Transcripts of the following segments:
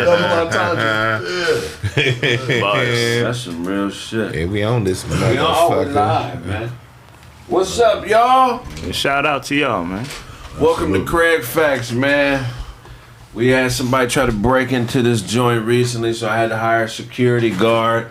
Double entendre. That's some real shit. Yeah, we on this We all motherfucker. live, man. What's up, y'all? Shout out to y'all, man. Welcome to Kraig Facts, man. We had somebody try to break into this joint recently, so I had to hire a security guard.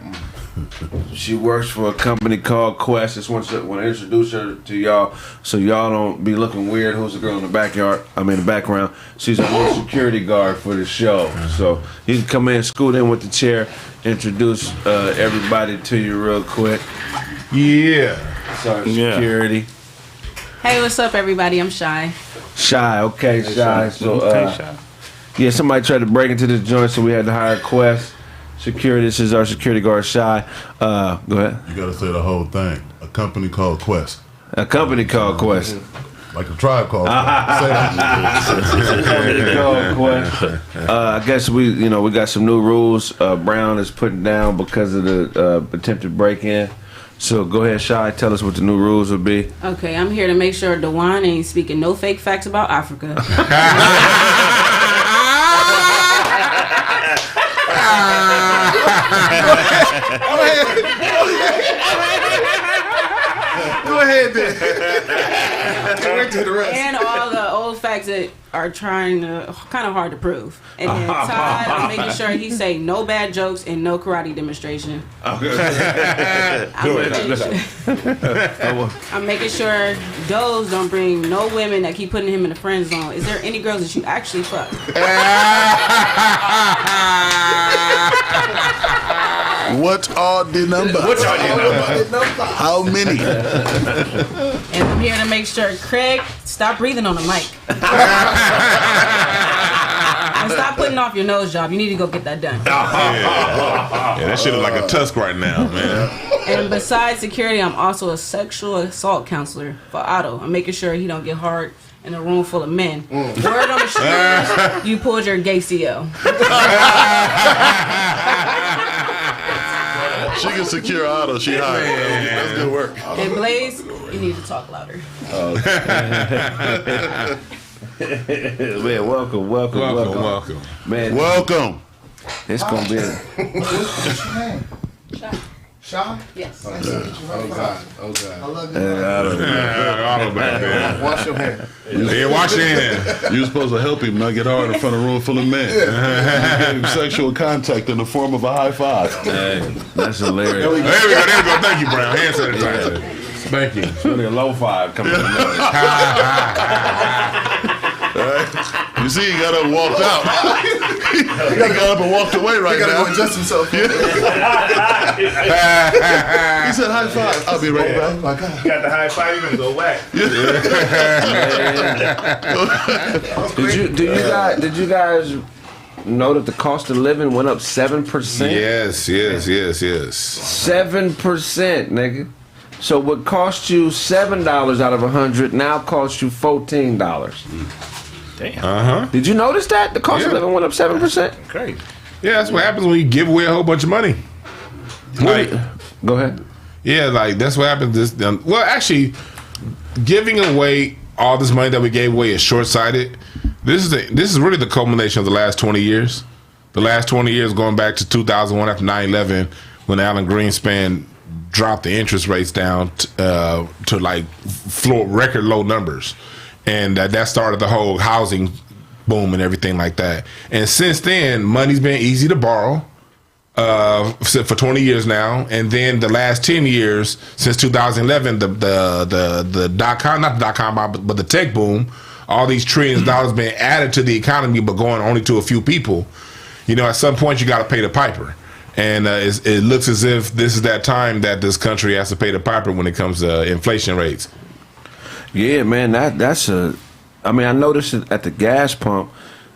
She works for a company called Quest. Just want to introduce her to y'all, so y'all don't be looking weird. Who's the girl in the the background? She's a new security guard for the show. So you can come in, scoot in with the chair, introduce everybody to you real quick. Yeah. Sorry, security. Hey, what's up, everybody? I'm Shy. Shy, okay, Shy. So, Shy. yeah, somebody tried to break into the joint, so we had to hire Quest Security. This is our security guard, Shy. Go ahead. You gotta say the whole thing. A company called Quest. A company called Quest. Like a tribe called Quest. Say that. Company called Quest. I guess we got some new rules. Brown is putting down because of the attempted break-in. So go ahead, Shy. Tell us what the new rules will be. Okay, I'm here to make sure Dewan ain't speaking no fake facts about Africa. Go ahead, then. And all the old facts that are kind of hard to prove. And then Todd, I'm making sure he say no bad jokes and no karate demonstration. I'm making sure Doze don't bring no women that keep putting him in the friend zone. Is there any girls that you actually fuck? What are the numbers? How many? And I'm here to make sure Kraig, stop breathing on the mic. And stop putting off your nose job. You need to go get that done. Yeah, that shit is like a tusk right now, man. And besides security, I'm also a sexual assault counselor for Otto. I'm making sure he don't get hard in a room full of men. Word on the street, you pulled your gay CO. She can secure Otto. She hired. That's good work. And Blaze, you need to talk louder. Man, welcome. Man, Welcome. it's gonna be. What's your name? Shy? Yes. Nice to meet you. Oh God. I love you. Auto back there. Wash your hands. Yeah, wash your hands. You're supposed to help him not get hard in front of a room full of men. Sexual contact in the form of a high five. Hey, that's hilarious. There we go. Thank you, Brown. Hand sanitizer. Thank you. It's really a low five coming from You see, he got up and walked out. He got up and walked away right He gotta now. go adjust himself. He said high five. I'll be right back. My God. Got the high five, you gonna go whack. Did you guys know that the cost of living went up 7%? Yes. 7%, nigga. So what cost you $7 out of 100 now costs you $14. Damn. Did you notice that the cost of living went up 7%? Great. Yeah, that's what happens when you give away a whole bunch of money. Like, Go ahead. yeah, like that's what happens. Well, actually, giving away all this money that we gave away is short-sighted. This is really the culmination of the last 20 years. The last 20 years going back to 2001 after 9/11, when Alan Greenspan dropped the interest rates down to like record low numbers, and that started the whole housing boom and everything like that. And since then, money's been easy to borrow for 20 years now, and then the last 10 years since 2011, the dot-com, not the dot-com, but the tech boom, all these trillions of dollars being added to the economy, but going only to a few people. You know, at some point you got to pay the piper. And it looks as if this is that time that this country has to pay the piper when it comes to inflation rates. Yeah, man, that's I noticed it at the gas pump.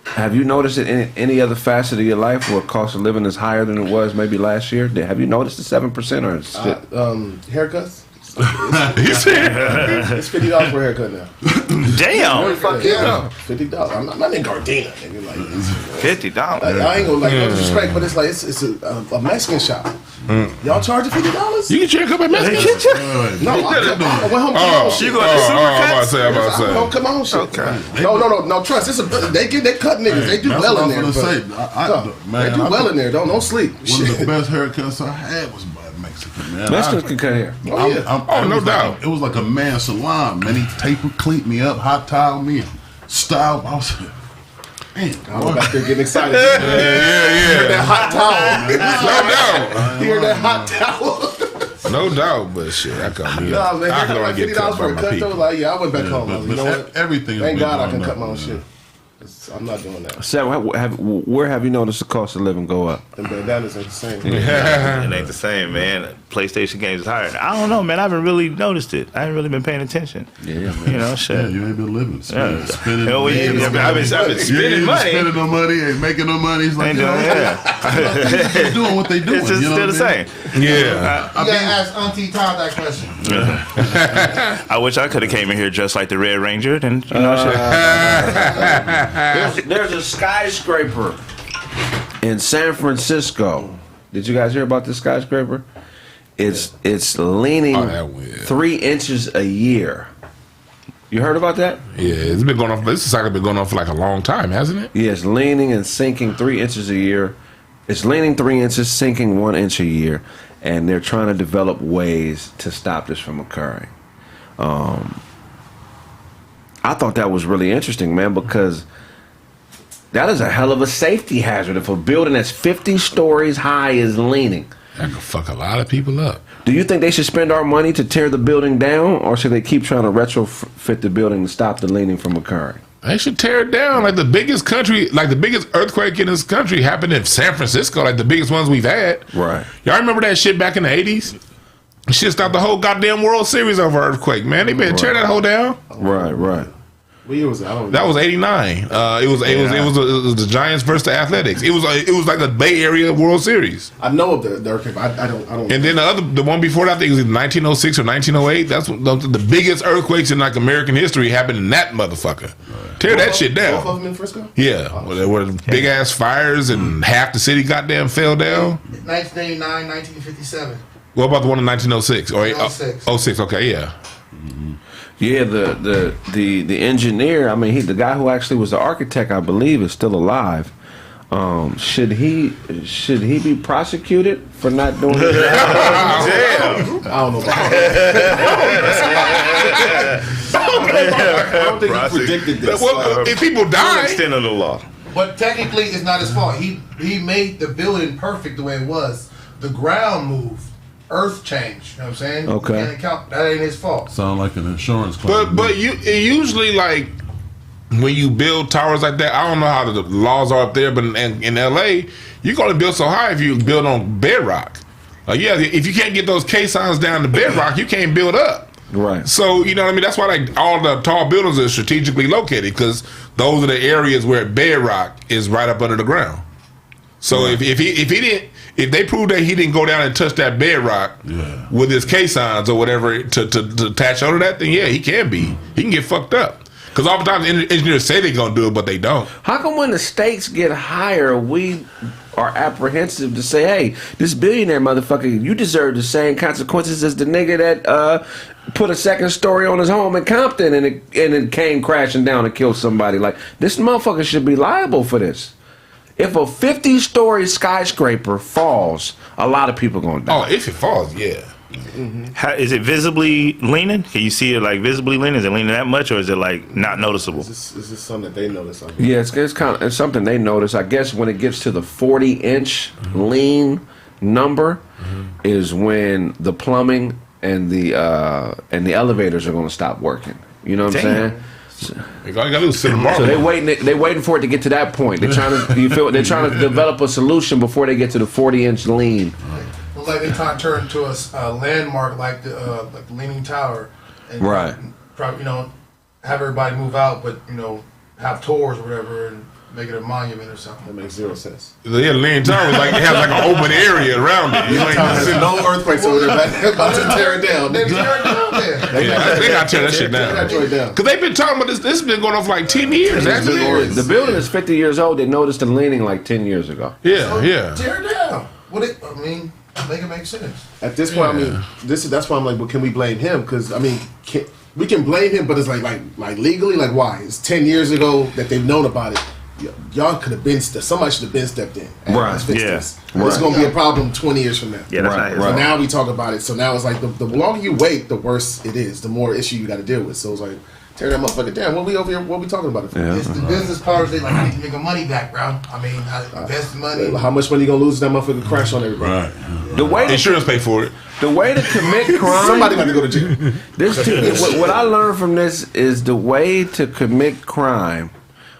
Have you noticed it in any other facet of your life where cost of living is higher than it was maybe last year? Have you noticed the 7% or is it? Haircuts? It's It's $50 for a haircut now. Damn. Yeah, $50. I'm not in Gardena, nigga. Like, $50. I ain't gonna no disrespect, but it's like it's a Mexican shop. Y'all charging $50? You can check up at Mexican. No, I went home. You going to I'm about to say. Don't come on, shit. Okay. No. Trust. They cut niggas. They do well in there. They do well in there. Don't sleep. One of the best haircuts I had was by a Mexican, man. Mexicans can cut hair. No doubt. It was like a man salon, man. He tapered, cleaned me up, hot towel me, styled. I was like, man, I'm back there getting excited. Yeah. Hear that hot towel. No doubt. Hear that hot towel. No doubt, but shit, I come here. Nah, man, I can only get $50 cut for by a my cut though. people. Like, I went back home. but You know what? everything. Thank God I can going cut up, my own man. shit. I'm not doing that. Sam, where have you noticed the cost of living go up? Them bandanas ain't the same. It ain't the same, man. PlayStation games is higher. I don't know, man. I haven't really noticed it. I haven't really been paying attention. Yeah, man. You know, shit. Yeah, you ain't been living. Spending. I've been spending You money. spending no money, ain't making no money. It's like, Ain't you know, doing, they're doing what they doing. It's just you know still the what I mean? same. Yeah. You gotta ask Auntie Todd that question. I wish I could have came in here dressed like the Red Ranger. And you know, There's a skyscraper in San Francisco. Did you guys hear about this skyscraper? It's leaning that weird. 3 inches a year. You heard about that? Yeah, it's been going on. This cycle been going on for like a long time, hasn't it? Yeah, it's leaning and sinking 3 inches a year. It's leaning 3 inches, sinking 1 inch a year, and they're trying to develop ways to stop this from occurring. I thought that was really interesting, man, because that is a hell of a safety hazard if a building that's 50 stories high is leaning. That could fuck a lot of people up. Do you think they should spend our money to tear the building down, or should they keep trying to retrofit the building to stop the leaning from occurring? They should tear it down. Like the biggest earthquake in this country happened in San Francisco, like the biggest ones we've had. Right. Y'all remember that shit back in the 80s? Shit stopped the whole goddamn World Series over earthquake, man. They better tear that whole down. Right. What year was that? I don't know. That was '89. It was the Giants versus the Athletics. It was like a Bay Area World Series. I know of the earthquake. I don't. And then the one before that, I think it was in 1906 or 1908. That's the biggest earthquakes in like American history happened in that motherfucker. Tear that shit down. Both of them in Frisco? Yeah, there were big ass fires and half the city goddamn fell down. 1989, 1957. What about the one in 1906 or 06? 06? Okay, yeah. Yeah, the engineer, I mean, the guy who actually was the architect, I believe, is still alive. Should he be prosecuted for not doing his job? damn. I don't know about that. I don't think he predicted this. Well, if people To die, the extent of the law. But technically, it's not his fault. He made the building perfect the way it was. The ground moved. Earth changed. You know what I'm saying? Okay. You can't count. That ain't his fault. Sound like an insurance claim. but it usually like when you build towers like that, I don't know how the laws are up there, but in LA, you can only build so high if you build on bedrock. Yeah, if you can't get those caissons down to bedrock, you can't build up. Right. So you know what I mean. That's why like all the tall buildings are strategically located because those are the areas where bedrock is right up under the ground. So if they prove that he didn't go down and touch that bedrock with his caissons or whatever to attach onto that, then yeah, he can get fucked up. Because oftentimes engineers say they're gonna do it, but they don't. How come when the stakes get higher, we are apprehensive to say, hey, this billionaire motherfucker, you deserve the same consequences as the nigga that put a second story on his home in Compton and it came crashing down and killed somebody? Like, this motherfucker should be liable for this. If a 50-story skyscraper falls, a lot of people gonna die. Oh, if it falls, yeah. How, is it visibly leaning? Can you see it like visibly leaning? Is it leaning that much, or is it like not noticeable? Is this something that they notice? Yeah, it's it's something they notice. I guess when it gets to the 40-inch lean number is when the plumbing and the elevators are going to stop working. You know what I'm saying? You gotta do So they waiting for it to get to that point. They're trying to they're trying to develop a solution before they get to the 40-inch lean. Like they trying to turn into a landmark like the Leaning Tower, and Right. Probably have everybody move out, but have tours or whatever and make it a monument or something. That makes zero sense. Yeah, the Leaning Tower was like it has like an open area around it. You ain't There's no earthquakes over there. About to tear it down. They tear it down there. they gotta tear that shit Tear that joint down. down. Because they've been talking about this. This has been going on for like 10 years. Hasn't it? The building is 50 years old. They noticed the leaning like 10 years ago. Yeah. Tear it down. Make it make sense. At this point, I mean, that's why I'm like, well, can we blame him? Because I mean, we can blame him, but it's like legally, like why? It's 10 years ago that they've known about it. Y'all could have been. Somebody should have been stepped in. Right. Let's fix Yeah. this. It's gonna be a problem 20 years from now. Yeah, that's not his So fault. now we talk about it. So now it's like the longer you wait, the worse it is. The more issue you got to deal with. So it's like tear that motherfucker down. What we over here? What we talking about it for? Yeah. It's the business cards. They like, I need to make my money back, bro. I mean, I invest money. How much money you gonna lose if that motherfucker crash on everybody? Right. The way to, Insurance pay for it. the way to commit crime. Somebody got to go to jail. What I learned from this is the way to commit crime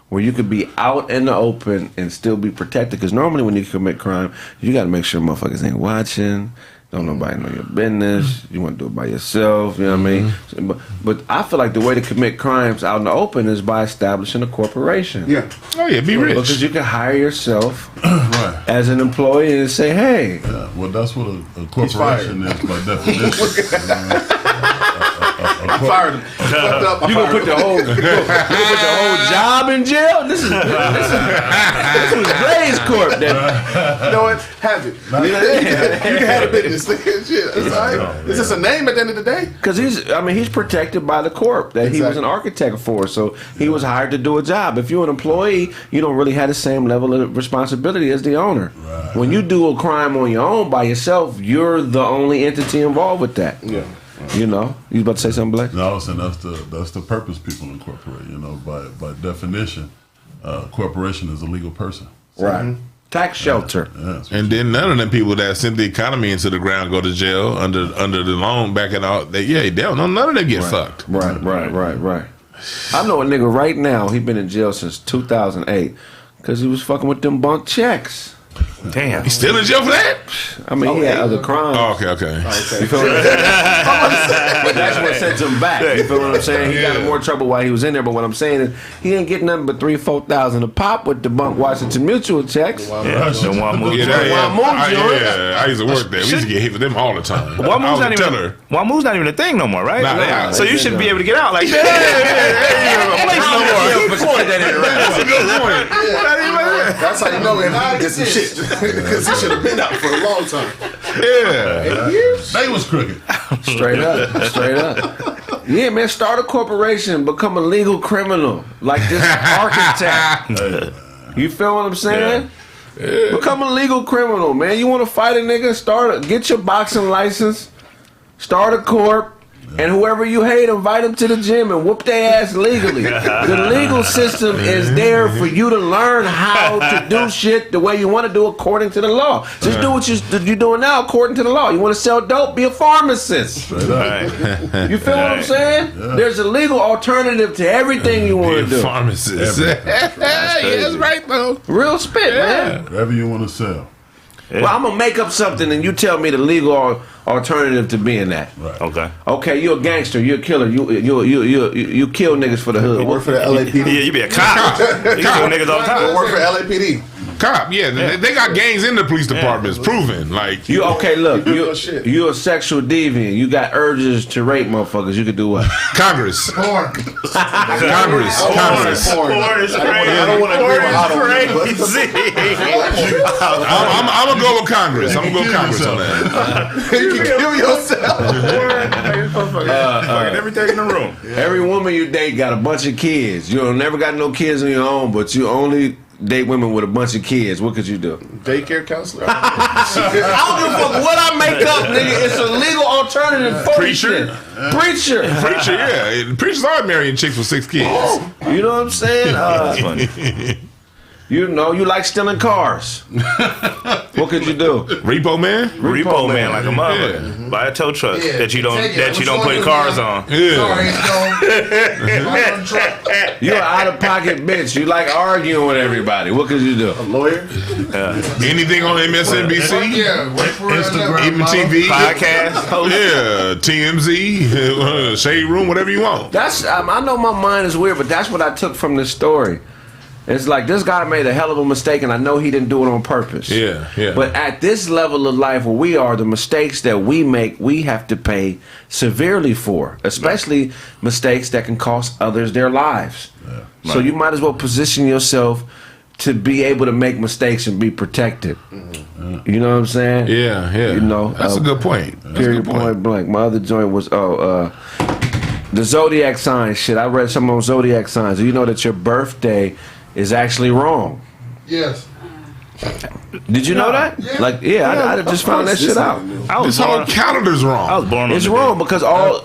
where you could be out in the open and still be protected. Because normally when you commit crime, you got to make sure motherfuckers ain't watching. Don't nobody know your business. You want to do it by yourself. You know what I mean? But I feel like the way to commit crimes out in the open is by establishing a corporation. Yeah. Oh yeah, be rich. Because you can hire yourself Right. as an employee and say, hey, Yeah. Well, that's what a corporation is by definition. I fired him. Fucked up. you gonna put the whole job in jail? This was Blaze Corp. That, You know what? Have it. You can have a business. Shit. It's all right. It's just a name at the end of the day. because he's protected by the corp that he was an architect for, so he was hired to do a job. If you're an employee, you don't really have the same level of responsibility as the owner. Right. When you do a crime on your own by yourself, you're the only entity involved with that. Yeah. You know, you about to say something, Blake? No, I was saying that's the purpose people incorporate. You know, by definition, corporation is a legal person. Right. Tax shelter. Yeah, And then none of them people that sent the economy into the ground go to jail under the loan back and all. They don't. None of them get fucked. Right. I know a nigga right now. He been in jail since 2008 because he was fucking with them bunk checks. Damn. He's still in jail for that? I mean, he had other crimes. Oh, okay. You feel what I'm saying? But that's what sent him back. You feel what I'm saying? He got in more trouble while he was in there. But what I'm saying is, he ain't getting nothing but $3,000-$4,000 a pop with the bunk Washington Mutual checks. Yeah, the one move. I used to work there. We used to get hit with them all the time. One move's not even teller. one move's not even a thing no more, right? Nah. So you should be able to get out like that. Place no more. That's a good point. That's how you know he did some shit. Because he should have been out for a long time. Yeah. They was crooked. Straight up. Yeah, man, start a corporation, become a legal criminal like this architect. You feel what I'm saying? Yeah. Become a legal criminal, man. You want to fight a nigga? Get your boxing license, start a corp, and whoever you hate, invite them to the gym and whoop their ass legally. The legal system is there for you to learn how to do shit the way you want to do according to the law. Just do what you're doing now according to the law. You want to sell dope? Be a pharmacist. Right. You feel what I'm saying? Yeah. There's a legal alternative to everything you want to do. Pharmacist. Yeah, that's right, though. Real spit, man. Whatever you want to sell. Well, I'm gonna make up something, and you tell me the legal alternative to being that. Right. Okay, you're a gangster. You're a killer. You kill niggas for the hood. You work for the LAPD. Yeah, you be a cop. You kill niggas all the I time. work for LAPD. Cop, they got gangs in the police departments, proven. Like Look, you're a sexual deviant. You got urges to rape motherfuckers. You could do what? Congress. Porn. Congress. Porn is crazy. I don't want to agree with Otto. I'm gonna go with Congress. I'm gonna go with Congress on that. You can kill yourself. Fucking everything in the room. Every woman you date got a bunch of kids. You don't never got no kids on your own, but you only date women with a bunch of kids. What could you do? Daycare counselor. I don't give a fuck what I make up, nigga. It's a legal alternative for Preacher. Preacher. Preacher, yeah. Preachers are marrying chicks with 6 kids. You know what I'm saying? That's funny. You like stealing cars. What could you do? Repo man? Repo man like a mother. Buy a tow truck Yeah, that you don't take it. put cars on. Yeah. You're an out-of-pocket bitch. You like arguing with everybody. What could you do? A lawyer. Anything on MSNBC? Yeah, wait for Instagram. Even TV? Podcast. Yeah. TMZ, Shade Room, whatever you want. I know my mind is weird, but that's what I took from this story. It's like this guy made a hell of a mistake, and I know he didn't do it on purpose. Yeah. But at this level of life where we are, the mistakes that we make, we have to pay severely for, especially mistakes that can cost others their lives. Yeah. So you might as well position yourself to be able to make mistakes and be protected. You know what I'm saying? Yeah. You know, that's a good point. That's a Period. good point. Point blank. My other joint was the zodiac signs. Shit, I read some on zodiac signs. You know that your birthday is actually wrong. Yes. Did you know that? Yeah. Like, I just found that shit out. This whole calendar's wrong. I was born on It's the wrong day.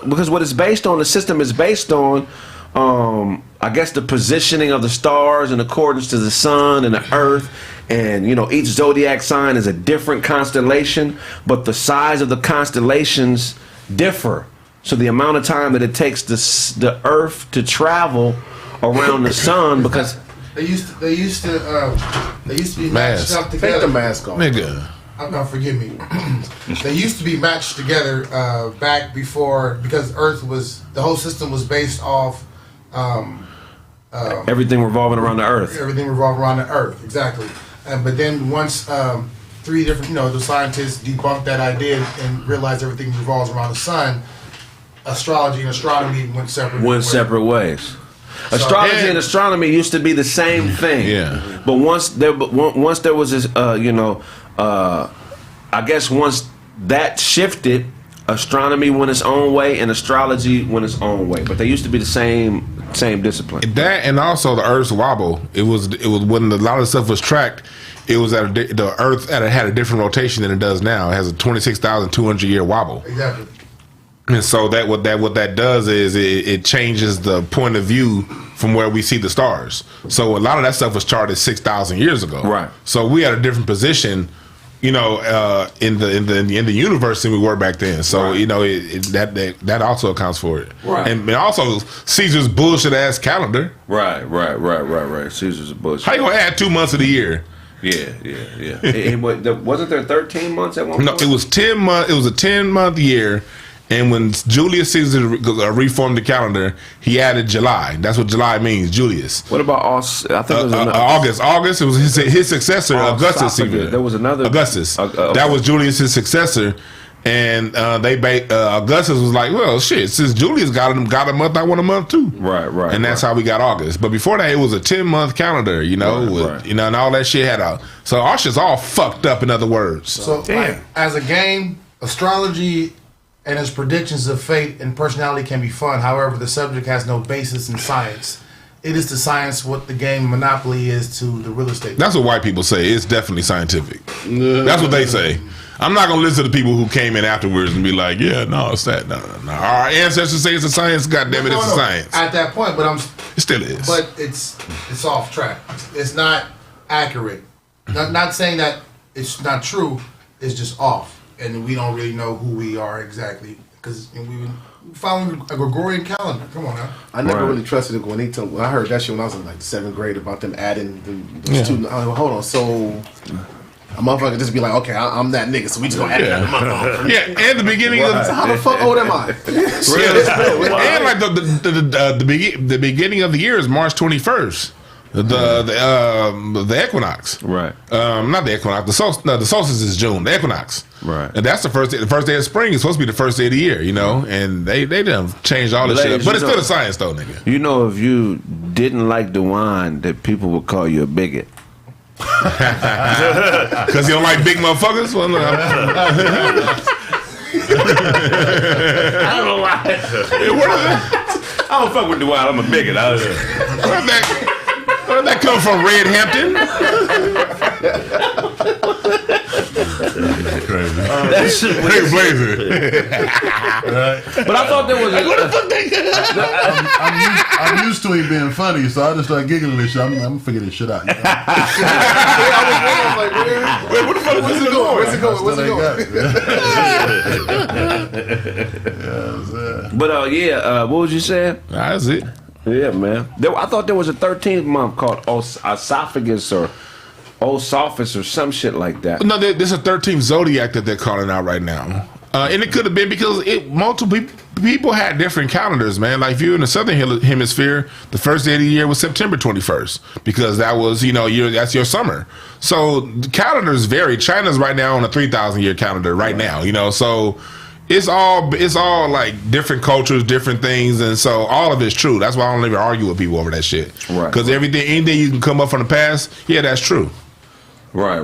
because what it's based on, the system is based on, I guess the positioning of the stars in accordance to the sun and the earth, and you know each zodiac sign is a different constellation, but the size of the constellations differ. So the amount of time that it takes the earth to travel around the sun, because They used to be Mask. matched up Take together. the mask off. Nigga. Forgive me. They used to be matched together back before, because the whole system was based off everything revolving around the earth. everything revolved around the Earth, exactly. But then once three different, the scientists debunked that idea and realized everything revolves around the sun, astrology and astronomy went separate. Ways. Astrology and astronomy used to be the same thing. Yeah. But once there was this, I guess once that shifted, astronomy went its own way and astrology went its own way. But they used to be the same discipline. That and also the Earth's wobble. It was when a lot of stuff was tracked. It was the Earth had a different rotation than it does now. It has a 26,200 year wobble. Exactly. And so what that does is it changes the point of view from where we see the stars. So a lot of that stuff was charted 6,000 years ago. Right. So we had a different position, in the universe than we were back then. So Right. that also accounts for it. Right. And also Caesar's bullshit ass calendar. Right. Caesar's a bullshit. How you gonna add 2 months of the year? Yeah. Wasn't there 13 months at one No, point? it was 10 month. It was a 10-month year. And when Julius Caesar reformed the calendar, he added July. That's what July means, Julius. What about August? I think it was another. August. It was his successor, Augustus. Esophagus. There was another Augustus. Okay. That was Julius's successor, and Augustus was like, "Well, shit. Since Julius got a month, I want a month too." Right. And that's how we got August. But before that, it was a 10-month calendar. Right. And all that shit had out. So our shit's all fucked up. In other words. So, as a game, astrology and its predictions of fate and personality can be fun. However, the subject has no basis in science. It is to science what the game Monopoly is to the real estate. That's what white people say. It's definitely scientific. That's what they say. I'm not gonna listen to people who came in afterwards and be like, "Yeah, no, it's that." No. Our ancestors say it's a science. God damn it, it's a science. At that point, but It still is. But it's off track. It's not accurate. Not saying that it's not true. It's just off, and we don't really know who we are exactly because we were following a Gregorian calendar. Come on now. I never Right. really trusted it when I heard that shit when I was in like 7th grade about them adding the student. I was like, hold on, so a motherfucker just be like, okay, I'm that nigga, so we just gonna add that motherfucker. Yeah, and the beginning So of how the fuck old am I? and like the beginning of the year is March 21st. The equinox, Right. Not the equinox. The solstice is June. The equinox, Right. And that's the first day. The first day of spring is supposed to be the first day of the year, And they done changed all this shit up. Ladies, But it's you still know- a science, though, nigga. You know, if you didn't like DeWine, that people would call you a bigot. Because you don't like big motherfuckers. Well, no, I don't know why. I don't fuck with DeWine. I'm a bigot. where'd that come from? Red Hampton. That shit was- Hey, Blazer. But I thought there was I'm used to him being funny, so I just start giggling and shit. I'm gonna figure this shit out. I was like, where? Where the fuck Where's it going? Where's it going? Where's it going? But what was you saying? That's it. Yeah, man. I thought there was a 13th month called esophagus or Osophus or some shit like that. No, there's a 13th zodiac that they're calling out right now. And it could have been because multiple people had different calendars, man. Like if you're in the southern hemisphere, the first day of the year was September 21st because that was, that's your summer. So the calendars vary. China's right now on a 3,000 year calendar right now, So it's all like different cultures, different things, and so all of it's true. That's why I don't even argue with people over that shit. Right. Because anything you can come up from the past, yeah, that's true. Right.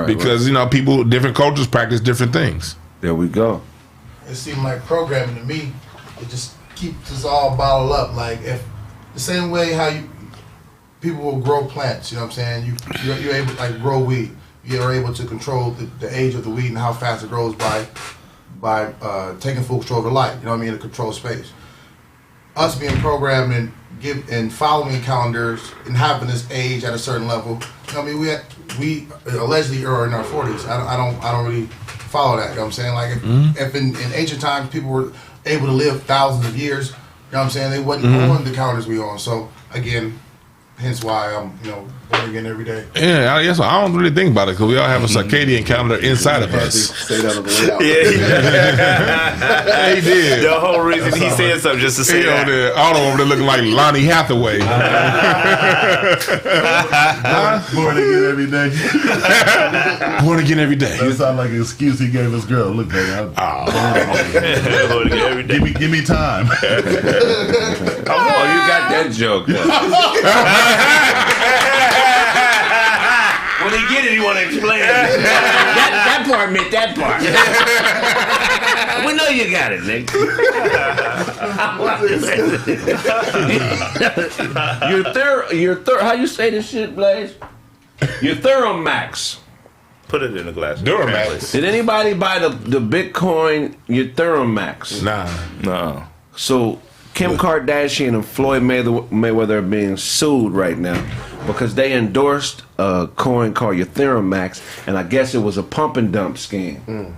Because people, different cultures practice different things. There we go. It seemed like programming to me. It just keeps us all bottled up. Like if the same way how people will grow plants. You know what I'm saying? You're able to like grow weed. You're able to control the age of the weed and how fast it grows by taking full control of the light. You know what I mean? In a controlled space. Us being programmed and following calendars and having this age at a certain level. You know what I mean? We allegedly are in our 40s. I don't really follow that. You know what I'm saying? Like if in ancient times people were able to live thousands of years, you know what I'm saying? They wasn't on the calendars we on. So again, hence why I'm born again every day. Yeah, I don't really think about it because we all have a circadian calendar inside of us. Say that on the way out. Yeah, he did. The whole reason he said something just to say that. All over there looking like Lonnie Hathaway. Born again every day. Born again every day. That sounds like an excuse he gave his girl. Look, baby, Born again every day. give me time. Oh, you got that joke. When he get it, he want to explain it. that part meant that part. We know you got it, Nick. Your how you say this shit, Blaze? Your Max. Put it in the glass. Duramax. Did anybody buy the Bitcoin your Max? Nah. No. So Kim Kardashian and Floyd Mayweather are being sued right now because they endorsed a coin called Ethereum Max, and I guess it was a pump and dump scheme.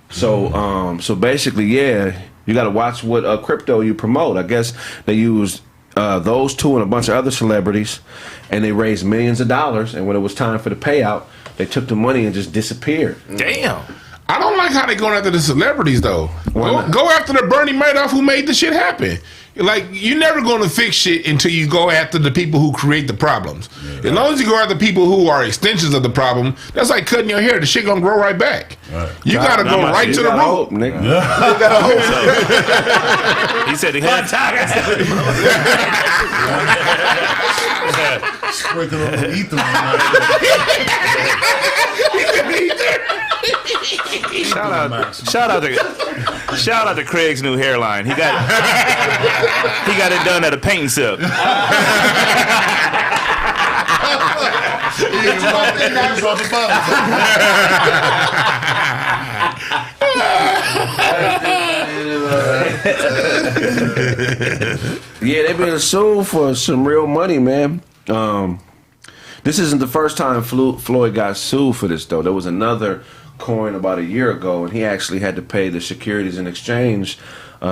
So basically, yeah, you got to watch what crypto you promote. I guess they used those two and a bunch of other celebrities, and they raised millions of dollars. And when it was time for the payout, they took the money and just disappeared. Damn. I don't like how they going after the celebrities though. Go after the Bernie Madoff who made the shit happen. Like you're never going to fix shit until you go after the people who create the problems. As long as you go after people who are extensions of the problem, that's like cutting your hair. The shit gonna grow right back. Right. You gotta go right to the root. Nigga. He said he had Sprinkle a little ether on Shout out to Kraig's new hairline. He got it done at a paint sip. Yeah, they've been sued for some real money, man. This isn't the first time Floyd got sued for this, though. There was another coin about a year ago, and he actually had to pay the Securities and Exchange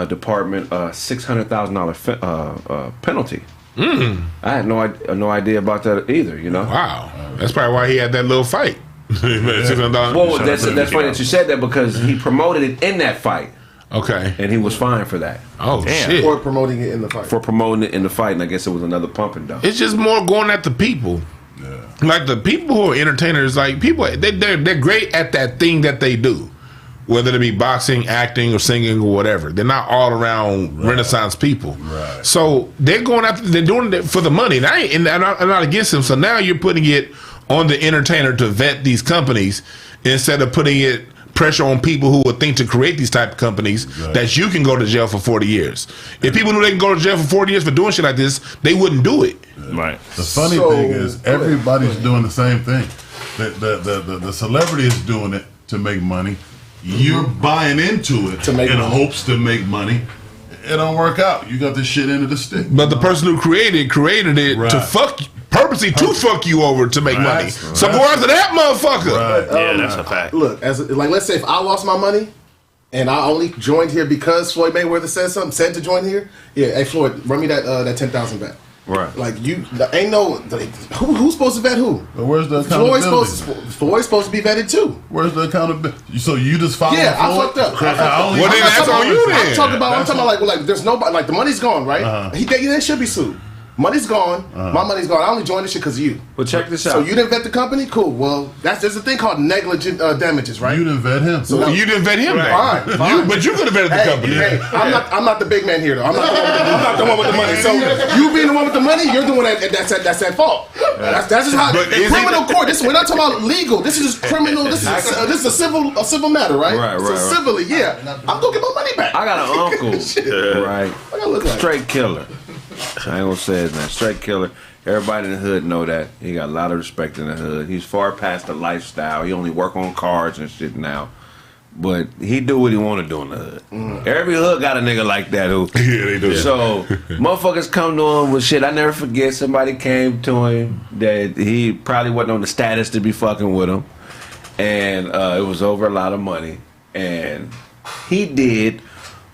Department a $600,000 penalty. I had no idea about that either. Wow, that's probably why he had that little fight. Well, that's funny that you said that because he promoted it in that fight. Okay, and he was fined for that. Oh damn. shit! For promoting it in the fight. For promoting it in the fight, and I guess it was another pump and dump. It's just more going at the people. Yeah. Like the people who are entertainers, like people, they're great at that thing that they do, whether it be boxing, acting, or singing, or whatever. They're not all around Renaissance people. Right. So they're going after, they're doing it for the money. And I'm not against them. So now you're putting it on the entertainer to vet these companies instead of putting it pressure on people who would think to create these type of companies that you can go to jail for 40 years. If people knew they can go to jail for 40 years for doing shit like this, they wouldn't do it. Right. The funny thing is, everybody's doing the same thing. The celebrity is doing it to make money. You're buying into it in hopes to make money. It don't work out. You got this shit into the stick. But the person who created it to fuck you. Purposely to fuck you over to make money. So go after that motherfucker. Right. Yeah, that's a fact. Look, let's say if I lost my money and I only joined here because Floyd Mayweather said to join here. Yeah, hey Floyd, run me that $10,000 back. Right. Like ain't no who's supposed to vet who? But where's the accountability? Floyd's supposed to be vetted too. Where's the accountability? So you just follow? Yeah, I fucked up. Well, then that's on you then. I'm talking about like there's nobody, like the money's gone, right? They should be sued. money's gone. My money's gone. I only joined this shit because of you. Well, check this out. So you didn't vet the company? Cool. Well, there's a thing called negligent damages, right? You didn't vet him. So You didn't vet him, Fine. but you could have vetted the company. Hey, I'm not the big man here, though. I'm not the one with the money. So you being the one with the money, you're the one that's at fault. That's just how criminal court. We're not talking about legal. This is just criminal. This is a civil matter, right? Right. Civilly, yeah. I'm gonna get my money back. I got an uncle, right? I gotta look like Straight killer. I ain't gonna say his name. Straight killer. Everybody in the hood know that. He got a lot of respect in the hood. He's far past the lifestyle. He only work on cars and shit now. But he do what he want to do in the hood. Every hood got a nigga like that who. Yeah, they do. So motherfuckers come to him with shit. I never forget. Somebody came to him that he probably wasn't on the status to be fucking with him, and it was over a lot of money. And he did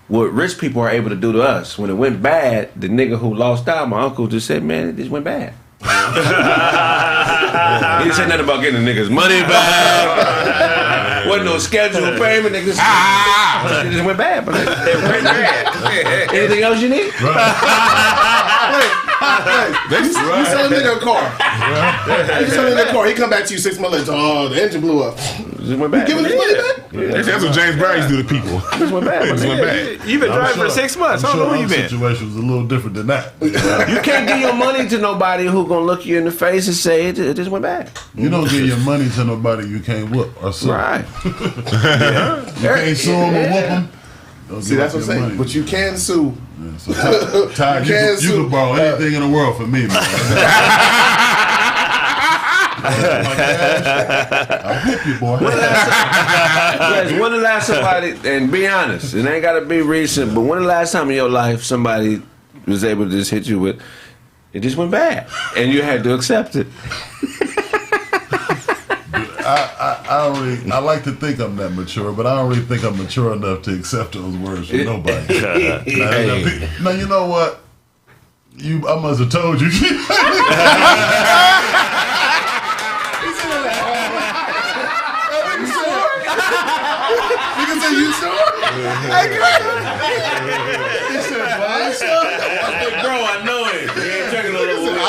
what rich people are able to do to us. When it went bad, the nigga who lost out, my uncle, just said, "Man, it just went bad." He didn't say nothing about getting the niggas money back. Wasn't no scheduled payment. Niggas it just went bad. But anything else you need? You sell a nigga a car. You sell a nigga a car. He come back to you 6 months later. Oh, the engine blew up. Just went bad. Giving his money back? That's what James Brown used to do to people. Just went bad. Just went bad. You've been driving for 6 months. I don't know where you been. Situation was a little different than that. You can't give your money to nobody who gonna look you in the face and say it just went bad. You don't give your money to nobody you can't whoop or sue. Right. You can't sue them or whoop them. See, that's what I'm saying. But you can sue. Yeah, so Ty, you can borrow anything in the world for me, man. I'll whip you, boy. When the last somebody, and be honest, it ain't gotta be recent, but when the last time in your life somebody was able to just hit you with, it just went bad, and you had to accept it? I like to think I'm that mature, but I don't really think I'm mature enough to accept those words from nobody. Now you know what? I must have told you. You sure? Bro, I know it. He ain't drinking a little bit. I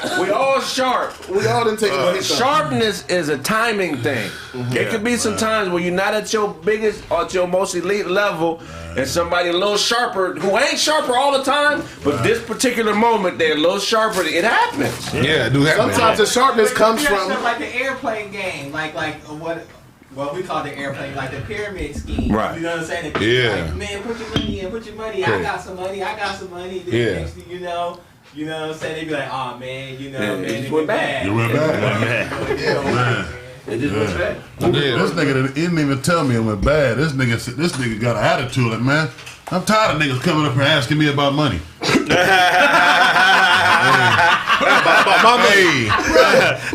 know. We all sharp. We all didn't take a Sharpness is a timing thing. It could be some times where you're not at your biggest or at your most elite level, and somebody a little sharper who ain't sharper all the time, but this particular moment they're a little sharper. It happens. Yeah, it do happen. Sometimes the sharpness comes from like the airplane game, like what we call the airplane, like the pyramid scheme. Right. You know what I'm saying? Yeah. Like, man, put your money in, put your money in. I got some money. Then next thing you know what I'm saying? They be like, oh man, man, it went bad. You went bad. It just went bad. This nigga didn't even tell me it went bad. This nigga got an attitude like, man, I'm tired of niggas coming up here asking me about money. about my money.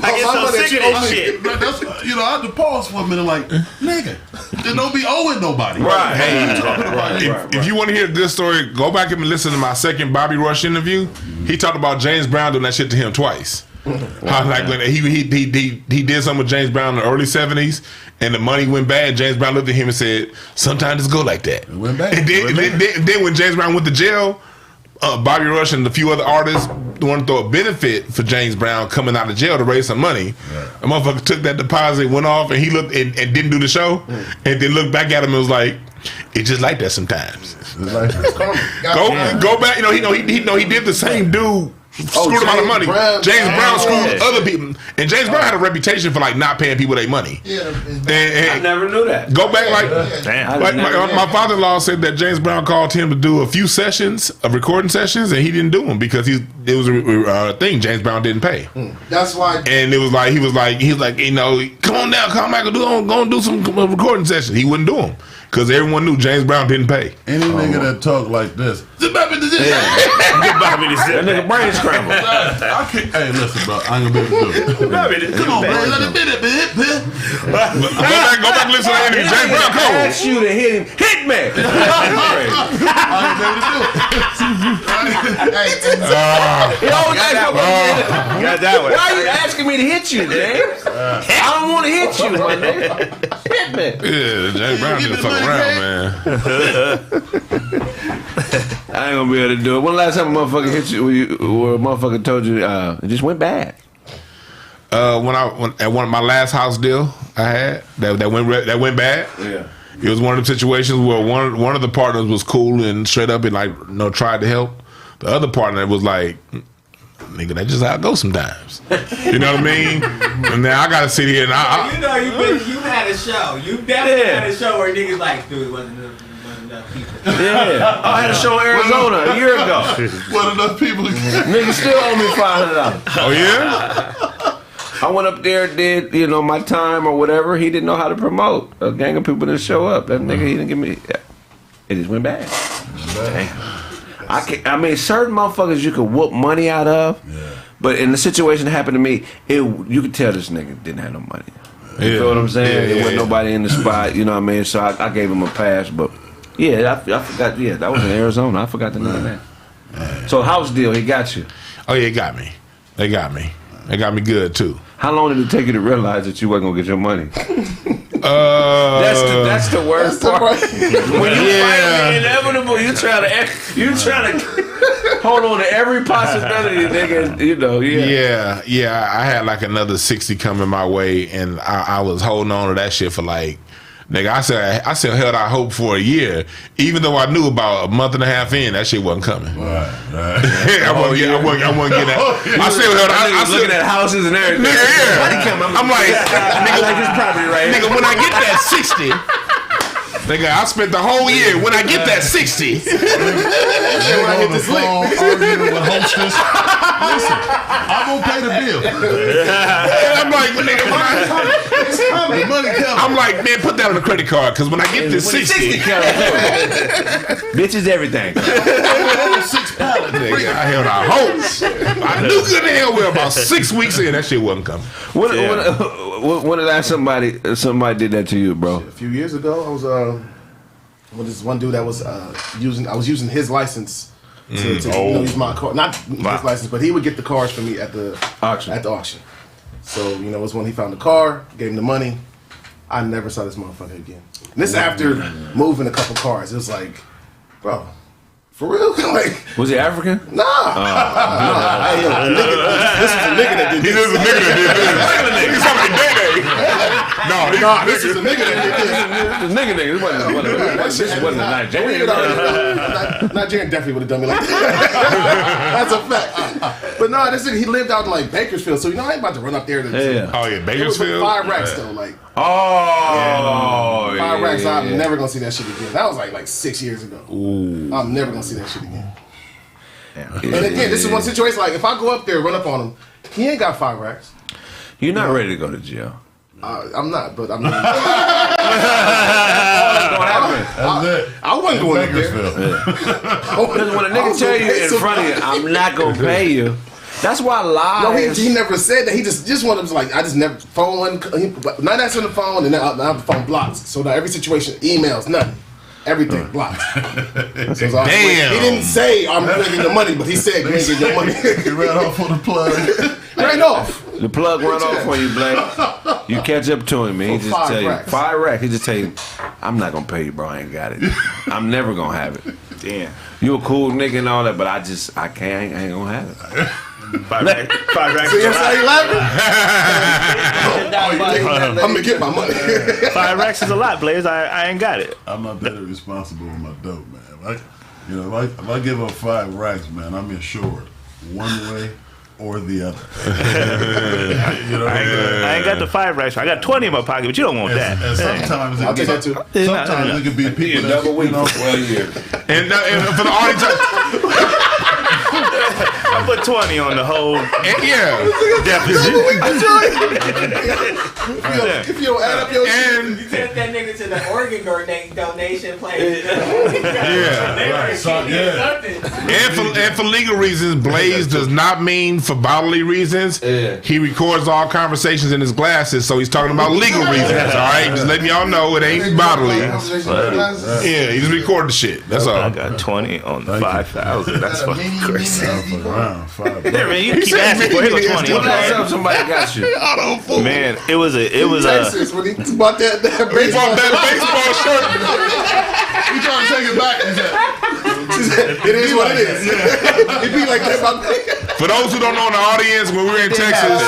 I get so sick of this shit. That's, I had to pause for a minute like, nigga, then don't be owing nobody. Right. If you want to hear this story, go back and listen to my second Bobby Rush interview. He talked about James Brown doing that shit to him twice. How like he did something with James Brown in the early 70s, and the money went bad. James Brown looked at him and said, "Sometimes it's go like that." It went bad. And then when James Brown went to jail, Bobby Rush and a few other artists wanted to throw a benefit for James Brown coming out of jail to raise some money. A motherfucker took that deposit, went off, and he looked and didn't do the show, and then looked back at him and was like, "It's just like that sometimes." Go back. He did the same dude. Screwed him out of money. James Brown screwed other people, and James Brown had a reputation for like not paying people their money. I never knew that. Go back my father-in-law said that James Brown called him to do a few sessions of recording sessions, and he didn't do them because it was a thing James Brown didn't pay. That's why. And it was like he was like come on now, come back and go and do some recording sessions. He wouldn't do them because everyone knew James Brown didn't pay. Any nigga that talk like this, that nigga brain scramble. Hey, listen, bro, I ain't gonna be able to do it. Come on, bro, let it be it, man. Go back and listen to that interview. James Brown, come on. I asked you to hit him. Hit me. I ain't able to do it. Got that one. Why are you asking me to hit you, James? I don't want to hit you, my nigga. Hit me. Yeah, James Brown didn't fuck around, man. I I ain't gonna be able to do it. When the last time a motherfucker hit you, or a motherfucker told you it just went bad? When at one of my last house deal I had that went bad. Yeah. It was one of the situations where one of the partners was cool and straight up and like tried to help. The other partner was like, nigga, that's just how it goes sometimes. You know what I mean? And now I gotta sit here and you had a show. You definitely had a show where niggas like, dude, it wasn't enough people. Yeah. I had a show in Arizona a year ago. What enough people? Niggas still owe me $500. Oh yeah? I went up there, did my time or whatever. He didn't know how to promote. A gang of people didn't show up. That nigga, he didn't give me. It just went bad. Damn. I mean, certain motherfuckers you could whoop money out of, but in the situation that happened to me, you could tell this nigga didn't have no money. You feel what I'm saying? There wasn't nobody in the spot. You know what I mean? So I gave him a pass, but I forgot. Yeah, that was in Arizona. I forgot the name of that. So house deal, he got you. Oh yeah, it got me. They got me. They got me good too. How long did it take you to realize that you wasn't gonna get your money? That's the worst part. When you fight the inevitable, you try to hold on to every possibility, nigga. Yeah. I had like another 60 coming my way, and I was holding on to that shit for like. Nigga, I still held out hope for a year, even though I knew about a month and a half in that shit wasn't coming. Right. I wasn't getting that. I still held out. I was looking at houses and everything. Nigga, I'm like, nigga, like this property right here. Nigga, when I get that 60. Nigga, I spent the whole year. When I get that 60, when I hit this phone arguing with hostess. Listen, I'm gonna pay the bill. And I'm like, nigga, the money coming. I'm like, man, put that on the credit card, because when I get this 60 bitches, everything. 6 pallets. Nigga, I held out hope. I knew good and hell well about 6 weeks in that shit wasn't coming. When did that somebody did that to you, bro? A few years ago, I was with this one dude that was using his license to use my car, not his license, but he would get the cars for me at the auction. So it was when he found the car, gave him the money. I never saw this motherfucker again. And this after moving a couple cars. It was like, bro, for real? Like, was he African? Nah. This is a nigga that did this. He is a nigga that did this. He's like Day-Day. No, this is a nigga that did this. This nigga. This wasn't a Nigerian. Nigerian definitely would have done me like that. That's a fact. But no, this nigga, he lived out in like Bakersfield, so I ain't about to run up there to Oh yeah, Bakersfield. It was 5 racks though, like. 5 racks. I'm never gonna see that shit again. That was like 6 years ago. Ooh. I'm never gonna see that shit again. And again, this is one situation. Like, if I go up there, run up on him, he ain't got 5 racks. You're not ready to go to jail. I'm not, but I mean, I wasn't going up there. Because when a nigga tell you in front of you, I'm not gonna pay you. That's why lies. No, he never said that. He just wanted to like, I just never phone. Not answering the phone, and now the phone blocked. So now every situation, emails, nothing. Everything blocked. So damn. He didn't say I'm bringing the money, but he said you ain't getting your money. He ran off on the plug. Ran off. The plug run off for you, Blake. You catch up to him, man. He just tell you 5 racks. He just tell you, I'm not gonna pay you, bro. I ain't got it. I'm never gonna have it. Damn. You a cool nigga and all that, but I ain't gonna have it. 5 racks. See how you laughing? I'm gonna get my money. 5 racks is a lot, Blaze. I ain't got it. I'm not that irresponsible with my dope, man. If I give up 5 racks, man, I'm insured one way or the other. I ain't got the 5 racks. I got 20 in my pocket, but you don't want that. And sometimes it can be people that double week for 12 years. And for the audience. I put 20 on the whole deficit. If you don't add up your shit. You take that nigga to the organ donation place. And for legal reasons, Blaze does not mean for bodily reasons. He records all conversations in his glasses, so he's talking about legal reasons. All right, just letting y'all know it ain't bodily. Yeah, he just recorded the shit. That's all. I got 20 on the 5,000. That's fucking crazy. Yeah, man, you keep asking for it. 20. When last time somebody got you? Man, it was a. Texas, when he bought that baseball shirt. He trying to take it back. It is what it is. It be like that about me. For those who don't know in the audience, when we were in Texas,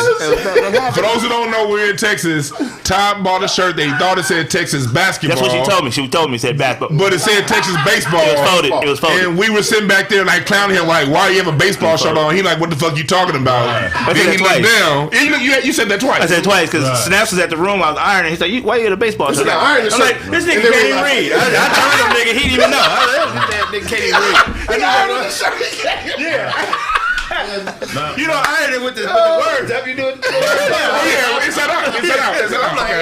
for those who don't know, we were in Texas. Todd bought a shirt. They thought it said Texas basketball. That's what she told me. She told me it said basketball. But it said Texas baseball. It was folded. It was folded. And we were sitting back there like clowning him, like, why you have a baseball shirt on? He like, what the fuck you talking about? I Then said he that looked twice. down. You said that twice. I said it twice because Snaps was at the room. I was ironing. He's like, why you in a baseball shirt? I'm like, this nigga can't even read. I told him nigga, he didn't even know. That nigga can't even read. Yeah. You don't iron it with the words. Have you do it? Yeah, inside out. I'm like,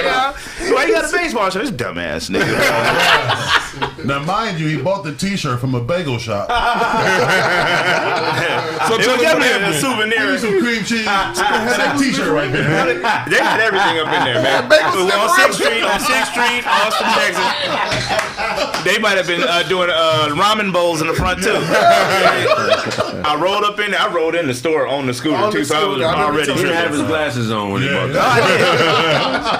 why you got a baseball shirt? This dumbass nigga. Now, mind you, he bought the T-shirt from a bagel shop. So It was definitely a souvenir. Some cream cheese. Had that T-shirt right there. They had everything up in there, man. It was on 6th Street, Austin, Texas. They might have been doing ramen bowls in the front too. I rolled up in there. I rolled in the store on the scooter too, so I was already. He didn't have his glasses on when he bought that. I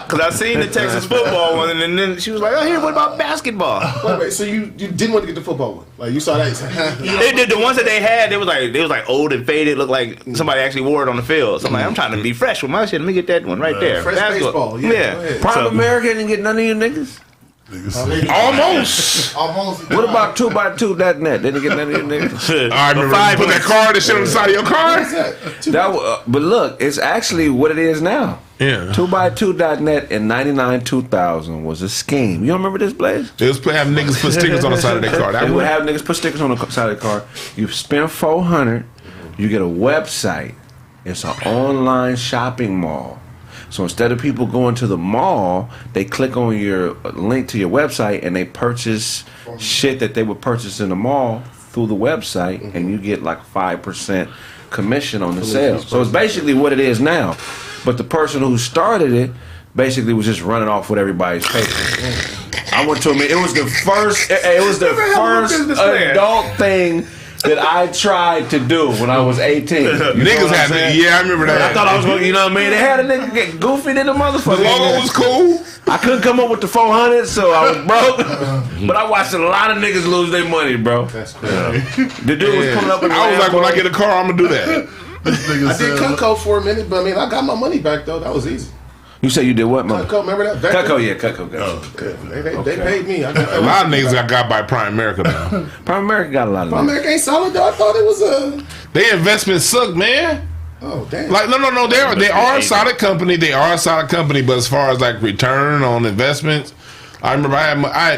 did. Because I seen the Texas football one, and then she was like, "Oh, here, what about basketball?" Wait, so you didn't want to get the football one? Like you saw that? You said, They did the ones that they had. They was like old and faded. Looked like somebody actually wore it on the field. So I'm like, I'm trying to be fresh with my shit. Let me get that one right there. fresh baseball. Yeah. Prime America didn't get none of you niggas. Almost. What about 2x2.net? They didn't get none of you niggas. I remember you put that card and shit on the side of your car. But look, it's actually what it is now. Yeah. 2x2.net in 99-2000 was a scheme. You don't remember this, Blaze? They was having niggas put stickers on the side of their car. They would have niggas put stickers on the side of the car. You spend $400, you get a website. It's an online shopping mall. So instead of people going to the mall, they click on your link to your website and they purchase shit that they would purchase in the mall through the website, and you get like 5% commission on the sales. So it's basically what it is now. But the person who started it basically was just running off with everybody's paper. I went to him. It was the first. It was the first adult thing that I tried to do when I was 18. Niggas had to, yeah, I remember that. I thought I was going to, you know what I mean? They had a nigga get goofy than the motherfucker. The logo was cool. I couldn't come up with the 400, so I was broke. But I watched a lot of niggas lose their money, bro. that's crazy. The dude was pulling up in the I was like, when I get a car, I'm gonna do that. I did Cutco for a minute, but I mean, I got my money back though. That was easy. You say you did what, mother? Cutco, remember that? Cutco, yeah, Cutco. They paid me. A lot of niggas got by Prime America now. Prime America got a lot of Prime America ain't solid though. I thought it was a. Their investments suck, man. Oh damn! Like no, they are a solid company. They are a solid company, but as far as like return on investments, I remember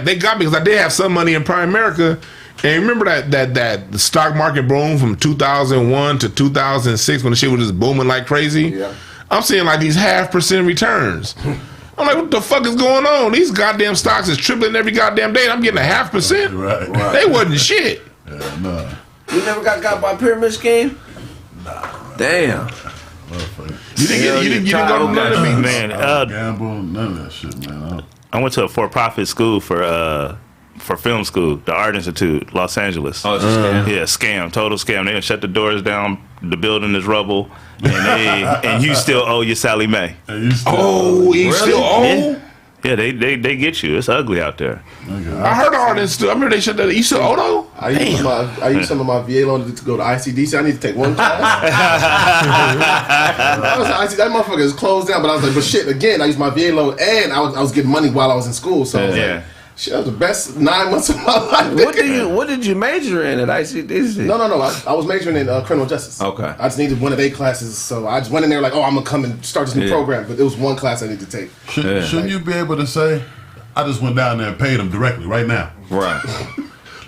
they got me because I did have some money in Prime America, and remember that the stock market boom from 2001 to 2006 when the shit was just booming like crazy. Yeah. I'm seeing like these 0.5% returns. I'm like, what the fuck is going on? These goddamn stocks is tripling every goddamn day, and I'm getting 0.5%. Right. They wasn't shit. Yeah, no. You never got by a pyramid scheme? Nah. Damn. You didn't go to none of me, Man, Gamble, none of that shit, man. I went to a for-profit school for film school, the Art Institute, Los Angeles. Oh, it's a scam? Yeah, scam, total scam. They done shut the doors down. The building is rubble, and you still owe your Sally Mae. You still owe? Yeah, they get you. It's ugly out there. I heard Art Institute. I remember they shut that. You still owe though? I used some of my VA loan to go to ICDC. I need to take one class. That motherfucker is closed down, but I was like, but shit, again, I used my VA loan and I was getting money while I was in school. So I was like, shit, that was the best 9 months of my life. What did you major in at ICDC? No. I was majoring in criminal justice. Okay. I just needed one of their classes, so I just went in there like, oh, I'm gonna come and start this new program. But it was one class I need to take. Shouldn't you be able to say, I just went down there and paid them directly right now? Right.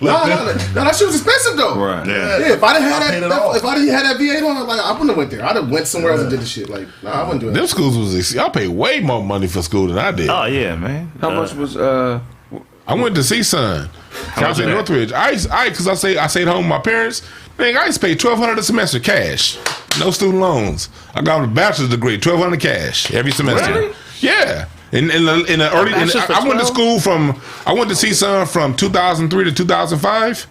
No, that shit was expensive though. Right. Yeah. If I didn't have if I didn't have that VA loan, like I wouldn't have went there. I'd have went somewhere else and did the shit. Like, I wouldn't do it. Them schools was y'all paid way more money for school than I did. Oh yeah, man. How much was I went to CSUN, County Northridge. Because I stayed home with my parents. Man, I used to pay $1,200 a semester cash, no student loans. I got a bachelor's degree, $1,200 cash every semester. Really? Yeah. I went to school I went to CSUN from 2003 to 2005.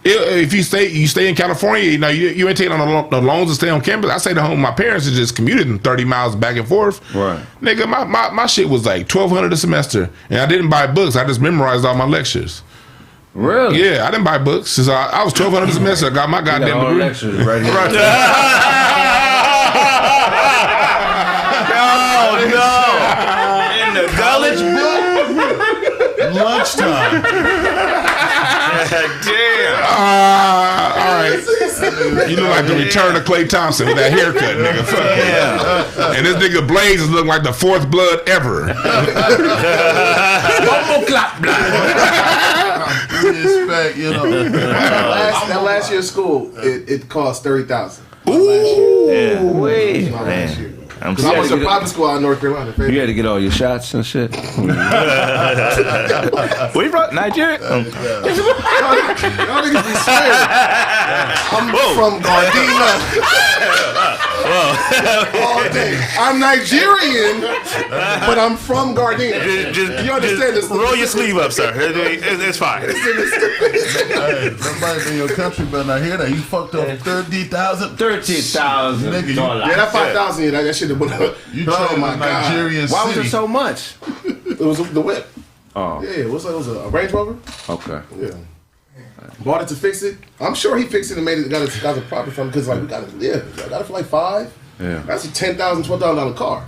If you stay in California, you know, you ain't taking on the loans to stay on campus. I stayed at home with my parents and just commuted 30 miles back and forth. Right. Nigga, my shit was like $1,200 a semester. And I didn't buy books. I just memorized all my lectures. Really? Yeah, I didn't buy books since I was $1,200 a semester. I got my goddamn all degree. Lectures right here. Oh no! In the college book. Lunchtime. Damn. All right. You look like the return of Klay Thompson with that haircut, nigga. Fuck yeah. And this nigga Blaze is looking like the fourth blood ever. Respect, you know. That last year of school, it cost $30,000. Ooh. Yeah. Wait. My last year. Because I went to private school out in North Carolina. You had to get all your shots and shit. Where you from? Nigeria? Y'all niggas be scared. I'm from Gardena. All day. I'm Nigerian, but I'm from Gardena. You understand this? Roll your sleeve up, sir. It's fine. Hey, somebody in your country better not hear that. You fucked up 30,000. 13,000. Nigga, you, Yeah, that 5,000, that shit went up. you Oh traded my the God. Nigerian Why was city. it so much? It was the whip. Oh, Yeah, it was a Range Rover. okay. Yeah. Bought it to fix it. I'm sure he fixed it and made it. Got a profit from it because we got it. Yeah, I got it for like $5,000. Yeah. That's a $10,000, $12,000 car.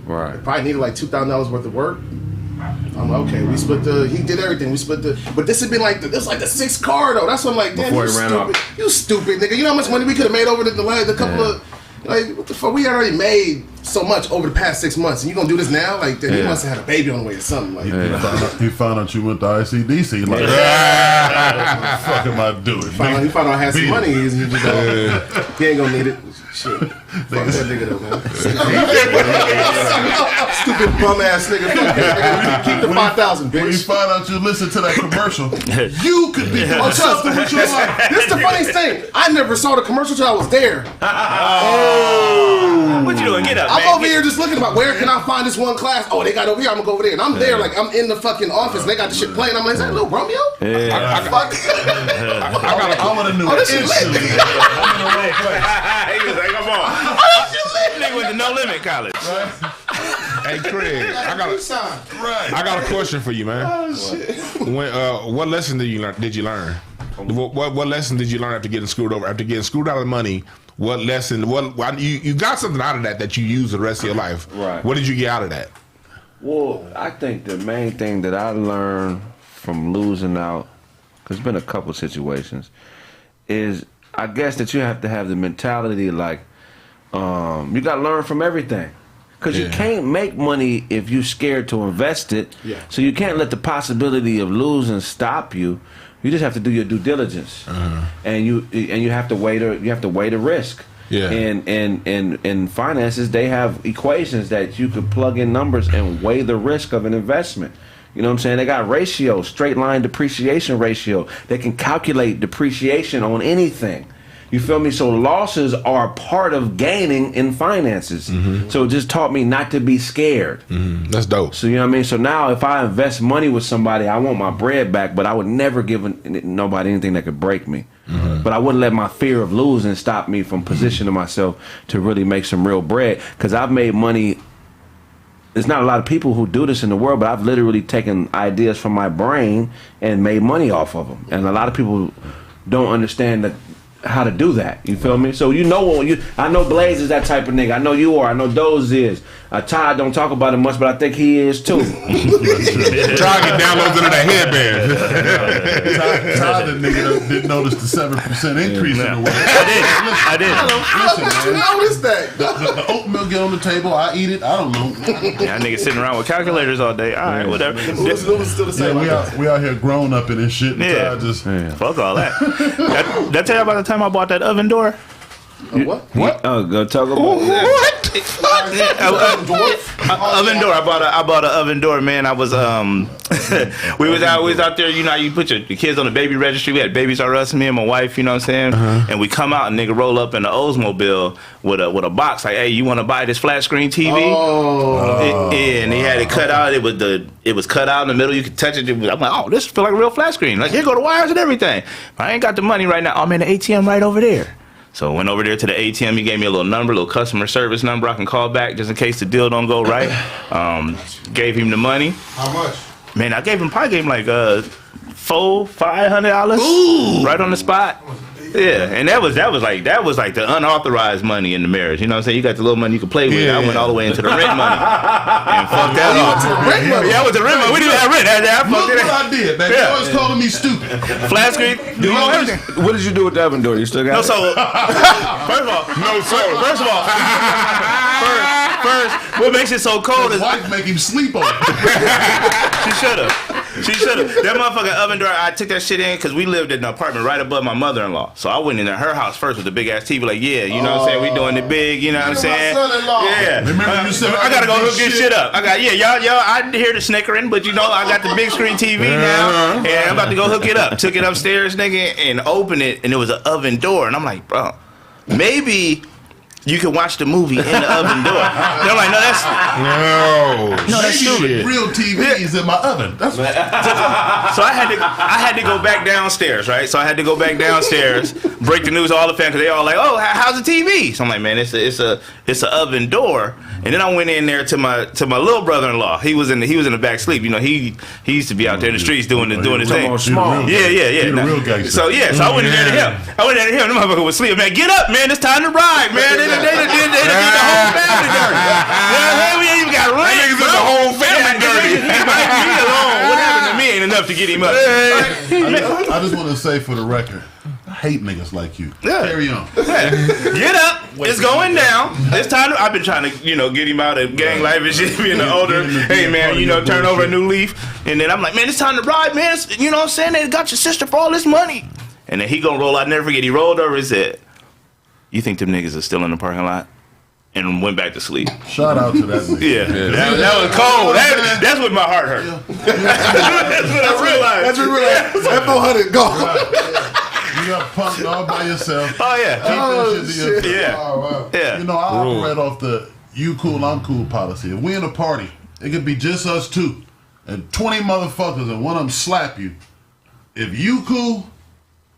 Right. Probably needed like $2,000 worth of work. I'm like, okay, we split he did everything. We split but this had been like, this was like the 6th car though. That's what I'm like, damn, Before you he ran stupid. off. You stupid, nigga. You know how much money we could have made over the couple of, like, what the fuck? We had already made so much over the past 6 months. And you gonna do this now? Like, then he must have had a baby on the way or something. Like, He found out you went to ICDC. Like, what the fuck am I doing? he found out I had some money. He just he ain't gonna need it. Shit. Fuck that nigga though, man. Stupid bum ass nigga. Keep the 5,000, When you bitch. find out you listen to that commercial, you could be doing something with your life. This is the funniest thing. I never saw the commercial till I was there. What you doing? Get up, I'm man. over here just looking about where can I find this one class? Oh, they got over here. I'm gonna go over there, and I'm there like I'm in the fucking office. And they got the shit playing. I'm like, is that little Romeo? Yeah. Fuck. I would have knew Oh, this is instantly. He was like, come on. Nigga went to No Limit College. Hey, Craig, I got a question for you, man. Oh shit. What lesson did you learn? What lesson did you learn after getting screwed over? After getting screwed out of money, what lesson? You got something out of that you use the rest of your life. Right. What did you get out of that? Well, I think the main thing that I learned from losing out, because there's been a couple situations, is I guess that you have to have the mentality like you got to learn from everything. Because you can't make money if you're scared to invest it. Yeah. So you can't let the possibility of losing stop you. You just have to do your due diligence, and you have to weigh the risk. Yeah. And in finances, they have equations that you could plug in numbers and weigh the risk of an investment. You know what I'm saying? They got ratios, straight line depreciation ratio. They can calculate depreciation on anything. You feel me? So losses are part of gaining in finances. So it just taught me not to be scared. That's dope. So you know what I mean? So now if I invest money with somebody, I want my bread back, but I would never give nobody anything that could break me. But I wouldn't let my fear of losing stop me from positioning myself to really make some real bread. Because I've made money. There's not a lot of people who do this in the world, but I've literally taken ideas from my brain and made money off of them. And a lot of people don't understand how to do that. You feel me? So I know Blaze is that type of nigga. I know you are. I know Doze is. Todd don't talk about it much, but I think he is too. Try to get downloads into that headband. Todd, the nigga didn't notice the 7% increase in the world. I did. How did you notice that? The oatmeal get on the table. I eat it. I don't know. Yeah, nigga sitting around with calculators all day. All right, whatever. It was still the same. We out here grown up in this shit. And Yeah. Todd just Fuck all that. Did I tell you about the time I bought that oven door? What? Oh, go talk about Oven door. I bought an oven door, man. I was we was out there. You know, you put your kids on the baby registry. We had Babies R Us, me and my wife. You know what I'm saying? And we come out and nigga roll up in the Oldsmobile with a box like, hey, you want to buy this flat screen TV? And they had it cut out. It was cut out in the middle. You could touch it. I'm like, oh, this feel like a real flat screen. Like, here go the wires and everything. I ain't got the money right now. I'm in the ATM right over there. So I went over there to the ATM. He gave me a little customer service number I can call back just in case the deal don't go right. Gave him the money. How much? Man, I probably gave him like $500 right on the spot. Yeah, and that was like the unauthorized money in the marriage. You know what I'm saying? You got the little money you could play with. I went all the way into the rent money and fucked that off. Yeah, I went to the rent money. We didn't have rent. Look what I did, man. You always calling me stupid. Flat screen. What did you do with the oven door? You still got it? First of all, what makes it so cold His is wife make him sleep on it. She should have. That motherfucking oven door, I took that shit in because we lived in an apartment right above my mother-in-law. So I went in her house first with the big ass TV, like, yeah, you know what I'm saying? We doing it big, you know what I'm saying? Yeah. Remember you said I gotta go hook this shit up. Y'all, I hear the snickering, but you know, I got the big screen TV now, and I'm about to go hook it up. Took it upstairs, nigga, and opened it, and it was an oven door. And I'm like, bro, maybe you can watch the movie in the oven door. And I'm like, no, that's stupid. Real TVs in my oven. That's so I had to go back downstairs, right? So I had to go back downstairs, break the news to all the fans, because they all like, oh, how's the TV? So I'm like, man, it's a oven door. And then I went in there to my little brother-in-law. He was in the back sleep. You know, he used to be out there in the streets doing his thing. Small. Yeah. The real gangster. So so I went in there to him. The motherfucker was sleeping. Man, get up, man. It's time to ride, man. They did the whole family dirty. We ain't even got rent. Niggas did the whole family dirty. Leave me alone. What happened to me ain't enough to get him up. I just want to say for the record, I hate niggas like you. Carry on. Get up. It's going down. It's time. I've been trying to, get him out of gang life and shit. Being older. Hey, man, turn over a new leaf. And then I'm like, man, it's time to ride, man. You know what I'm saying? They got your sister for all this money. And then he gonna roll out. Never forget. He rolled over and said, "You think them niggas are still in the parking lot?" And went back to sleep. Shout out to that nigga. Yeah. That was cold. That's what my heart hurt. That's what I realized. That's what I realized. That 400 gone. You got punked all by yourself. Oh yeah. Keep that shit to yourself. Yeah. Oh, wow. Yeah. I operate off the you cool, I'm cool policy. If we in a party, it could be just us two and 20 motherfuckers and one of them slap you. If you cool,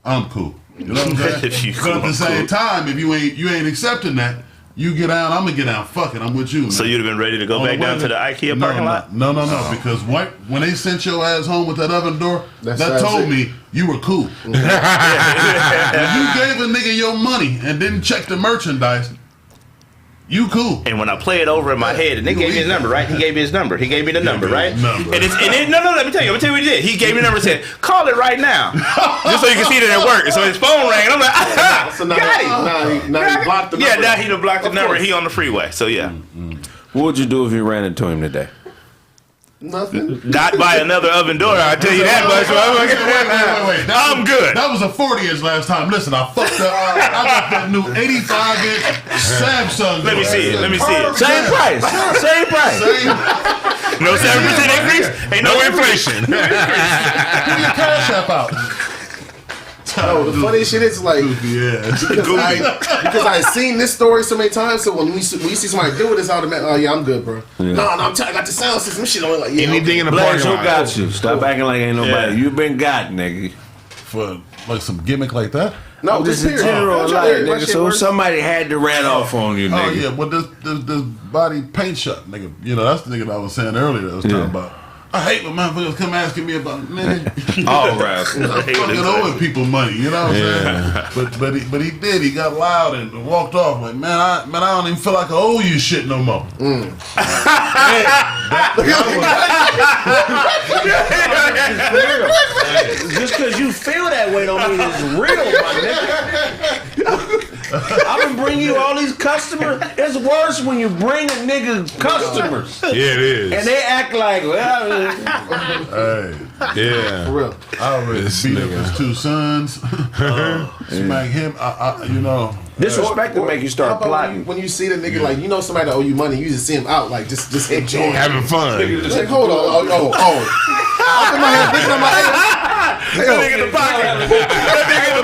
I'm cool. You know what I'm saying? If you but cool, at the same I'm cool. time, if you ain't accepting that, you get down, I'm gonna get down. Fuck it, I'm with you, man. So you'd have been ready to go back down to the IKEA parking lot? No. Because when they sent your ass home with that oven door, that told me you were cool. When you gave a nigga your money and didn't check the merchandise, you cool. And when I play it over in my head, and they gave me his number, right? He gave me his number. He gave me the number, right? No, let me tell you what he did. He gave me the number and said, call it right now. Just so you can see that it worked. And so his phone rang, and I'm like, so now, got him. Now he blocked the number. Yeah, now he done blocked the number. He on the freeway. So yeah. What would you do if you ran into him today? Nothing. Not by another oven door, I tell you that much. Wait. I'm good. That was a 40-inch last time. Listen, I fucked up. I got that new 85-inch Samsung. Let me see it. Same price. No 7% increase. Ain't no inflation. Pull your cash app out. No, the funny shit is like because I seen this story so many times. So when we see somebody do it, it's automatic. Oh yeah, I'm good, bro. Yeah. No, I got the sound system. Shit on like anything in the Blaze, parking who lot. got you? Stop acting like ain't nobody. You been got, nigga. For like some gimmick like that. No, This is general life, nigga. So somebody had to rat off on you, nigga. Oh yeah, but this body paint shop, nigga. That's the nigga that I was saying earlier. That was talking about. I hate when motherfuckers come asking me about nigga. All right. I'm fucking owing people money, you know what I'm saying? But he did. He got loud and walked off. Like man, I don't even feel like I owe you shit no more. Just because you feel that way don't mean it's real, my nigga. I've been bringing you all these customers. It's worse when you bring a nigga customers. Yeah, it is. And they act like, well, Hey, yeah. For real. I already beat up his two sons. Smack him. disrespect to make you How start about plotting. when you see the nigga like somebody that owe you money, you just see him out like just enjoying, having fun. Like hold on, oh. I'm in my head, thinking on my head. That nigga in the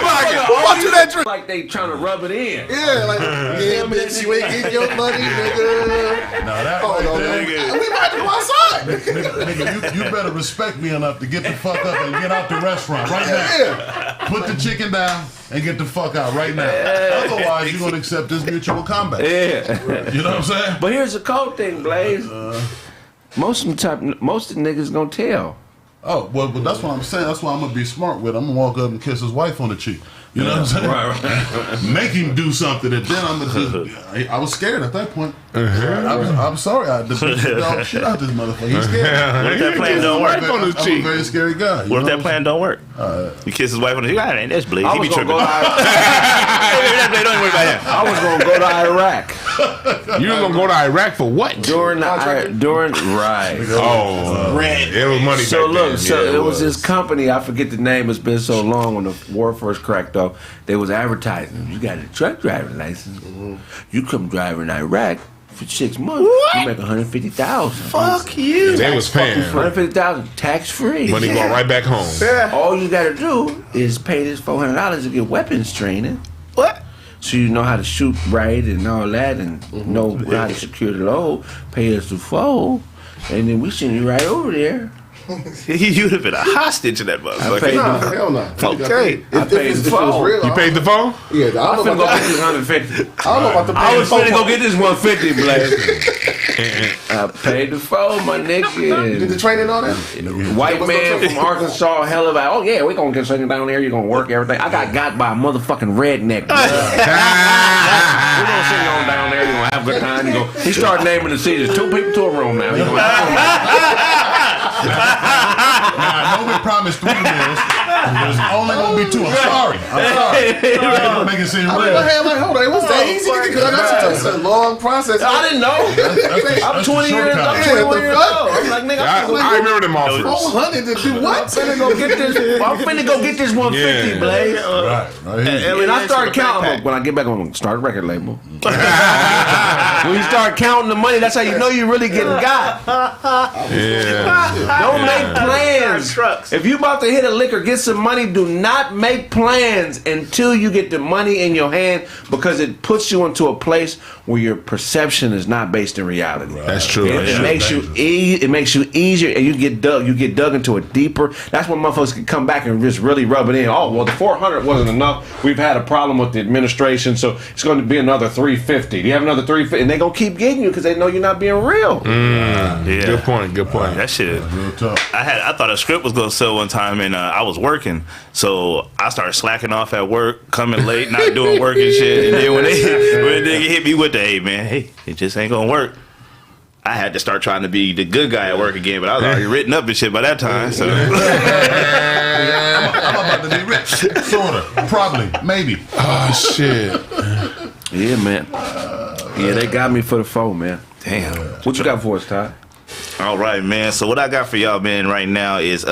pocket. Watch you that drink. Like they trying to rub it in. Yeah, like bitch, you ain't getting your money, nigga. No, that Hold on, nigga. we might go outside. Nigga, you better respect me enough to get the fuck up and get out the restaurant right now. Yeah. Put the chicken down and get the fuck out right now. Otherwise, you're gonna accept this mutual combat. Yeah. You know what I'm saying? But here's the cold thing, Blaze. Most of the niggas gonna tell. Oh, well, but that's what I'm saying. That's why I'm going to be smart with it. I'm going to walk up and kiss his wife on the cheek. You know what I'm saying? Right. Make him do something, and then I'm going to do. I was scared at that point. I'm sorry. I did dog shit out this motherfucker. He's scared. What if that plan don't work? I'm a very scary guy. What if that plan don't work? You kiss his wife on the cheek. Ain't that's bleed. He be tripping. Don't worry about him. I was gonna go to Iraq. You were gonna go to Iraq for what? During right. It was money. So back look, then. it was this company. I forget the name. It's been so long. When the war first cracked off, they was advertising. You got a truck driving license. You come drive in Iraq for 6 months. What? You make $150,000. Fuck you. They was paying $150,000 tax free. money going right back home. All you got to do is pay this $400 to get weapons training. What? So you know how to shoot right and all that, and know how to secure the load. Pay us the $400, and then we send you right over there. You'd have been a hostage in that motherfucker. Hell no. Okay. I paid the $400. You paid the phone? Yeah, I don't know about this $150. I don't know about the. I was finna go get this $150, Blake. I paid the $400, my nigga. Did the training on that? White man from Arkansas, hell of a, oh yeah, we gonna get something down there. You gonna work everything. I got by a motherfucking redneck. We gonna send you on down there. You gonna have a good time. He started naming the cities. 2 people to a room now. You I know we promised 3 meals. There's only gonna be 2. I'm sorry. I'm making it seem real. Hold on, it was that easy to get. That's a long process. I didn't know. I'm 20 years old. I'm 21 years old. I'm like, nigga, I remember them offers. 400 to do what? I'm finna go get this 150, Blaze. Right. And I started counting. When I get back, I'm gonna start a record label. When you start counting the money, that's how you know you're really getting got. Don't make plans. If you about to hit a lick or get some money, do not make plans until you get the money in your hand, because it puts you into a place where your perception is not based in reality. Right. That's true. It makes you it makes you easier, and you get dug into a deeper. That's when motherfuckers can come back and just really rub it in. Oh well, the 400 wasn't enough. We've had a problem with the administration, so it's going to be another 350. Do you have another 350? And they gonna keep getting you because they know you're not being real. Yeah. Good point. That shit. I thought a script was gonna sell one time, and I was working, so I started slacking off at work, coming late, not doing work and shit. And then when they hit me with the, hey man, hey, it just ain't gonna work, I had to start trying to be the good guy at work again. But I was already written up and shit by that time. So I'm about to be rich. Sorta. Probably. Maybe. Oh shit. Yeah, man. Yeah, they got me for the phone, man. damn. What you got for us, Ty? All right, man. So what I got for y'all, man, right now is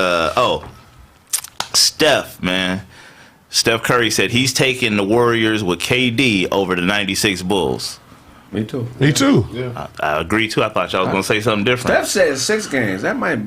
Steph, man. Steph Curry said he's taking the Warriors with KD over the '96 Bulls. Me too. Me too. Yeah. I agree too. I thought y'all was gonna say something different. Steph said 6 games. They might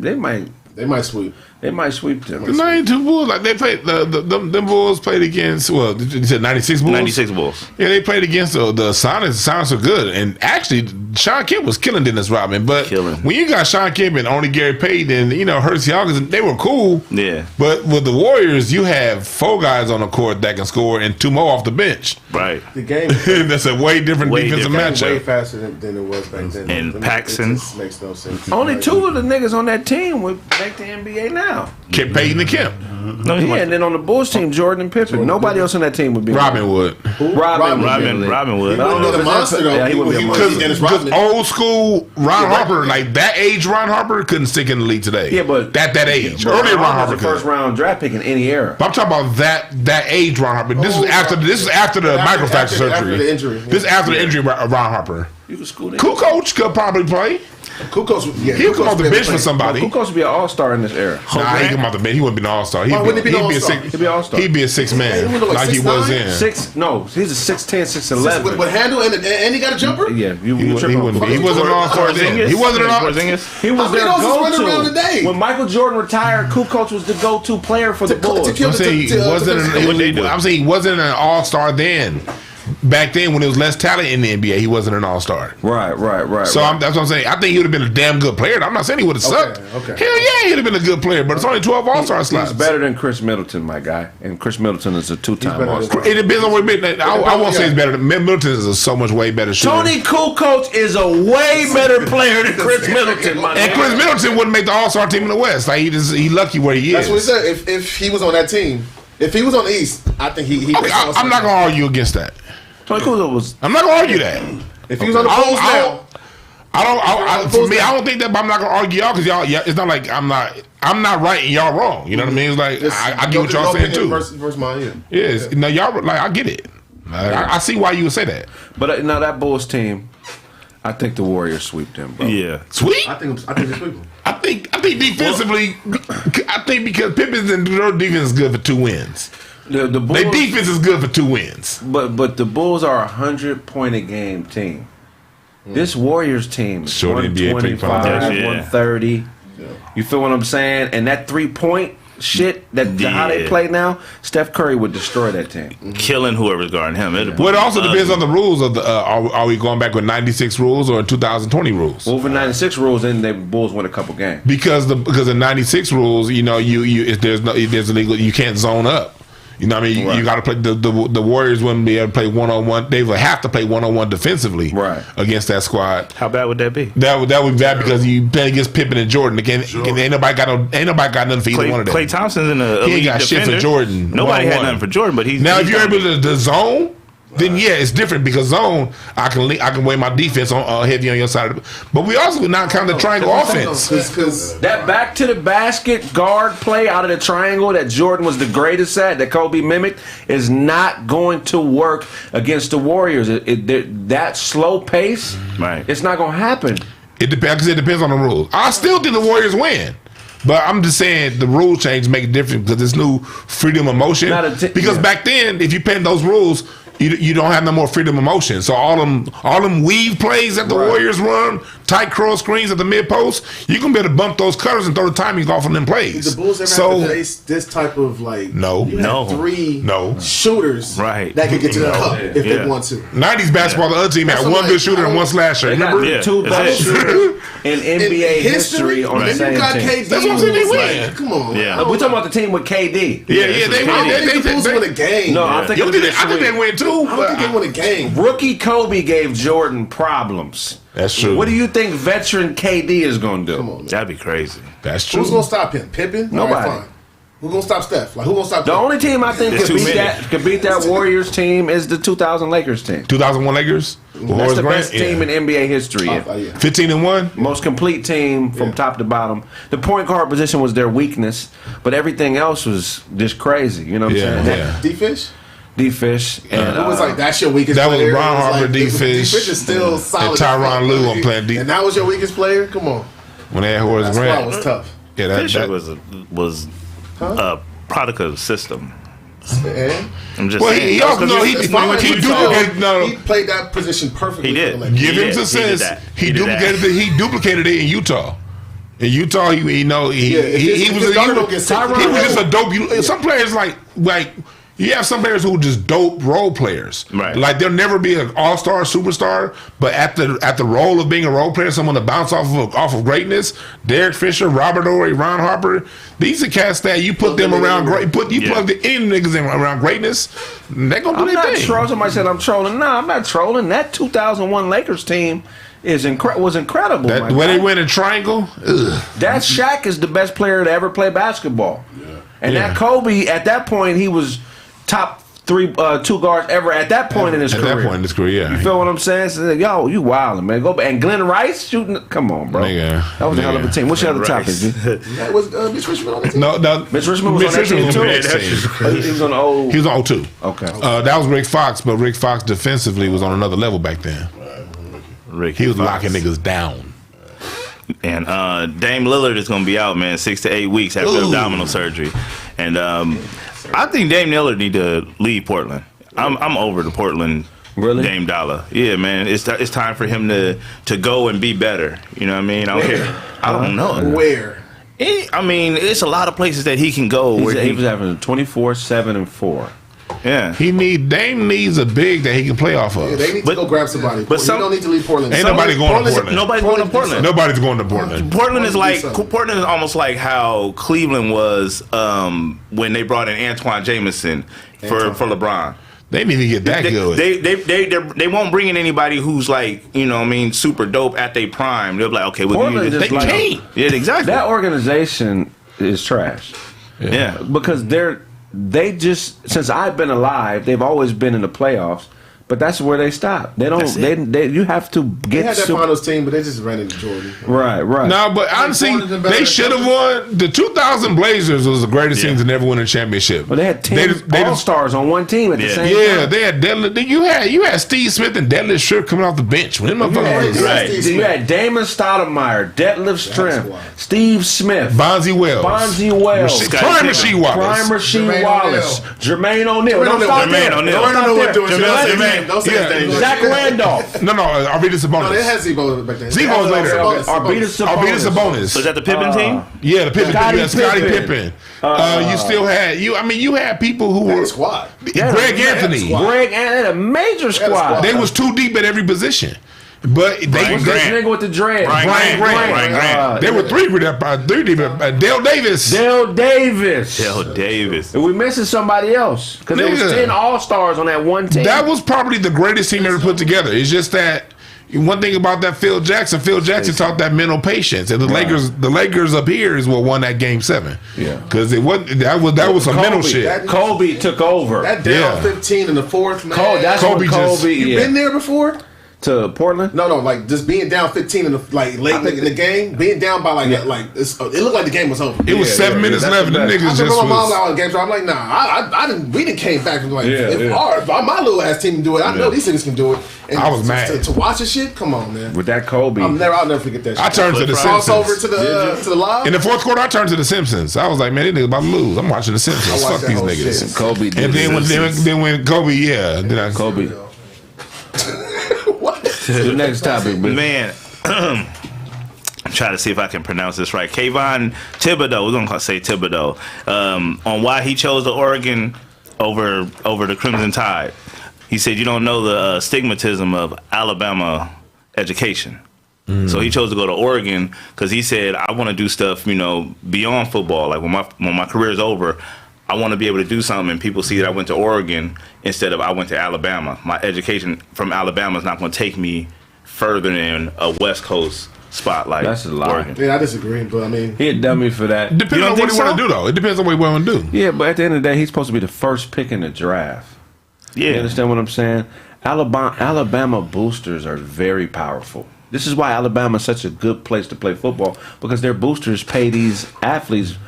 sweep. They might sweep them. The 92 Bulls, like they played, them Bulls played against, well, you said 96 Bulls? 96 Bulls. Yeah, they played against the Sonics. The Sonics were good. And actually, Sean Kemp was killing Dennis Rodman. But when you got Sean Kemp and only Gary Payton and, Hersey Hawkins, they were cool. Yeah. But with the Warriors, you have 4 guys on the court that can score and 2 more off the bench. Right. The game. That's a way different defensive matchup. Way faster than it was back then. And Paxson. It just makes no sense. Only 2 of the niggas on that team would make the NBA now. Payton and Kemp. No, yeah, and then on the Bulls team, Jordan and Pippen. Nobody else on that team would be. Robin would. Robin would. He wouldn't be a monster though. Yeah, he wouldn't be a monster. Because old school Ron Harper, like that age Ron Harper couldn't stick in the league today. Yeah, but that age. Earlier Ron Harper, the first round draft pick in any era. But I'm talking about that age Ron Harper. This is after the microfracture surgery. After the injury. This is after the injury Ron Harper. You could school Kukoc could probably play. Kukoc, he'll come off the bench for somebody. Kukoc would be an all-star in this era. Nah, he come off the bench. He wouldn't be an all-star. He'd be an all-star. He'd be a 6 man, like he was in. He's a 6'10", 6'11". With handle and he got a jumper. Yeah, he wouldn't be. He wasn't an all-star then. He wasn't an all-star. He was their go-to. When Michael Jordan retired, Kukoc was the go-to player for the Bulls. I'm saying he wasn't an all-star then. back then, when there was less talent in the NBA, he wasn't an all-star. Right. So that's what I'm saying. I think he would have been a damn good player. I'm not saying he would have sucked. Okay. Hell yeah, he'd have been a good player, but it's only 12 all-star slots. He's better than Chris Middleton, my guy. And Chris Middleton is a 2-time all-star. It depends on what I won't say he's better. Middleton is a so much way better shooter. Tony Kukoc is a way better player than Chris Middleton, my and Chris Middleton wouldn't make the all-star team in the West. Like he lucky where he is. That's what he said. If he was on that team, if he was on the East, I think he. Okay, I'm not gonna argue against that. Tony Kukoc was. I'm not gonna argue that. If he was on the Bulls now. For me, I don't think that, but I'm not gonna argue y'all because y'all. Yeah, it's not like I'm not right and y'all wrong. You know what I mean? It's like I get what y'all saying too. Versus mine, Yes, no, y'all like I get it. I see why you would say that. But now that Bulls team, I think the Warriors sweep them, bro. Yeah, sweep. I think they sweep them. I think defensively, I think because Pippen's and their defense is good for 2 wins. The Bulls, their defense is good for 2 wins. But the Bulls are 100-point-a-game team. This Warriors team is 125, 130. Yeah. You feel what I'm saying? And that 3-point shit, how they play now, Steph Curry would destroy that team. Killing whoever's guarding him. Well, it also depends on the rules of the. Are we going back with 96 rules or 2020 rules? Well, for 96 rules, then the Bulls win a couple games. Because the 96 rules, there's illegal. You can't zone up. You know what I mean? You got to play the Warriors wouldn't be able to play 1-on-1. They would have to play 1-on-1 defensively against that squad. How bad would that be? That would be bad because you play against Pippen and Jordan. Again, ain't nobody got nothing for either one of them. Klay Thompson's in a he ain't got defender. shit for Jordan. Nobody had nothing for Jordan, but he's now if you're able to zone. Then it's different because zone I can weigh my defense on heavy on your side, but we also not count the triangle offense. Because that back to the basket guard play out of the triangle that Jordan was the greatest at, that Kobe mimicked, is not going to work against the Warriors. That slow pace, it's not going to happen. It depends. It depends on the rules. I still think the Warriors win. But I'm just saying the rule change make it different because this new freedom of motion. Because back then, if you pen those rules, you don't have no more freedom of motion. So all them weave plays that the Warriors run, tight cross screens at the mid post, you can be able to bump those cutters and throw the timings off on them plays. Did the Bulls ever have to face this type of no 3 shooters that could get to the cup if they want to. 90s basketball, the other team had one good shooter and one slasher. Remember? The 2 best shooters in NBA history on the same team. That's what I'm saying. They win. Come on. Yeah. We're talking about the team with KD. They win a game. No, I think they win too. I don't think they won a game. Rookie Kobe gave Jordan problems. That's true. What do you think veteran KD is going to do? Come on, man. That'd be crazy. That's true. Who's going to stop him? Pippen? Nobody. Right, who's going to stop Steph? Who's going to stop The only team I think could beat that Warriors team is the 2000 Lakers team. 2001 Lakers? That's the best team in NBA history. 15-1? Most complete team from top to bottom. The point guard position was their weakness, but everything else was just crazy. You know what I'm saying? D-Fish? D-Fish. And it was like, that's your weakest player. That was Ron Harper, D-Fish. D-Fish is still solid. And Tyronn Lue on playing D. And that was your weakest player? Come on. When they had Horace Grant. That was tough. Yeah, Fisher was a product of the system. I'm just saying. He played that position perfectly. He did. Give him success. He duplicated it in Utah. In Utah, he was just a dope. Some players like you have some players who are just dope role players. Right. Like they'll never be an all-star superstar, but at the role of being a role player, someone to bounce off of greatness. Derek Fisher, Robert Horry, Ron Harper. These are cats that you put them around great. Plug the in niggas in around greatness. They're gonna do their thing. Somebody said I'm trolling. No, I'm not trolling. That 2001 Lakers team was incredible. The way they win a triangle. That Shaq is the best player to ever play basketball. Yeah. And that Kobe, at that point, he was top 2 guards ever at that point in his career. At that point in his career, You feel what I'm saying? So, yo, you wildin', man. Go back. And Glenn Rice shooting. Come on, bro. That was a hell of a team. What's your other topic, G? That was Mitch Richmond on the team? No. Mitch Richmond was on that team, too. He was on the He was on 02. Okay. That was Rick Fox, but Rick Fox defensively was on another level back then. He was locking niggas down. And Dame Lillard is going to be out, man, 6 to 8 weeks after abdominal surgery. And I think Dame Lillard need to leave Portland. I'm over the Portland Dame Dollar. Yeah, man, it's time for him to go and be better. You know what I mean? I don't care. I don't know. Where? I mean, it's a lot of places that he can go. He was having 24, 7, and 4. Yeah. Dame needs a big that he can play off of. Yeah, they need to go grab somebody. But you don't need to leave Portland. Ain't nobody going to Portland. Nobody's going to Portland. Nobody's going to Portland. Portland is almost like how Cleveland was when they brought in Antoine Jameson for LeBron. They need to get that good. They won't bring in anybody who's like, you know what I mean, super dope at their prime. They'll be like, okay, well, Portland they can't. Yeah, exactly. That organization is trash. Yeah. Because they just, since I've been alive, they've always been in the playoffs. But that's where they stop. They don't. They you have to get. They had that finals team, but they just ran into Jordan. Right. No, but honestly, they should have won. The 2000 Blazers was the greatest team to never win a championship. Well, they had 10 All-Stars on one team at the same time. Yeah, they had Deadlift. You had Steve Smith and Deadlift Strip coming off the bench. When them motherfuckers You had Damon Stoudemire, Deadlift Strip, Steve Smith, Bonzi Wells, Prime Rasheed Wallace, Jermaine O'Neal. Zach Randolph. No, Arvidas Sabonis. No, they had Zebo back then. Zebo's later. Arvidas Sabonis. Was that the Pippen team? Yeah, the Pippen. Scottie Pippen. You still had you had people who were squad. Greg Anthony. Had a major squad. They was too deep at every position. But this nigga with the dread? Brian Grant. They were three deep. Dale Davis. And we missing somebody else because there was 10 All-Stars on that one team. That was probably the greatest team ever put together. It's just that one thing about that Phil Jackson taught that mental patience, and the Lakers up here is what won that Game 7. Yeah, because that was some mental shit. Kobe took over. That down 15 in the fourth. Man. Kobe. You been there before? To Portland? No, like just being down 15 in the late in the game, being down by it looked like the game was over. It was 7 minutes left. The niggas just my mom out of the game, so I'm like, nah, we didn't came back and like, if my little ass team can do it, I know these niggas can do it. And I was mad to watch this shit. Come on, man. With that Kobe, I'll never forget that shit. I turned to the Simpsons. Over to the live. In the fourth quarter, I turned to the Simpsons. I was like, man, these niggas about to lose. I'm watching the Simpsons. Fuck these niggas. And Kobe. And then when Kobe, Kobe. The next topic, man. I'm trying to see if I can pronounce this right. Kayvon Thibodeau, we're gonna say Thibodeau, on why he chose the Oregon over the Crimson Tide. He said, "You don't know the stigmatism of Alabama education." So he chose to go to Oregon because he said, "I want to do stuff, beyond football. Like when my career is over, I want to be able to do something, and people see that I went to Oregon instead of I went to Alabama. My education from Alabama is not going to take me further than a West Coast spot like that's a lie. Oregon." Yeah, I disagree, but I mean, he a dummy for that. Depends on what he want to do, though. It depends on what he want to do. Yeah, but at the end of the day, he's supposed to be the first pick in the draft. Yeah, you understand what I'm saying? Alabama boosters are very powerful. This is why Alabama is such a good place to play football, because their boosters pay these athletes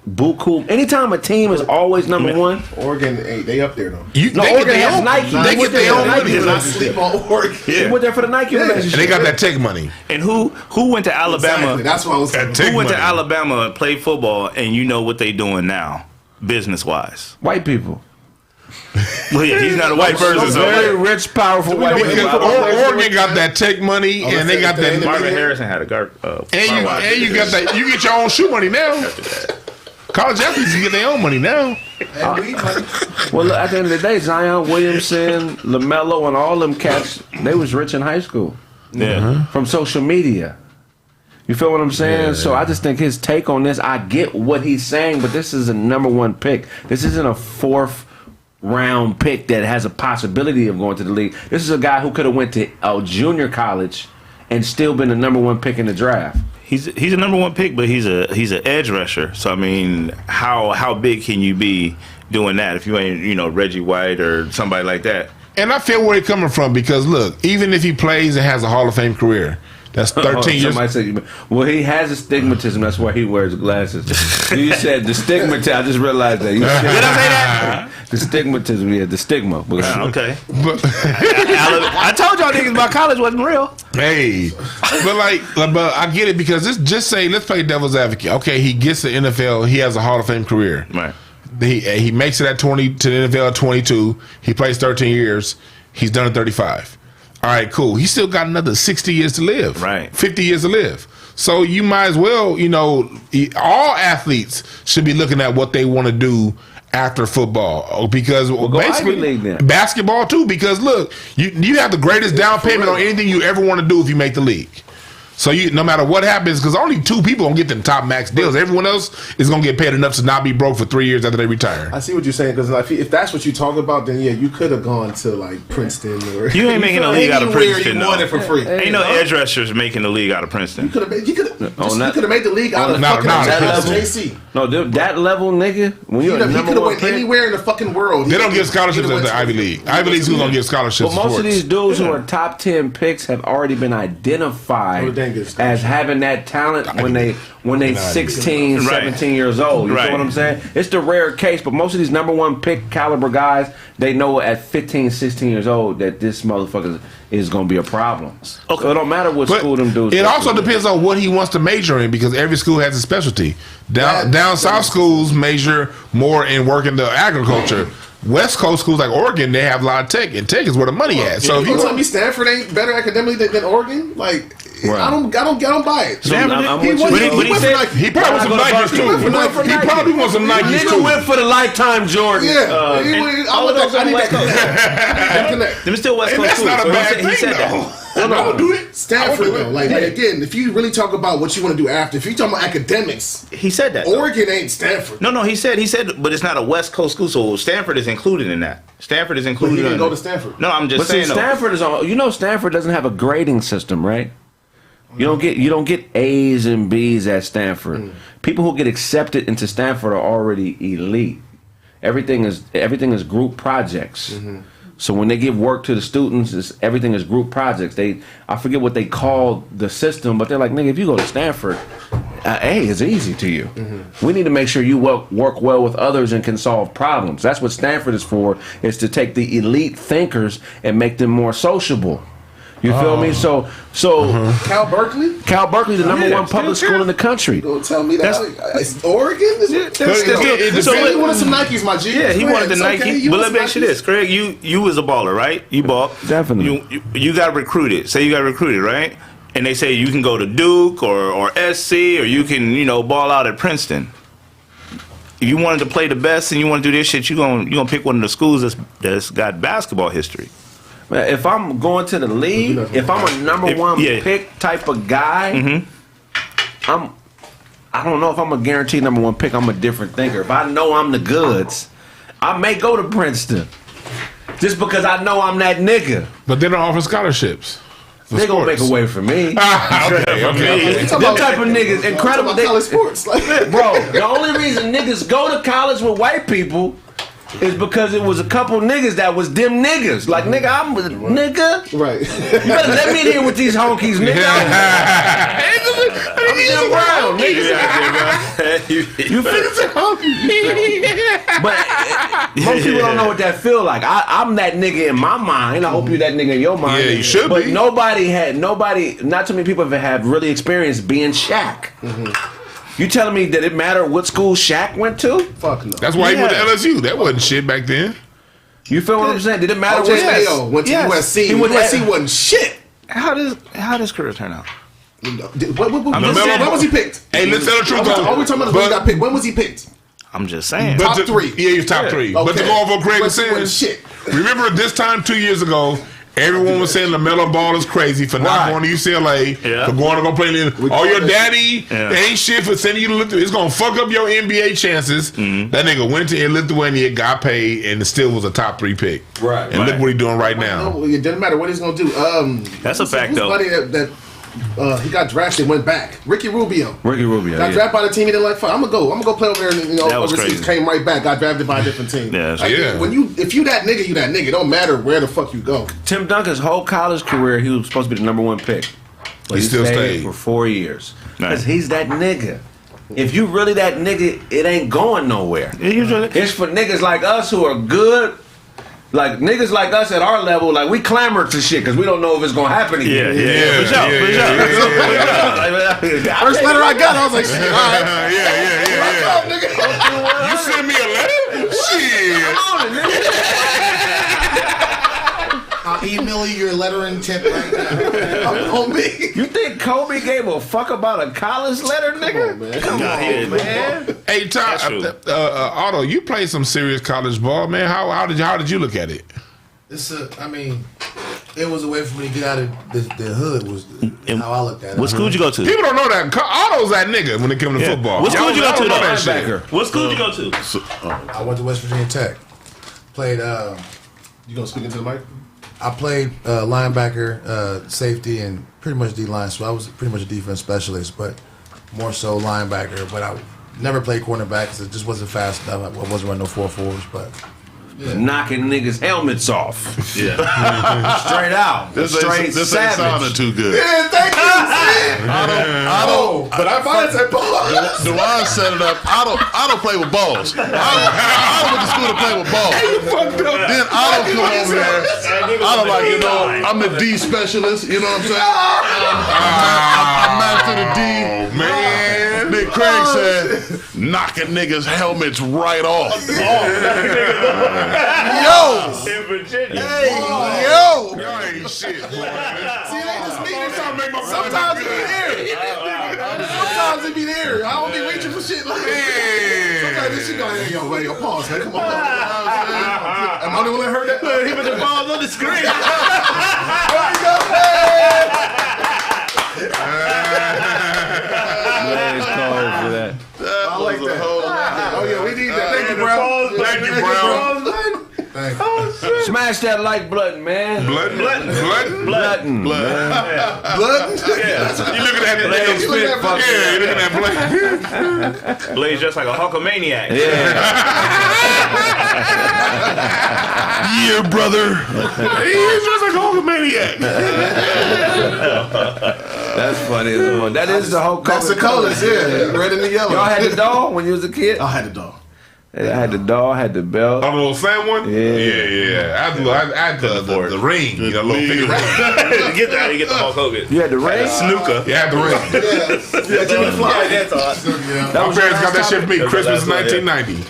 buku. Anytime a team is always number one, Oregon, they up there though. Oregon has Nike. They get their own money. Not sleep on Oregon. They went there for the Nike relationship. And they got that tech money. And who went to Alabama? Exactly. That's what I was saying. Who went to Alabama and played football, and you know what they doing now, business wise? White people. Well, yeah, he's not a white person. So very rich, powerful white people. Oregon got that tech money, and they got that. Marvin Harrison had a guard. And you got that. You get your own shoe money now. College athletes get their own money now. Well, look, at the end of the day, Zion Williamson, LaMelo, and all them cats, they was rich in high school. Yeah. From social media. You feel what I'm saying? Yeah. So I just think his take on this, I get what he's saying, but this is a number one pick. This isn't a fourth round pick that has a possibility of going to the league. This is a guy who could have went to junior college and still been the number one pick in the draft. He's a number one pick, but he's an edge rusher. So I mean, how big can you be doing that if you ain't Reggie White or somebody like that? And I feel where he's coming from, because look, even if he plays and has a Hall of Fame career, that's 13 years. Well, he has astigmatism. That's why he wears glasses. You said the stigmatism. I just realized that. Did I say that? The stigmatism. Yeah, the stigma. Okay. But I told y'all niggas my college wasn't real. Hey, but I get it, because let's say, let's play devil's advocate. Okay, he gets the NFL. He has a Hall of Fame career. Right. He makes it at 20 to the NFL at 22. He plays 13 years. He's done at 35. All right, cool. He still got another 60 years to live. Right. 50 years to live. So you might as well, all athletes should be looking at what they want to do after football because basically Ivy League then. basketball too. Because look, you have the greatest down payment on anything you ever want to do if you make the league. So no matter what happens, because only 2 people gonna get them top max deals. Everyone else is gonna get paid enough to not be broke for 3 years after they retire. I see what you're saying, because if that's what you talk about, then yeah, you could have gone to like Princeton or You ain't making a league out of Princeton. You won it for free. Ain't no edge rushers making the league out of Princeton. You could have made the league out of fucking JC. No, that level, nigga. When you're he could have went anywhere in the fucking world. They don't give scholarships at the Ivy League. Ivy League's who's gonna give scholarships. But most of these dudes who are top 10 picks have already been identified as having that talent when they 16, 17 years old. You know what I'm saying? It's the rare case, but most of these number 1 pick caliber guys, they know at 15, 16 years old that this motherfucker is going to be a problem. Okay. So it don't matter what school them dudes. It also depends on what he wants to major in, because every school has a specialty. Down south schools major more in working the agriculture. West Coast schools like Oregon, they have a lot of tech, and tech is where the money at. So if you tell me Stanford ain't better academically than Oregon, like I don't buy it. Stanford, he probably wants some Nikes too. He probably wants some Nikes too. Nigga went for the lifetime Jordan. Yeah, Them still West Coast schools. That's not a bad thing. He said that. I would do it. Stanford though, like again, if you really talk about what you want to do after, if you talk about academics, he said that Oregon ain't Stanford. No, he said, but it's not a West Coast school, so Stanford is included in that. Stanford is included. But he didn't go to Stanford. No, I'm just saying. Stanford is on. Stanford doesn't have a grading system, right? You don't get A's and B's at Stanford. People who get accepted into Stanford are already elite. Everything is group projects. So when they give work to the students, everything is group projects. I forget what they call the system, but they're like, nigga, if you go to Stanford, A is easy to you. We need to make sure you work well with others and can solve problems. That's what Stanford is for, is to take the elite thinkers and make them more sociable. You feel me? So Cal Berkeley, the number 1 public school in the country. You gonna tell me that it's Oregon? So he wanted some Nikes, my G. Yeah, he wanted the Nike. But let me ask you this, Craig. You was a baller, right? You ball. Definitely. You got recruited. Say you got recruited, right? And they say you can go to Duke or SC, or you can ball out at Princeton. If you wanted to play the best and you want to do this shit, you gonna pick one of the schools that's got basketball history. If I'm going to the league, if I'm a number 1 pick type of guy, I don't know if I'm a guaranteed number 1 pick. I'm a different thinker. If I know I'm the goods, I may go to Princeton just because I know I'm that nigga. But they don't offer scholarships. They gonna make a way for me. Okay. Them type of niggas, incredible. College sports, bro. The only reason niggas go to college with white people is because it was a couple niggas that was them niggas. Like, nigga, I'm a nigga. Right. You better let me in here with these honkies, nigga. I'm Jim Brown, nigga. You feel But most people don't know what that feel like. I'm that nigga in my mind. I hope you that nigga in your mind. Yeah, you should but be. Not too many people have really experienced being Shaq. You telling me that it mattered what school Shaq went to? Fuck no. That's why he went to LSU. That wasn't shit back then. You feel what I'm saying? Did it matter what OJ went to USC. USC wasn't shit. How does career turn out? When was he picked? Hey, let's tell the truth. Are we talking about when he got picked? When was he picked? I'm just saying. Top 3. Yeah, he was top 3. But to go over what Craig was saying, shit. Remember this time 2 years ago, everyone was saying LaMelo Ball is crazy for not going to UCLA, for going to go play in. Oh, your daddy ain't shit for sending you to Lithuania. It's going to fuck up your NBA chances. That nigga went to Lithuania, got paid, and still was a top 3 pick. Right. And look what he's doing right now. No, it doesn't matter what he's going to do. That's a fact, though. He got drafted, went back. Ricky Rubio got drafted by the team. He didn't like. Fuck, I'm gonna go play over there. And overseas. Came right back. Got drafted by a different team. If you that nigga, you that nigga. It don't matter where the fuck you go. Tim Duncan's whole college career, he was supposed to be the number 1 pick, but he still stayed for 4 years because he's that nigga. If you really that nigga, it ain't going nowhere. It's for niggas like us who are good. Like, niggas like us at our level, like, we clamor to shit because we don't know if it's going to happen again. For sure. First letter I got, I was like, shit, all right. You send me a letter? Shit. I'll email you your letter of intent right now. On me. You think Kobe gave a fuck about a college letter, nigga? Come on, man. Hey, Tom, Otto, you played some serious college ball, man. How did you look at it? It was a way for me to get out of the hood. Was how I looked at it. What school did you go to? People don't know that Otto's that nigga when it comes to football. What school did you go to? That shit. What school did you go to? I went to West Virginia Tech. Played. You gonna speak into the mic? I played linebacker, safety, and pretty much D-line. So I was pretty much a defense specialist, but more so linebacker. But I never played cornerback because it just wasn't fast enough. I wasn't running no 4.4s, but. Yeah. Knocking niggas' helmets off. Yeah. Straight out. This ain't sounding too good. Yeah, thank you. Otto. But I finally said balls. Dewan set it up. Otto play with balls. Otto went to school to play with balls. You fucked up. Then Otto come over there. Otto like, I'm the D specialist. You know what I'm saying? I'm master the D. Man. Then Kraig said, knocking niggas' helmets right off. Yo. In Virginia. Hey, yo. Y'all ain't shit, boy. See, it ain't just me. Sometimes it be there. Sometimes it be there. I don't be reaching for shit like that. Sometimes this shit go, hey, yo, pause, man. Come on. Am I the one that heard that? He put the balls on the screen. I like that. Oh, yeah, we need that. Thank you, bro. Thank you, bro. Thank you. Smash that like button, man. Blood. Button. Blood? You looking at it? Blaze Smith, fuck Yeah, you looking at Blaze. Blaze just like a Hulkamaniac. Yeah, brother. He's just like a Hulkamaniac. That's funny. That is the whole That's the colors, yeah. Red and the yellow. Y'all had the doll when you was a kid? I had the dog. I had the doll, had the belt. On the little same one? Yeah. I had the ring. You know, little figure ring. Get that. You get the Hulk Hogan. You had the ring? Snooker. You had the ring. Yeah, Jimmy Fly. That's awesome. Yeah. My parents got that shit for me. Christmas That's right, 1990.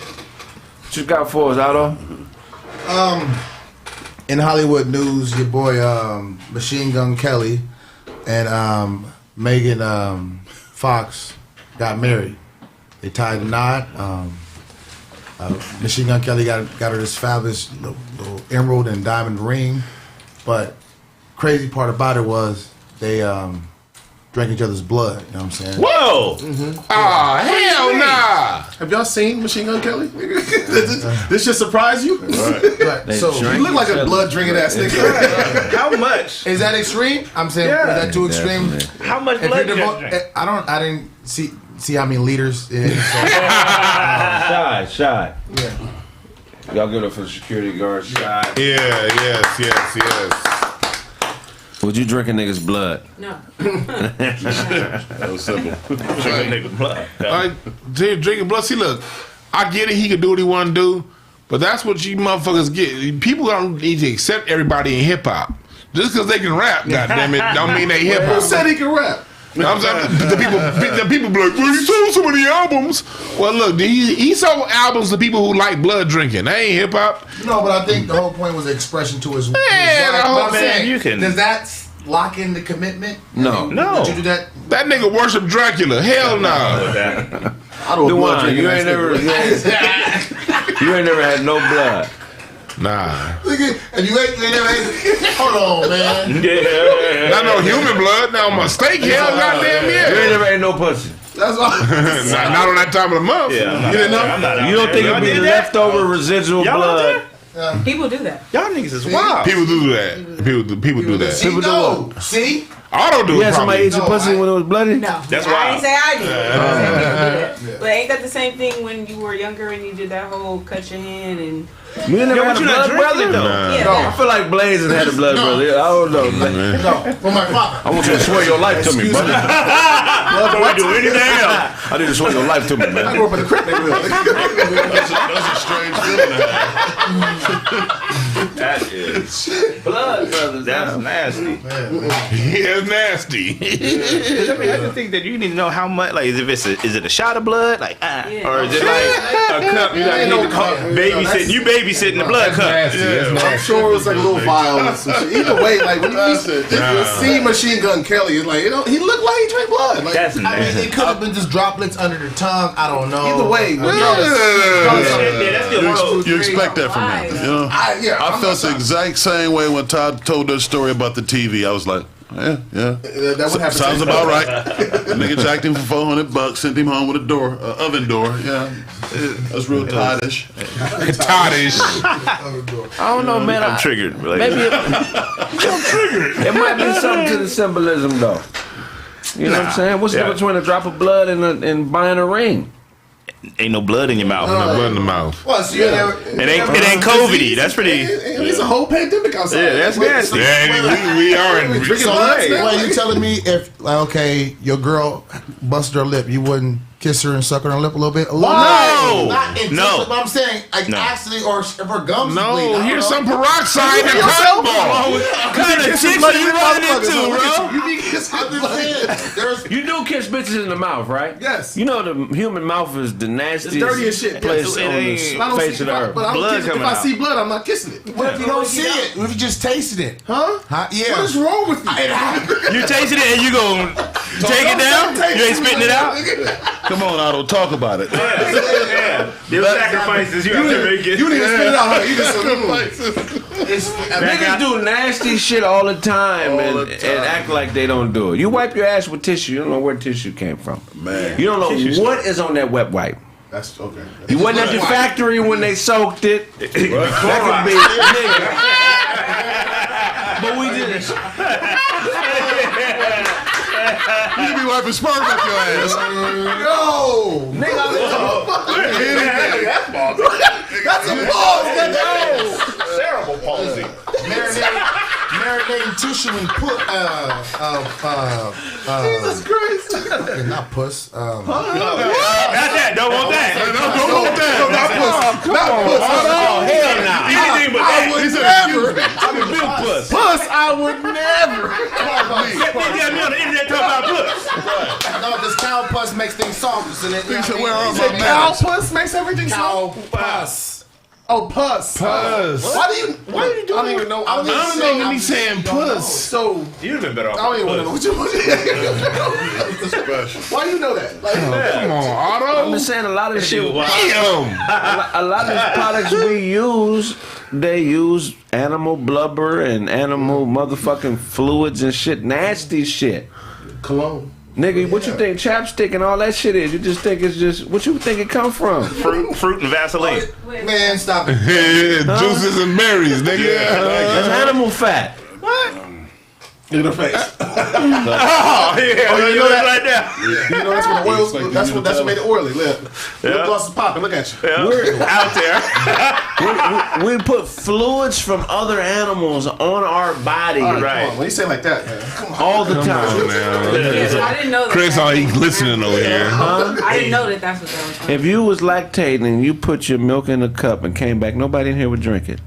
What you got for us, Otto? In Hollywood news, your boy Machine Gun Kelly and Megan Fox got married. They tied the knot. Machine Gun Kelly got her this fabulous little emerald and diamond ring, but crazy part about it was they drank each other's blood. You know what I'm saying? Whoa! Hell nah! Have y'all seen Machine Gun Kelly? This should surprise you? Right. So you look like a blood drinking ass nigga. How much? Is that extreme? I'm saying, is that too extreme? How much blood did you drink? I didn't see how many liters it is. So. Shy. Yeah. Y'all give it up for the security guard, Shy. Yeah, yes. Would you drink a nigga's blood? No. That was simple. Nigga blood. Like, drinking blood. See, look, I get it. He can do what he want to do, but that's what you motherfuckers get. People don't need to accept everybody in hip hop. Just because they can rap, goddammit, don't mean they hip hop. Who said he can rap? I'm saying, the people be like, well, he sold so many albums. Well, look, he sold albums to people who like blood drinking. That ain't hip hop. No, but I think the whole point was the expression to his wife. whole man, you can. Does that lock in the commitment? No. Would you do that? That nigga worship Dracula. Hell no. I don't blood Dewan, drinking you ass ain't nigga. you ain't never had no blood. Nah. And you ain't never had. Hold on, man. Not no human blood. Now my steak. Hell, goddamn You yeah. ain't never had no pussy. That's all. Not on that time of the month. Yeah, You didn't know? You don't think it'd be leftover residual Y'all blood? People do that. Y'all niggas is wild. People do that. People do that. See, no. See? I don't do You it. had somebody eat Probably. your pussy when it was bloody? No. That's I wild. didn't say I did. But ain't that the same thing when you were younger and you did that whole cut your hand and... You never Yo, had but a you not blood drinking brother? though. Nah. Yeah, I feel like Blazing had a blood brother. I don't know. No. For my father. I want you to swear your life to me, brother. Before we do anything else. I need to swear your life to me, I man. grew up in the crib neighborhood. That's a strange feeling to have. That is Blood brothers. that's nasty. Yeah, nasty. I mean, I just think that you need to know how much. Like, is it a shot of blood? Like, or is it like a cup? You babysit. You babysitting the blood cup. I'm sure it was like a little vial or some shit. Either way, like when you see Machine Gun Kelly, it's like, he looked like he drank blood. Like, That's nasty. I mean, it could have been just droplets under the tongue. I don't know. either way, You expect that from him. You know? I felt the exact same way when Todd told that story about the TV. I was like, yeah. that would happen. Sounds about right. Nigga jacked him for $400, sent him home with a oven door. Yeah, that's real Toddish. Toddish. I don't know, man. I'm triggered. Like, Maybe it might be something to the symbolism, though. You know what I'm saying? What's the difference between a drop of blood and buying a ring? ain't no blood in your mouth. No blood in the mouth. Well, so It ain't COVID-y. That's pretty. It's a whole pandemic outside. Yeah, that's nasty. Yeah, we are in drinking So, blood. well, you telling me if your girl busted her lip, you wouldn't kiss her and suck her on her lip a little bit? No. Not intentionally, No. but I'm saying accidentally, or if her gums is bleeding. No, here's some peroxide and cotton ball. What kind of chicks are you running into, bro? You be kissing blood. You do kiss bitches in the mouth, right? Yes. You know the human mouth is the nastiest dirty as shit. place Yeah, on the face of the earth. But I don't Blood kiss it. If coming I out. see blood, I'm not kissing it. What if you don't see it? What if you just tasted it? Huh? Yeah. What is wrong with you? You tasted it and you gon' take it down? You ain't spitting it out? Come on, Otto, talk about it. Yeah. There's sacrifices you have to make it. You didn't even spit it out, huh? You just Niggas do nasty shit all the time and act like they don't do it. You wipe your ass with tissue, you don't know where tissue came from. Man. You don't know what is on that wet wipe. That's okay. You wasn't at the factory when they soaked it. That could be nigga. But we just You be wiping sperm up your ass. No! That's a pause! Cerebral palsy. Marinating tissue and put Jesus Christ! not puss. Not that. Don't want that. Don't want that. Not puss. oh hell no. Anything but I that. would never. I'm a big puss. Puss, I would never. They got me on the internet talking about puss. No, this cow puss makes things soft. So that, Where are Say my cow manners? puss makes everything cow soft. puss. Oh, puss. Puss. Why do you do I don't even know. I don't know when he's saying puss. So, You'd have been better off. I don't even want to know what you Why do you know that? Like, Come on, I'm Otto. just saying a lot of the shit. Damn. A lot of the products we use, they use animal blubber and animal motherfucking fluids and shit, nasty shit. cologne. Nigga, what you think chapstick and all that shit is? You just think it's just what you think it come from? Fruit and Vaseline. Man, stop it. Juices and berries, nigga. That's animal fat. In the face. Oh, yeah. you know that? Right there. You know that's what the oils. That's what made it oily. Lip gloss is popping. Look at you. Yeah. Out there. We put fluids from other animals on our body Right. Come on, when you say it like that, man, come on. all the time. I didn't know that. Chris, he's listening over here. I didn't know that that's what that was from. If you was lactating and you put your milk in a cup and came back, nobody in here would drink it.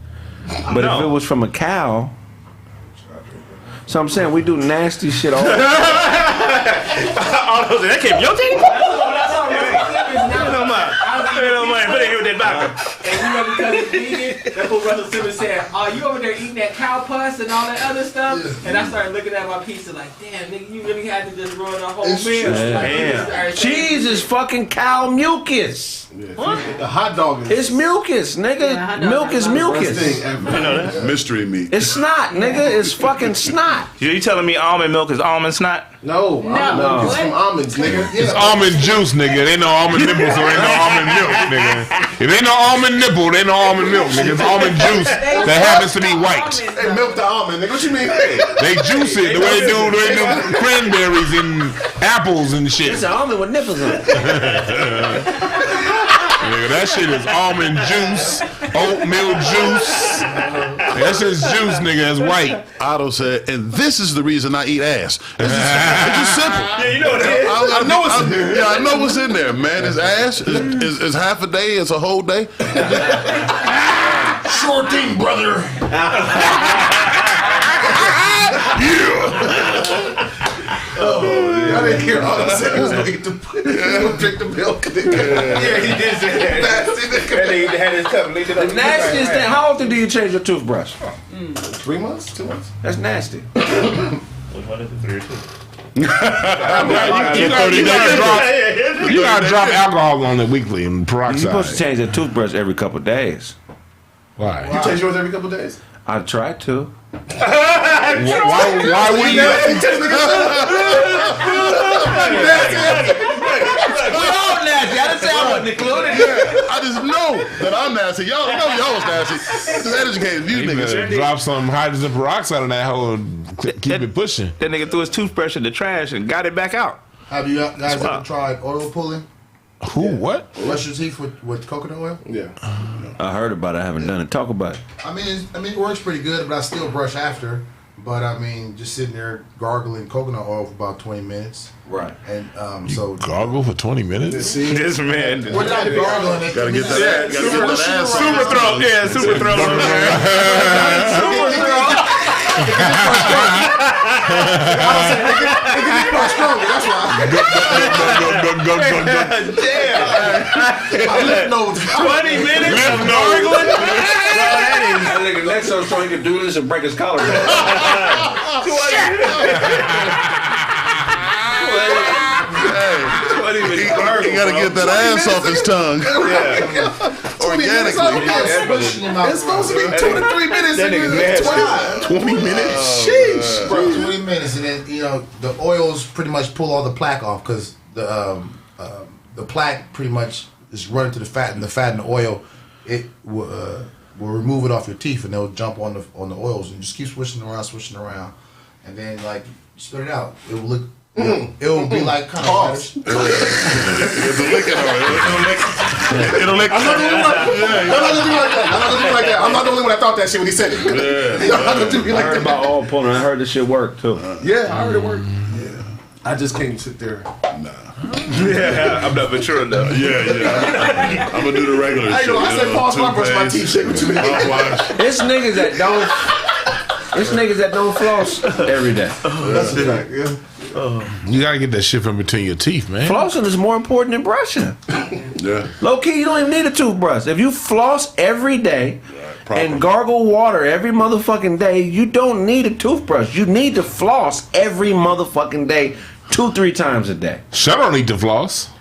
But if it was from a cow, so I'm saying we do nasty shit all the time. All those, that came your team? Put it here with that vodka. And you know, because it's vegan, that's what Russell Simmons said. Oh, you over there eating that cow pus and all that other stuff? And I started looking at my pizza like, damn, nigga, you really had to just ruin a whole meal. Damn. Cheese is fucking cow mucus. The hot dog is It's mucus, nigga. hot dog Milk is got my the best mucus. thing ever. Mystery meat. It's snot, nigga. It's fucking snot. You telling me almond milk is almond snot? No, almond milk is from almonds, nigga. It's almond juice, nigga. It ain't no almond nipple, so ain't no almond milk, nigga. If ain't no almond nipple, it ain't no almond milk, nigga. It's almond juice that happens to be white. They milk the almond, nigga. What you mean? They juice it the way they do cranberries and apples and shit. It's an almond with nipples on it. Nigga, that shit is almond juice, oatmeal juice. That shit's juice, nigga. It's white. Otto said, and this is the reason I eat ass. It's just simple. Yeah, you know what it is. I know what's in there. Yeah, I know what's in there, man. It's ass. It's half a day. It's a whole day. Sure thing, brother. I didn't hear all them say. He was going to eat the, drink the milk. Yeah, he did say that. That nigga had his cup. The nastiest thing. How often do you change your toothbrush? 3 months? 2 months? That's nasty. Which one is it? 3 or 2? You gotta drop alcohol on it weekly and peroxide. You're supposed to change your toothbrush every couple of days. Why? You change yours every couple of days? I try to. Why would you? Nasty. I didn't say I wasn't included. I just know that I'm nasty. Y'all know y'all was nasty. Just educated you niggas. Drop some hydrogen peroxide on that hole and keep it pushing. That nigga threw his toothbrush in the trash and got it back out. Have you guys ever tried oil pulling? Who? What? Brush your teeth with coconut oil? Yeah. I heard about it. I haven't done it. Talk about it. I mean, it works pretty good, but I still brush after. But I mean, just sitting there gargling coconut oil for about 20 minutes. Right. And so gargle for 20 minutes? See, this man. We're not gargling it. Gotta get that. Gotta get that ass. Super throat. Yeah, super throat. Super throat. It can be more stronger. That's why. Damn. Lymph nodes. 20 minutes of gargling. That nigga next so strong he can do this and break his collar. He gotta get that ass off his tongue. Organically. It's supposed to be 2 to 3 minutes. That nigga's nasty. 20 minutes? Sheesh. Bro, 20 minutes, and then the oils pretty much pull all the plaque off because the plaque pretty much is running to the fat, and the fat and the oil it will remove it off your teeth, and they'll jump on the oils, and you just keep swishing around, and then like spit it out. It will look. It will be like kind of. It's a licking on it. It'll lick. I'm not the only one. I'm not the only one that thought that shit when he said it. I'm not gonna do it I like heard that. about oil pulling. I heard this shit work too. Yeah, I heard it work. Yeah. I just can't sit there. Yeah, I'm not mature enough. Yeah. I'm gonna do the regular shit. I said pause while I brush my teeth. Shit, what you mean? It's niggas that don't. It's niggas that don't floss every day. That's a fact. Yeah. You gotta get that shit from between your teeth, man. Flossing is more important than brushing. Yeah. Low key, you don't even need a toothbrush. If you floss every day and gargle water every motherfucking day, you don't need a toothbrush. You need to floss every motherfucking day, 2-3 times a day. Shut don't need to floss.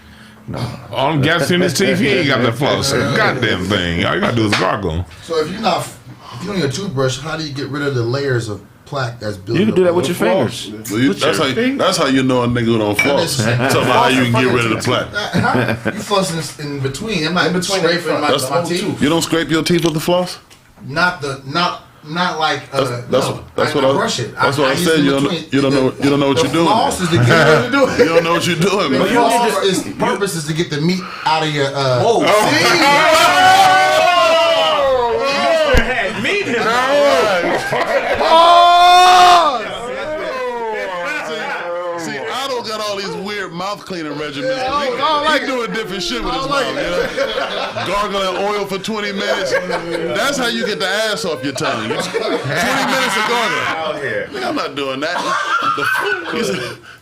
No. All them gaps in his teeth, he ain't got that floss. Goddamn thing. All you gotta do is gargle. So if you don't need a toothbrush, how do you get rid of the layers of plaque that's built? You can do that with your fingers. That's how you know a nigga who don't floss. Talking about how you can get rid of the plaque. You flossing in between. I'm not in between scraping my teeth. You don't scrape your teeth with the floss? Not like That's what I brush it. That's what I said. You don't know what you're doing. Floss is to get rid of it. You don't know what you're doing, man. The floss purpose is to get the meat out of your. Meat in See, Otto got all these weird mouth cleaning regimens. He doing different shit with his mouth. You know? Gargling oil for 20 minutes. That's how you get the ass off your tongue. 20 minutes of gargling. out here. I'm not doing that.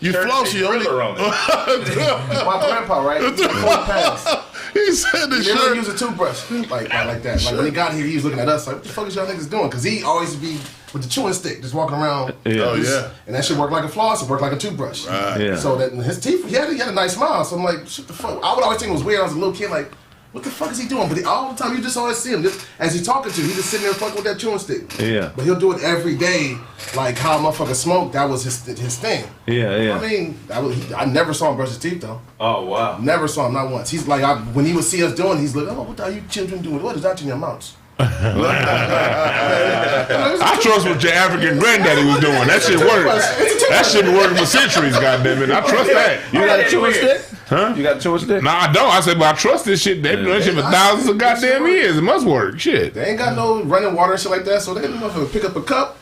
You floss, you only. My grandpa, right? He had 4 pounds. He said the They shit. never use a toothbrush like that. Like when he got here, he was looking at us like, "What the fuck is y'all niggas doing?" Because he always be with the chewing stick, just walking around. Oh yeah. And that shit worked like a floss. It worked like a toothbrush. Yeah. So that his teeth, he had a nice smile. So I'm like, shit the fuck. I would always think it was weird. I was a little kid, like, what the fuck is he doing? But all the time, you just always see him. Just, as he talking to you, he just sitting there fucking with that chewing stick. Yeah. But he'll do it every day, like how a motherfucker smoke. That was his thing. Yeah. I mean, I never saw him brush his teeth though. Oh wow. Never saw him, not once. He's like, when he would see us doing, he's like, oh, what are you children doing? What is that in your mouths? I trust what your African granddaddy was doing. That shit works. That shit been working for centuries, goddammit. I trust that. You got a chewing stick? Huh? You got a chewing stick? Nah, I don't. I said, but I trust this shit. They've been doing shit for thousands of goddamn years. It must work. Shit. They ain't got no running water and shit like that, so they don't pick up a cup.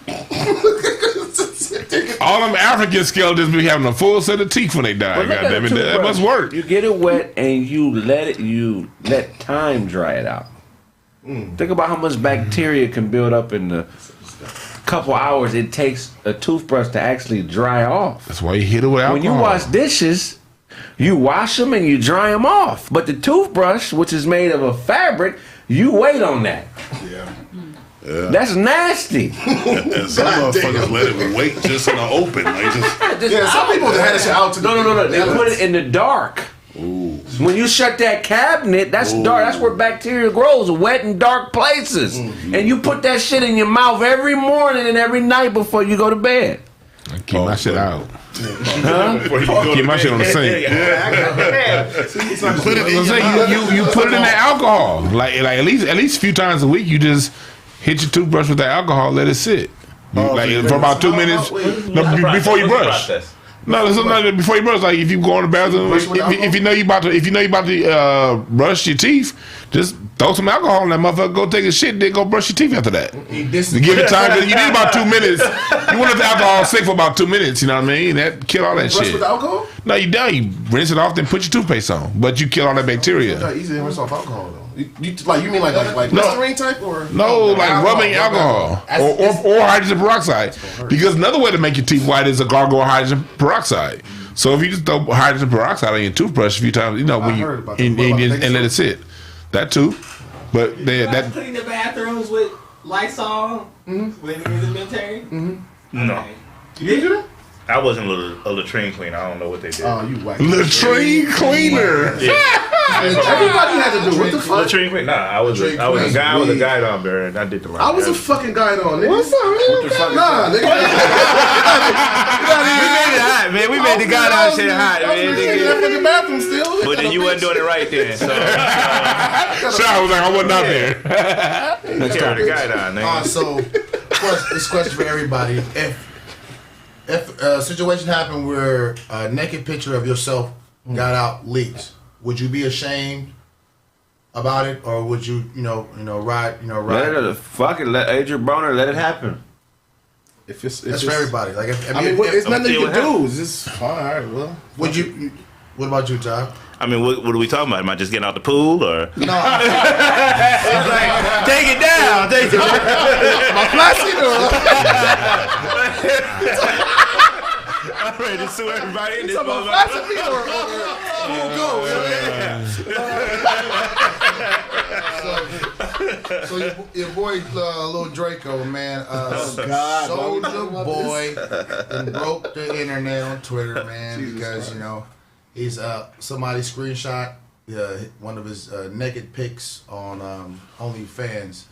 All them African skeletons be having a full set of teeth when they die. Goddammit. That must work. You get it wet and you let time dry it out. Think about how much bacteria can build up in the couple hours it takes a toothbrush to actually dry off. That's why you hit it with alcohol. When you wash dishes, you wash them and you dry them off. But the toothbrush, which is made of a fabric, you wait on that. Yeah. That's nasty. And some motherfuckers let it wait just in the open. Like just, some people that had that shit out to No. They put it in the dark. Ooh. When you shut that cabinet, that's dark. That's where bacteria grows, wet and dark places. And you put that shit in your mouth every morning and every night before you go to bed. I keep my shit out. Keep my shit on the sink. You put it in the alcohol. Like at least a few times a week, you just hit your toothbrush with that alcohol, let it sit. For about 2 minutes before you brush. No, there's something before you brush. Like if you go in the bathroom, if you know you about to brush your teeth, just throw some alcohol in that motherfucker. Go take a shit, then go brush your teeth after that. To give it time. You need about 2 minutes. You want the alcohol sit for about 2 minutes. You know what I mean? That kill all that brush shit. with alcohol? No, you don't. You rinse it off, then put your toothpaste on. But you kill all that bacteria. It's not easy to rinse off alcohol though. You mean like Listerine type or like rubbing alcohol or hydrogen peroxide, because another way to make your teeth white is to gargle hydrogen peroxide. So if you just throw hydrogen peroxide on your toothbrush a few times, when you and let it sit, that too. But that clean the bathrooms with Lysol when you were in the military. No, you didn't do that. I wasn't a latrine cleaner. I don't know what they did. Oh, you whack. latrine cleaner. Everybody had to do what the fuck? Latrine cleaner. Nah, I was a guy down there, and I did the. I was a fucking guy on, nigga. What's up, man? What the fuck? Nah, nigga. We made it hot, man. We made the guy down shit hot, man. In the bathroom still. But then you wasn't doing it right then. So I was like, I wasn't out there. let's carry the guy down, nigga. So, this question for everybody: If a situation happened where a naked picture of yourself got out leaked, would you be ashamed about it, or would you, ride? Fuck it, let Adrian Broner let it happen. If it's That's for everybody. Like, it's nothing you can do. It's just fine. All right, well. Would you? What about you, Todd? I mean, what are we talking about? Am I just getting out the pool, or? No. It's like, take it down. Take it down. My plastic I'm ready to sue everybody in this So your boy Lil Draco, man, Soldier Boy, and broke the internet on Twitter, man, because he's somebody screenshot one of his naked pics on OnlyFans,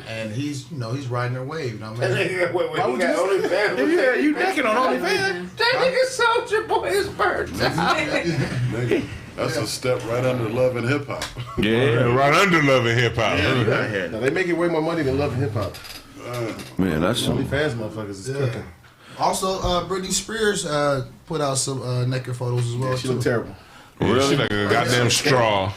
and he's riding their wave. You know what I mean? Why would you OnlyFans? Yeah, you naked on OnlyFans? That nigga Soldier Boy is burnt. That's a step right under Love and Hip Hop. Yeah, right under Love and Hip Hop. No, they making way more money than Love and Hip Hop. Man, that's OnlyFans motherfuckers is cooking. Also, Britney Spears put out some naked photos as well. She look terrible. Really? She like a goddamn straw.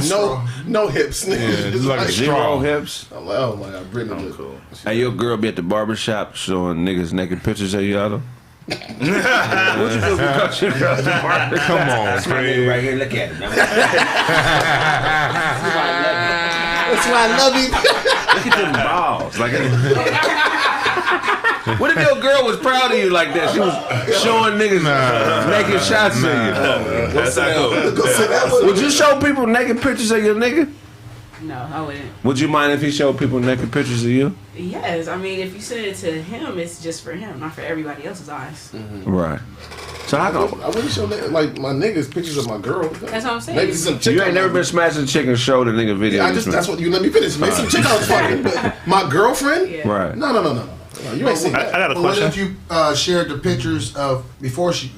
No hips. Yeah, it's like a zero straw. hips. I'm like, oh my god, Britney look cool. Hey, your girl be at the barbershop showing niggas naked pictures of you out of? What you do because your girl at the barber? Come on, That's my nigga right here. Look at him. That's why I love you. Look at them balls. What if your girl was proud of you like that? She was showing niggas naked shots of you. That's not cool. Would you show people naked pictures of your nigga? No, I wouldn't. Would you mind if he showed people naked pictures of you? Yes, I mean, if you send it to him, it's just for him, not for everybody else's eyes. Right. So I go. I wouldn't show like my niggas pictures of my girl. That's what I'm saying. Maybe some chick. You ain't never been smashing chick and showed a nigga video. Yeah, that's what you let me finish. Maybe some chick I was fucking. But my girlfriend? Yeah. Right. No. You ain't seen that. I got a What question. if you shared the pictures of before she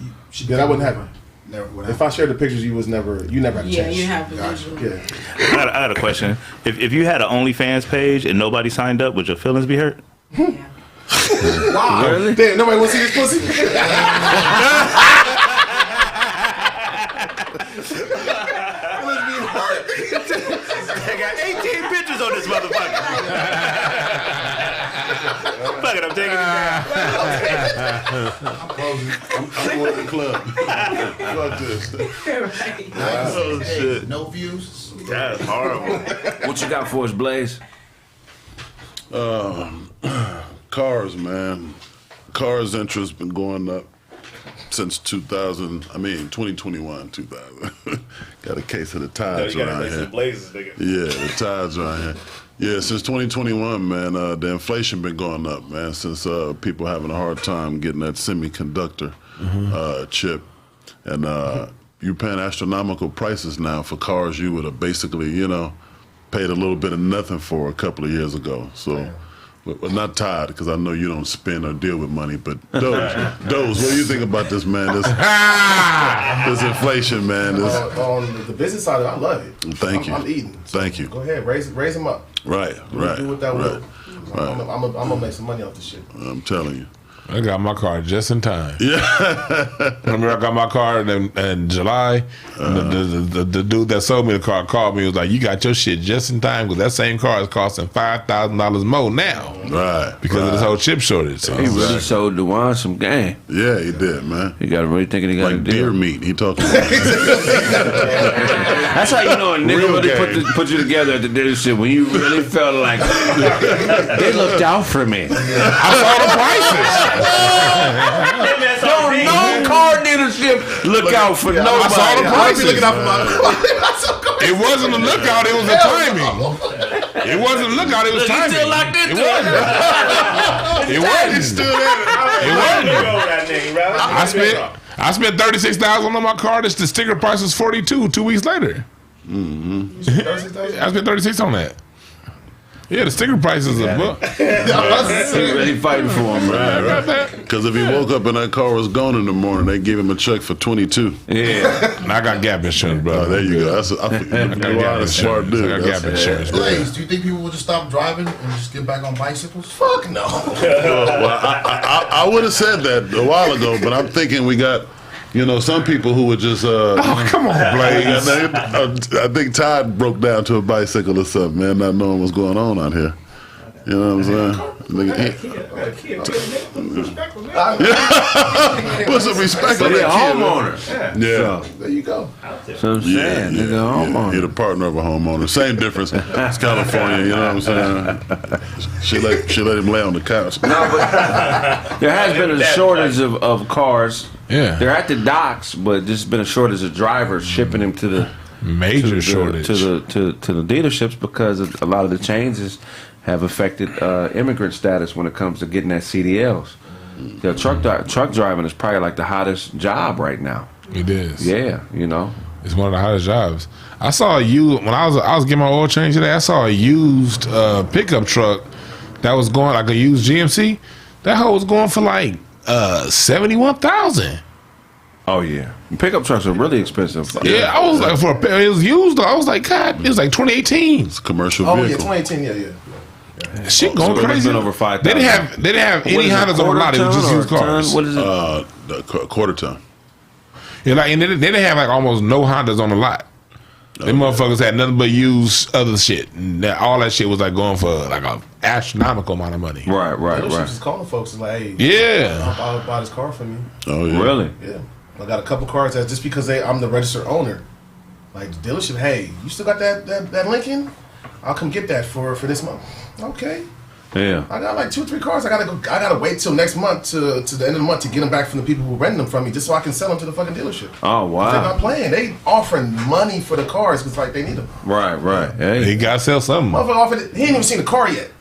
Yeah, that wouldn't happen. Never would If I shared the pictures, you never had a chance. Yeah, you have to. Yeah. I got a question. If you had an OnlyFans page and nobody signed up, would your feelings be hurt? Yeah. Wow. Really? Damn, nobody wants to see this pussy? I got 18 pictures on this motherfucker. Fuck it, I'm taking it I'm going to the club. Fuck this. Hey, no views. That's horrible. What you got for us, Blaze? Cars, man. Cars interest been going up since 2021, 2000. Got a case of the tides around here. Yeah, the tides around here. Yeah, since 2021, man, the inflation been going up, man, since people having a hard time getting that semiconductor chip. And you're paying astronomical prices now for cars you would have basically, paid a little bit of nothing for a couple of years ago. So, well, not tired, because I know you don't spend or deal with money, but Doze, what do you think about this, man? This inflation, man. On the business side, I love it. Thank you. I'm eating. So Thank you. Go ahead, raise them up. Right. Do what that will. I'm gonna make some money off this shit. I'm telling you. I got my car just in time. Yeah. Remember, I got my car in July. The dude that sold me the car called me and was like, "You got your shit just in time, because that same car is costing $5,000 more now." Right. Because of this whole chip shortage. So He really sold Dewan some game. Yeah, he did, man. He got really thinking he got a Like deal. deer meat. He talking about. That's how you know a nigga Real really put you together at the dealership when you really felt like they looked out for me. I saw the prices. No car dealership look out for nobody. I saw the prices. Looking out for my It wasn't a lookout. It was a timing. It wasn't a lookout. It was timing. Still locked into It wasn't. It wasn't. It wasn't. I spent $36,000 on my car. The sticker price was $42 2 weeks later. I spent $36 on that. Yeah, the sticker price is a book. He really fighting for him, bro. Because if he woke up and that car was gone in the morning, they gave him a check for 22. Yeah. And I got Gap insurance, bro. Oh, there you go. That's I got Gap smart insurance. dude. I got Gap insurance, bro. Blaze, do you think people will just stop driving and just get back on bicycles? Fuck no. Well, I would have said that a while ago, but I'm thinking we got, some people who would just. Come on, Blaze. I think Todd broke down to a bicycle or something, man, not knowing what's going on out here. You know what I'm saying? Put some respect So on they're that kid. homeowners. Yeah. There you go. So I'm saying, nigga, homeowner. You're the partner of a homeowner. Same difference. It's California, you know what I'm saying? She let him lay on the couch. No, but there has been a shortage of cars. Yeah. They're at the docks, but there's been a shortage of drivers shipping them to the Major shortage. to the dealerships, because a lot of the changes have affected immigrant status when it comes to getting that CDLs. The truck driving is probably like the hottest job right now. It is. Yeah, It's one of the hottest jobs. I saw when I was getting my oil change today. I saw a used pickup truck that was going like a used GMC. That hoe was going for like $71,000. Oh yeah, pickup trucks are really expensive. Yeah, I was like it was used though. I was like, God, it was like 2018. It's a commercial Oh yeah, vehicle. 2018. Yeah. Shit going So it's crazy. been over 5,000. They didn't have any Hondas on the lot. It was just used cars. What is it? The quarter ton. Yeah, like, and they didn't have like almost no Hondas on the lot. Them motherfuckers had nothing but used other shit. And all that shit was like going for like an astronomical amount of money. Right. She was just calling folks and like, hey, Yeah. I'll buy this car from you. Oh yeah. Really? Yeah. I got a couple cars that just because I'm the registered owner. Like the dealership, hey, you still got that Lincoln? I'll come get that for this month. Okay. Yeah. I got like 2 or 3 cars. I gotta wait till next month to the end of the month to get them back from the people who rent them from me, just so I can sell them to the fucking dealership. Oh wow. They're not playing. They offering money for the cars because like they need them. Right. Hey. He got to sell something. Motherfucker offered it. He ain't even seen the car yet.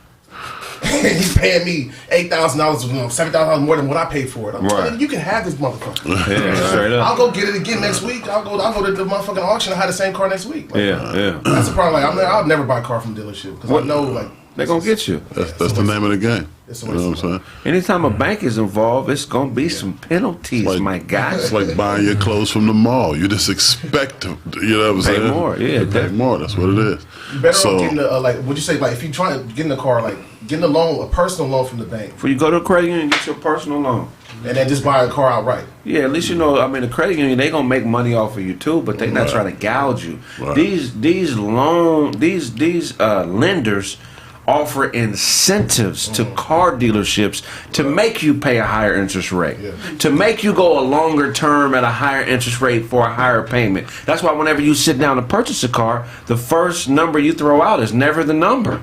He's paying me $8,000, $7,000 more than what I paid for it. I'm telling you, you can have this motherfucker. Yeah, straight up. I'll go get it again next week. I'll go to the motherfucking auction and have the same car next week. Like, Yeah. That's the problem. Like I'll never buy a car from the dealership because I know like They're gonna get you. That's the name of the game. It's You know what I'm saying? Anytime a bank is involved, it's gonna be some penalties, Like- my guy. It's like buying your clothes from the mall. You just expect to, you know what I'm Pay saying? more, yeah, You pay more. That's what it is. you better So- off getting a like. Would you say like if you try to get in a car like getting a loan, a personal loan from the bank, Before you go to a credit union, get your personal loan. and then just buy a car outright? Yeah, at least you know. I mean, the credit union, they gonna make money off of you too, but they not Right. trying to gouge you. Right. These lenders offer incentives to car dealerships to make you pay a higher interest rate, to make you go a longer term at a higher interest rate for a higher payment. That's why whenever you sit down to purchase a car, the first number you throw out is never the number.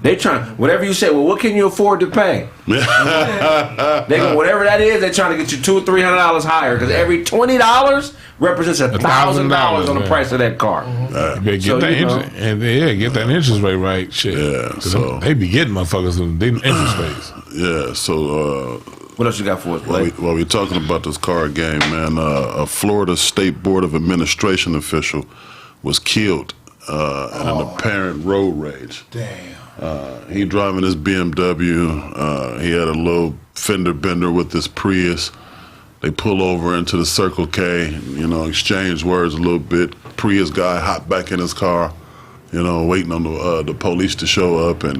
They trying, whatever you say, well, what can you afford to pay? They go, whatever that is, they're trying to get you $200 or $300 higher, because every $20 represents $1,000 on the price of that car. You better get that interest, and get that interest rate right. Shit. Yeah, so they be getting motherfuckers in interest rates. Yeah, so what else you got for us, Blake? While we're talking about this car game, man, a Florida State Board of Administration official was killed in an apparent road rage. Damn. He driving his BMW. He had a little fender bender with this Prius. They pull over into the Circle K, exchange words a little bit. Prius guy hopped back in his car, waiting on the police to show up, and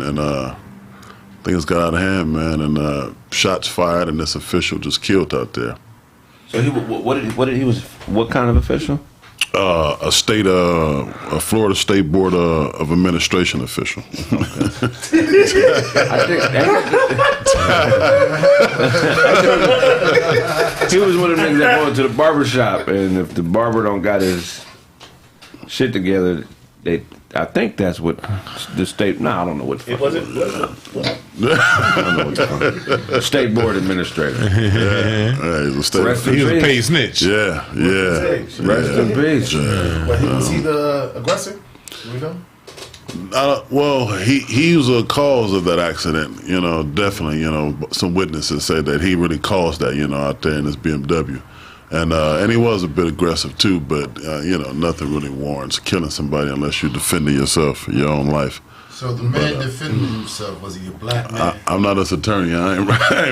things got out of hand, man, and shots fired, and this official just killed out there. So what kind of official? A Florida State Board of Administration official. I think he was one of the niggas that going to the barber shop, and if the barber don't got his shit together, I think that's what the state. No, I don't know what. It wasn't. I don't know what the fuck. State Board Administrator. He's a state. He was a paid snitch. Yeah. Rest in peace. But was he the aggressor? Do we know? Well, he was a cause of that accident. Definitely. Some witnesses said that he really caused that. Out there in his BMW. And he was a bit aggressive too, but nothing really warrants killing somebody unless you're defending yourself for your own life. So the man defending himself, was he a black man? I'm not his attorney. I ain't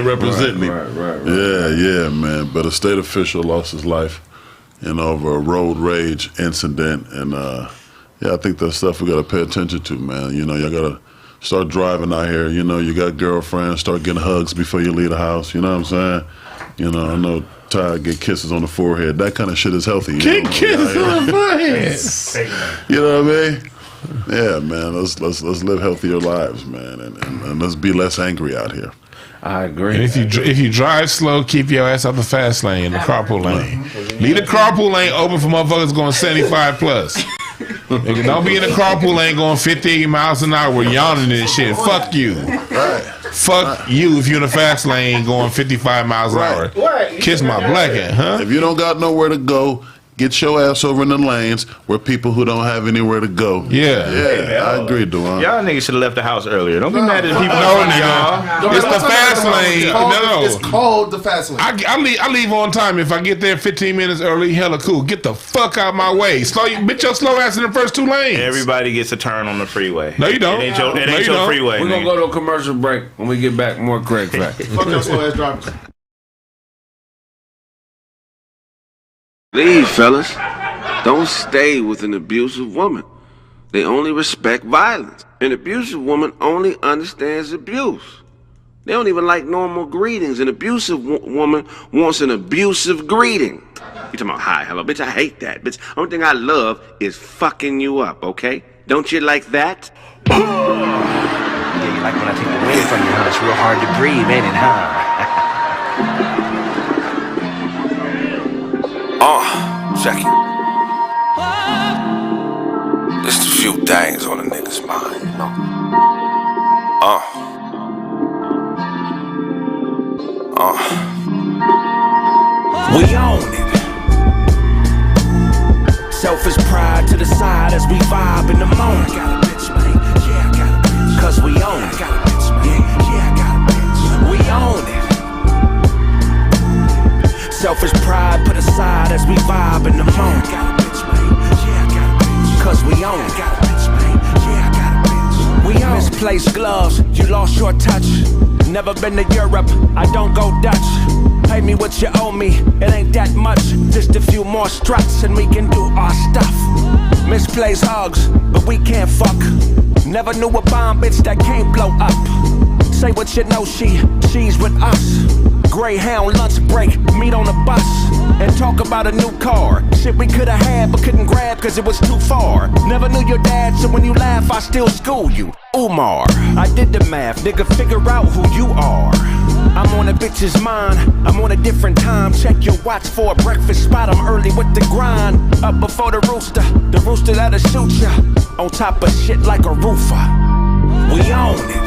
representing him. Right. Yeah, man. But a state official lost his life, over a road rage incident, and I think that's stuff we got to pay attention to, man. Y'all got to start driving out here. You got girlfriends, start getting hugs before you leave the house. You know what I'm saying? I know. Tired, get kisses on the forehead. That kind of shit is healthy. Get kisses on the forehead. You know what I mean? Yeah, man. Let's live healthier lives, man, and let's be less angry out here. I agree. And if you drive slow, keep your ass out the fast lane, the carpool lane. Leave the carpool lane open for motherfuckers going 75 plus. Nigga, don't be in the carpool lane going 50 miles an hour yawning and shit. Fuck you. Right. Fuck you if you're in the fast lane going 55 miles an hour. Kiss my black ass, huh? If you don't got nowhere to go, get your ass over in the lanes where people who don't have anywhere to go. Yeah. I agree, Duane. Y'all niggas should have left the house earlier. Don't be mad at the people. No, nigga. It's the fast lane. No. It's called the fast lane. I leave on time. If I get there 15 minutes early, hella cool. Get the fuck out my way. Bitch, your slow ass in the first 2 lanes. Everybody gets a turn on the freeway. No, you don't. It ain't your freeway. We're going to go to a commercial break. When we get back, more Kraig Facts. Fuck your slow ass drivers. Please, fellas. Don't stay with an abusive woman. They only respect violence. An abusive woman only understands abuse. They don't even like normal greetings. An abusive woman wants an abusive greeting. You talking about hi, hello, bitch? I hate that, bitch. Only thing I love is fucking you up, okay? Don't you like that? Yeah, you like when I take the wind from you, huh? It's real hard to breathe, ain't it, huh? Check it. Just a few things on a nigga's mind, you know? We own it. Selfish pride to the side as we vibe in the moment. I got a bitch, man. Yeah, I got a bitch. Cause we own it. I got a bitch, man. Yeah, I got a bitch. We own it. Selfish pride put aside as we vibe in the moment. I got a bitch, man. Yeah, I got a bitch. Cause we own it. I got a bitch, man. Yeah, I got a bitch. We own it. Misplaced gloves, you lost your touch. Never been to Europe, I don't go Dutch. Pay me what you owe me, it ain't that much. Just a few more struts and we can do our stuff. Misplaced hugs, but we can't fuck. Never knew a bomb bitch that can't blow up. Say what you know, she's with us. Greyhound lunch break, meet on the bus. And talk about a new car. Shit we could've had but couldn't grab cause it was too far. Never knew your dad, so when you laugh I still school you. Umar, I did the math, nigga, figure out who you are. I'm on a bitch's mind, I'm on a different time. Check your watch for a breakfast spot, I'm early with the grind. Up before the rooster that'll shoot ya. On top of shit like a roofer, we own it.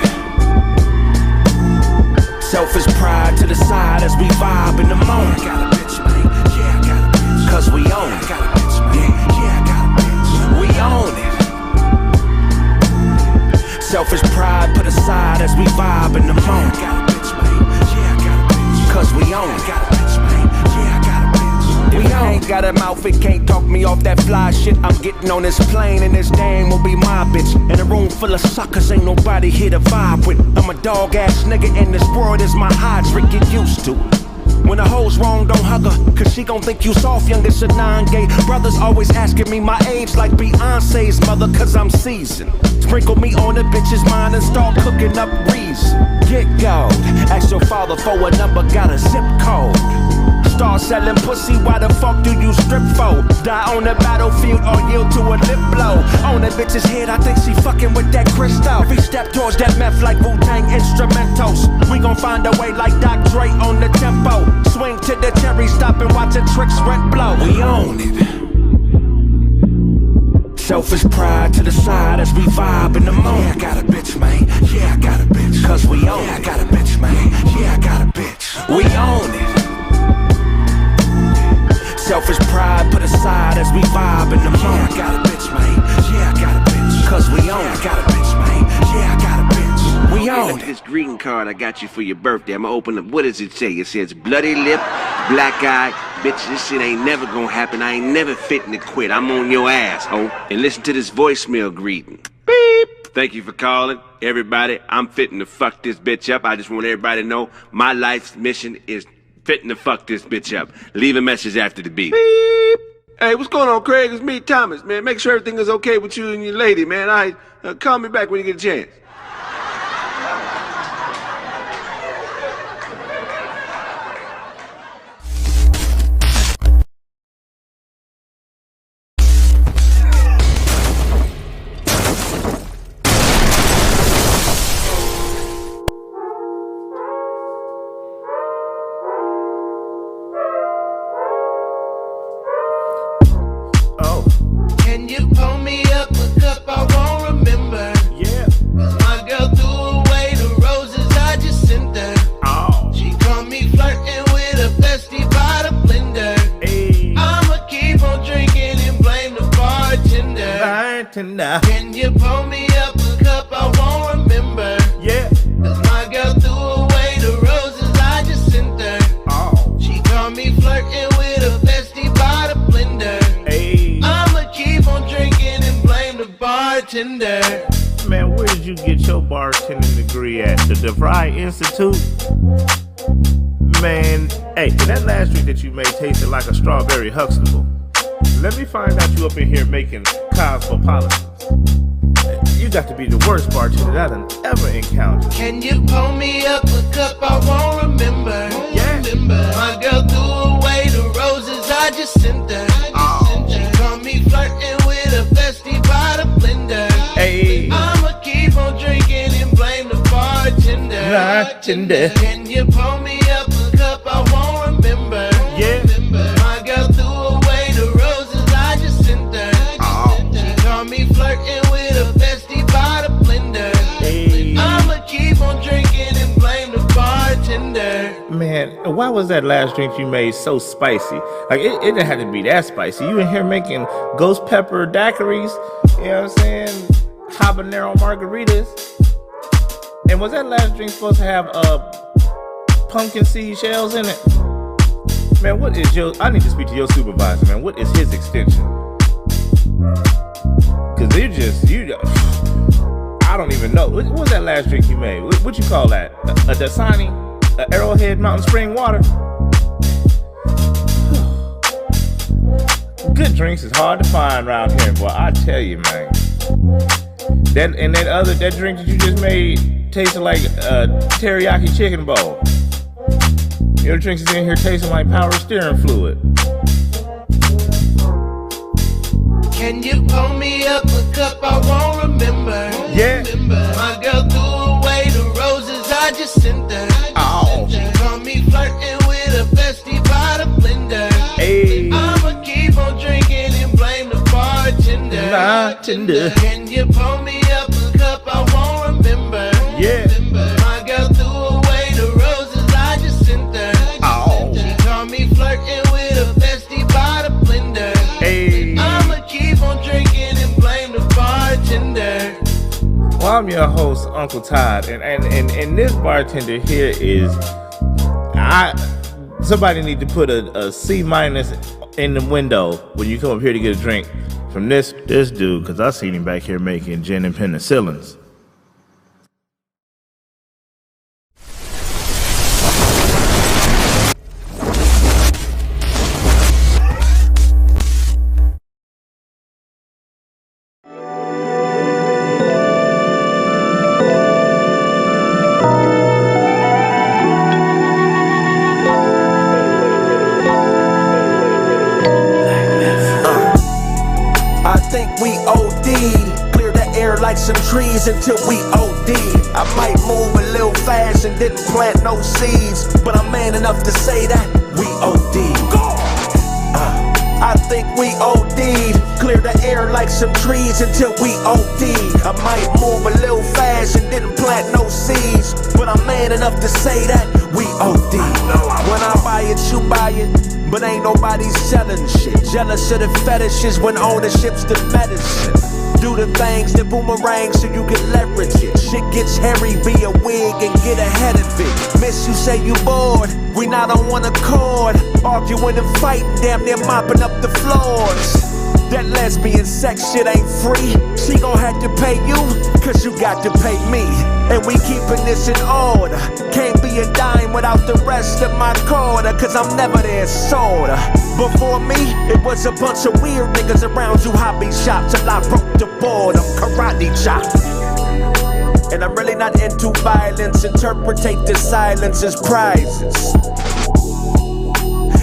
Selfish pride to the side as we vibe in the moment. I got a bitch, man, yeah, I got a bitch. Cause we own it. I got a bitch, man, yeah, I got a bitch. We own it. Selfish pride put aside as we vibe in the moment. I got a bitch, man, yeah, I got a bitch. Cause we own it. I got a bitch, man, yeah, I got a bitch. We ain't got a mouth, it can't talk me off that fly shit. I'm getting on this plane and this dame will be my bitch. In a room full of suckers, ain't nobody here to vibe with. I'm a dog ass nigga and this world is my hydrant, get used to it. When a hoe's wrong, don't hug her, cause she gon' think you soft, young as a 9-gay. Brothers always asking me my age like Beyonce's mother, cause I'm seasoned. Sprinkle me on a bitch's mind and start cooking up reason. Get gold, ask your father for a number, got a zip code. Start selling pussy, why the fuck do you strip for? Die on the battlefield or yield to a lip blow. On a bitch's head, I think she fucking with that crystal. We step towards that meth like Wu-Tang instrumentals. We gon' find a way like Dr. Dre on the tempo. Swing to the cherry, stop and watch the tricks rent blow. We own it. Selfish pride to the side as we vibe in the moment. Yeah, I got a bitch, man. Yeah, I got a bitch. Cause we own it. Yeah, I got a bitch, man. Yeah, I got a bitch. We own it. Selfish pride put aside as we vibe in the moment. Yeah, I got a bitch, man. Yeah, I got a bitch. Cause we own it. I got a bitch, man. Yeah, I got a bitch. We own it. This greeting card I got you for your birthday. I'm gonna open up. What does it say? It says bloody lip, black eye. Bitch, this shit ain't never gonna happen. I ain't never fitting to quit. I'm on your ass, ho. And listen to this voicemail greeting. Beep. Thank you for calling. Everybody, I'm fitting to fuck this bitch up. I just want everybody to know my life's mission is fitting to fuck this bitch up. Leave a message after the beep. Beep. Hey, what's going on, Craig? It's me, Thomas, man. Make sure everything is okay with you and your lady, man. Call me back when you get a chance. Can you pour me up a cup? I won't remember. Yeah. Cause my girl threw away the roses I just sent her. Oh. She caught me flirting with a bestie by the blender. Hey. I'ma keep on drinking and blame the bartender. Man, where did you get your bartending degree at? The DeVry Institute? Man, hey, that last drink that you made tasted like a strawberry Huxtable. Let me find out you up in here making cosmopolitans. You got to be the worst bartender that I've ever encountered. Can you pour me up a cup? I won't remember. Yeah. My girl threw away the roses I just sent her. Oh. She caught me flirting with a bestie by the blender. Hey. I'ma keep on drinking and blame the bartender. Can you pour me up a cup? I won't remember. Yeah. My girl threw away the roses I just sent her. Oh. She caught me flirting with a bestie by the blender. Hey. I'ma keep on drinking and blame the bartender. Man, why was that last drink you made so spicy? Like, it didn't have to be that spicy. You in here making ghost pepper daiquiris, you know what I'm saying? Habanero margaritas. And was that last drink supposed to have pumpkin seed shells in it? Man, what is I need to speak to your supervisor, man. What is his extension? Cause I don't even know. What was that last drink you made? What you call that? A Dasani? A Arrowhead Mountain Spring water? Good drinks is hard to find around here, boy. I tell you, man. That drink that you just made tasted like a teriyaki chicken bowl. Your drinks is in here tasting like power steering fluid. bartender. Can you pour me up a cup? I won't remember. Yeah. My girl threw away the roses I just sent her. Oh. She caught me flirting with a bestie by the blender. Hey. I'ma keep on drinking and blame the bartender. Well, I'm your host, Uncle Todd, and this bartender here is somebody need to put a C- in the window when you come up here to get a drink from this dude, because I seen him back here making gin and penicillins. I think we OD'd. Clear the air like some trees until we OD. I might move a little fast and didn't plant no seeds, but I'm man enough to say that we OD'd. I think we OD'd. Clear the air like some trees until we OD. I might move a little fast and didn't plant no seeds, but I'm man enough to say that we OD. When I buy it, you buy it, but ain't nobody selling shit. Jealous of the fetishes when ownership's the medicine. Do the things that boomerang so you can leverage it. Shit gets hairy, be a wig and get ahead of it. Miss you, say you bored, we not on one accord. Arguing and fighting, damn near mopping up the floors. That lesbian sex shit ain't free. She gon' have to pay you, cause you got to pay me. And we keeping this in order. Can't be a dime without the rest of my quarter, cause I'm never there sorta. Before me, it was a bunch of weird niggas around you hobby shop till I broke the boredom, karate chop. And I'm really not into violence, interpretate the silence as prizes.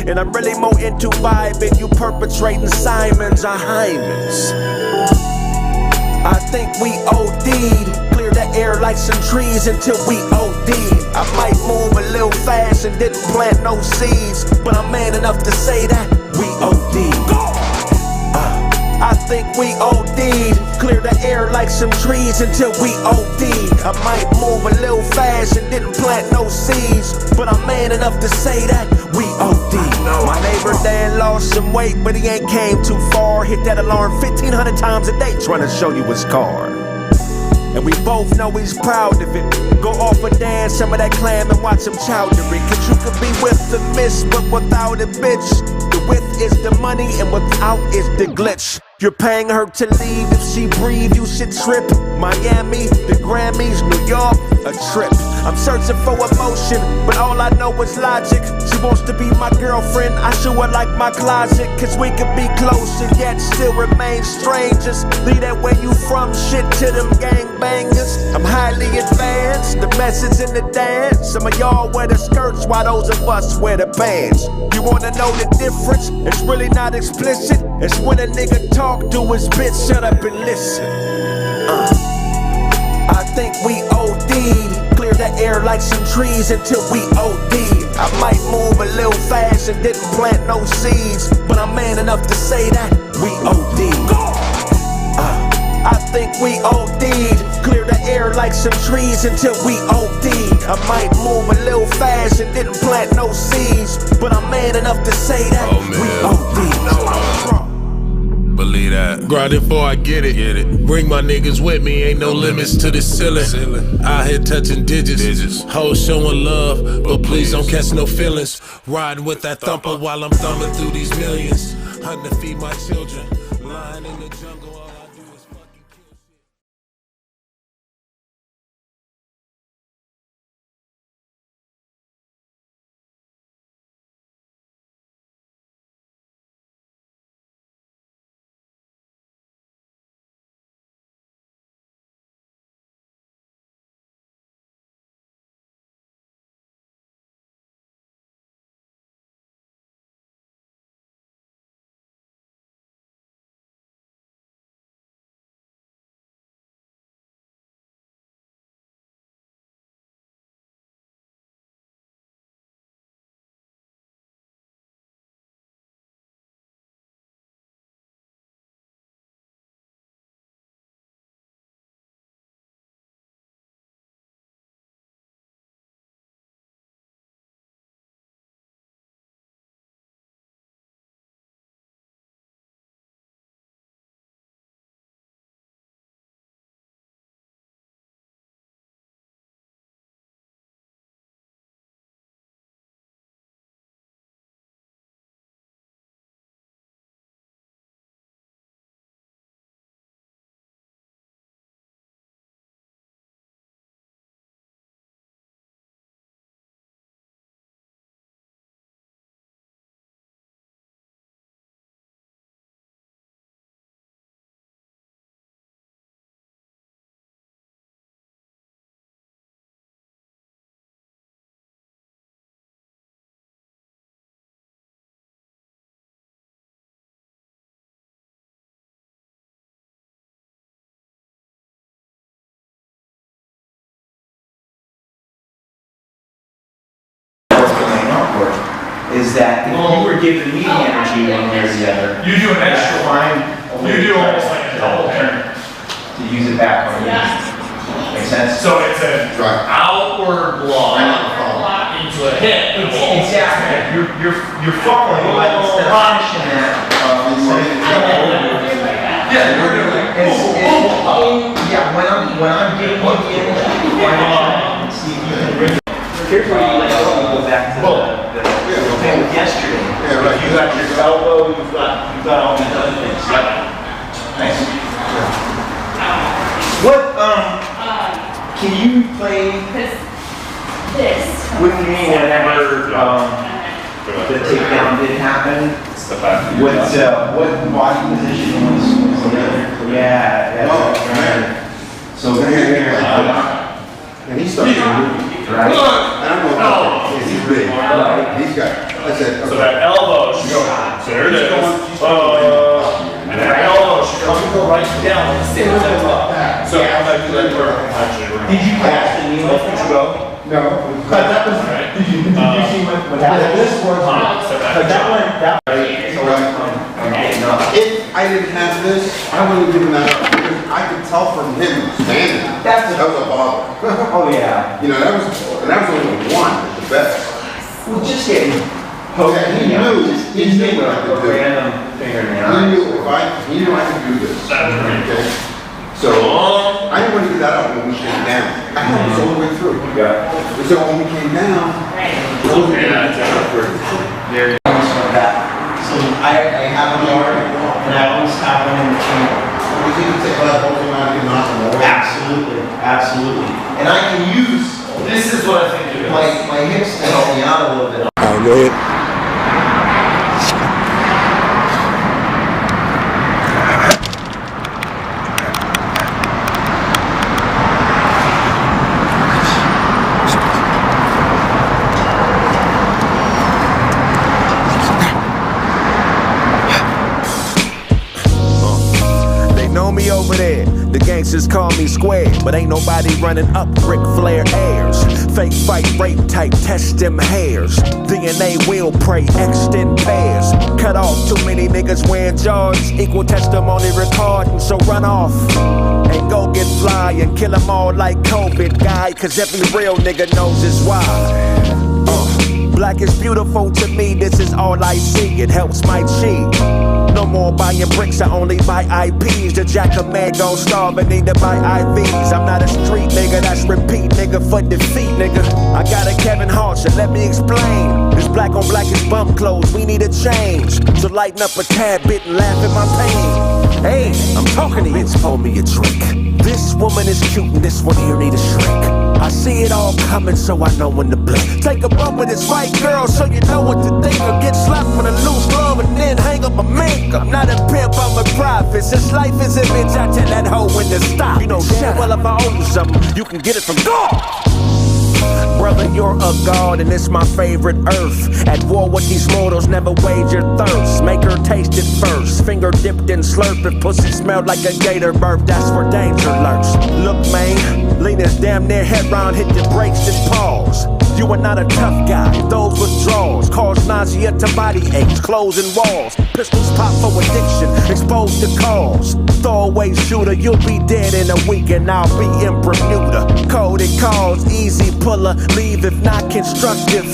And I'm really more into vibing, you perpetrating Simons or Hymens. I think we OD'd. Clear the air like some trees until we OD. I might move a little fast and didn't plant no seeds, but I'm man enough to say that we OD'd. I think we OD'd. Clear the air like some trees until we OD. I might move a little fast and didn't plant no seeds, but I'm man enough to say that we OD. My neighbor Dan lost some weight, but he ain't came too far. Hit that alarm 1,500 times a day trying to show you his car. And we both know he's proud of it. Go off and dance some of that clam and watch him chowder it. Cause you could be with the miss, but without a bitch. The with is the money and without is the glitch. You're paying her to leave, if she breathe, you should trip. Miami, the Grammys, New York, a trip. I'm searching for emotion, but all I know is logic. She wants to be my girlfriend, I show her like my closet. Cause we could be close and yet still remain strangers. Leave that where you from shit to them gangbangers. I'm highly advanced, the message in the dance. Some of y'all wear the skirts while those of us wear the pants. You wanna know the difference? It's really not explicit. It's when a nigga talk to his bitch, shut up and listen. I think we OD'd. Clear the air like some trees until we OD. I might move a little fast and didn't plant no seeds, but I'm man enough to say that we OD'd. I think we OD'd. Clear the air like some trees until we OD. I might move a little fast and didn't plant no seeds, but I'm man enough to say that we OD'd. Believe that. Grind it before I get it. Bring my niggas with me, ain't no limits to the ceiling. Out here touching digits. Hoes showing love, but please don't catch no feelings. Riding with that thumper while I'm thumbing through these millions. Hunting to feed my children. Lying in the jungle. that if you were giving me the energy one way or the other, you do an extra line. You do almost like a double turn to use it back on you. Make sense? So it's an outward block into a hit. Exactly. You're falling, but instead of finishing that, when I'm giving you the energy, see if you can bring it. Here's where you go back to the thing with yesterday. Yeah, right. You got your elbow, you've got all these other things. Nice. What can you play this? With me whenever the takedown did happen? What body position was the other? Yeah. So here. And he started moving. Right? I don't know about that. He's big. He's got, I said, okay. So that elbow should go, so there it is. And that elbow should go right down. So how about you let her actually run? Did you catch the knee lift to go? No. But that was, did you see what happened? This was, but that went, If I didn't have this, I wouldn't have given that up because I could tell from him standing. That was a bother. Oh yeah. You know, that was only one at the best. Well, just getting poked. He knew what I could do. Random fingernail. He knew I could do this. Okay. So I didn't want to get that up when we came down. I had this all the way through. Yeah. So when we came down, So I have a yard, and I always have one in the chamber. Absolutely. And I can use, This is what I think it is. my hips to help me out a little bit. go ahead. Me over there, the gangsters call me square, but ain't nobody running up Ric Flair airs. Fake fight, rape type, test them hairs. DNA will pray, extend pairs. Cut off too many niggas wearing jars. Equal testimony recording, so run off and go get fly and kill them all like COVID guy, cause every real nigga knows it's why. Black is beautiful to me, this is all I see, it helps my cheek. No more buying bricks, I only buy IPs. The jack of man gon' starve and need to buy IVs. I'm not a street nigga, that's repeat nigga for defeat nigga. I got a Kevin Hart, so let me explain. This black on black is bump clothes, we need a change. So lighten up a tad bit and laugh at my pain. Hey, I'm talking to you, bitch, pour me a drink. This woman is cute and this one here need a shrink. I see it all coming, so I know when to blink. Take a bump with this white girl, so you know what to think. Or get slapped with a loose glove and then hang up a mink. I'm not a pimp, I'm a prophet. Since life is a bitch, I tell that hoe when to stop. You know damn well if I owe you something, you can get it from God. Brother, you're a god and it's my favorite earth. At war with these mortals, never wager thirst. Make her taste it first. Finger dipped in slurp. If pussy smelled like a gator burp, that's where danger lurks. Look, man, Lena's damn near head round, hit the brakes and pause. You are not a tough guy, those withdrawals cause nausea to body aches, closing walls. Pistols pop for addiction, exposed to cause. Throwaway shooter, you'll be dead in a week and I'll be in Bermuda. Coded calls, easy puller, leave if not constructive.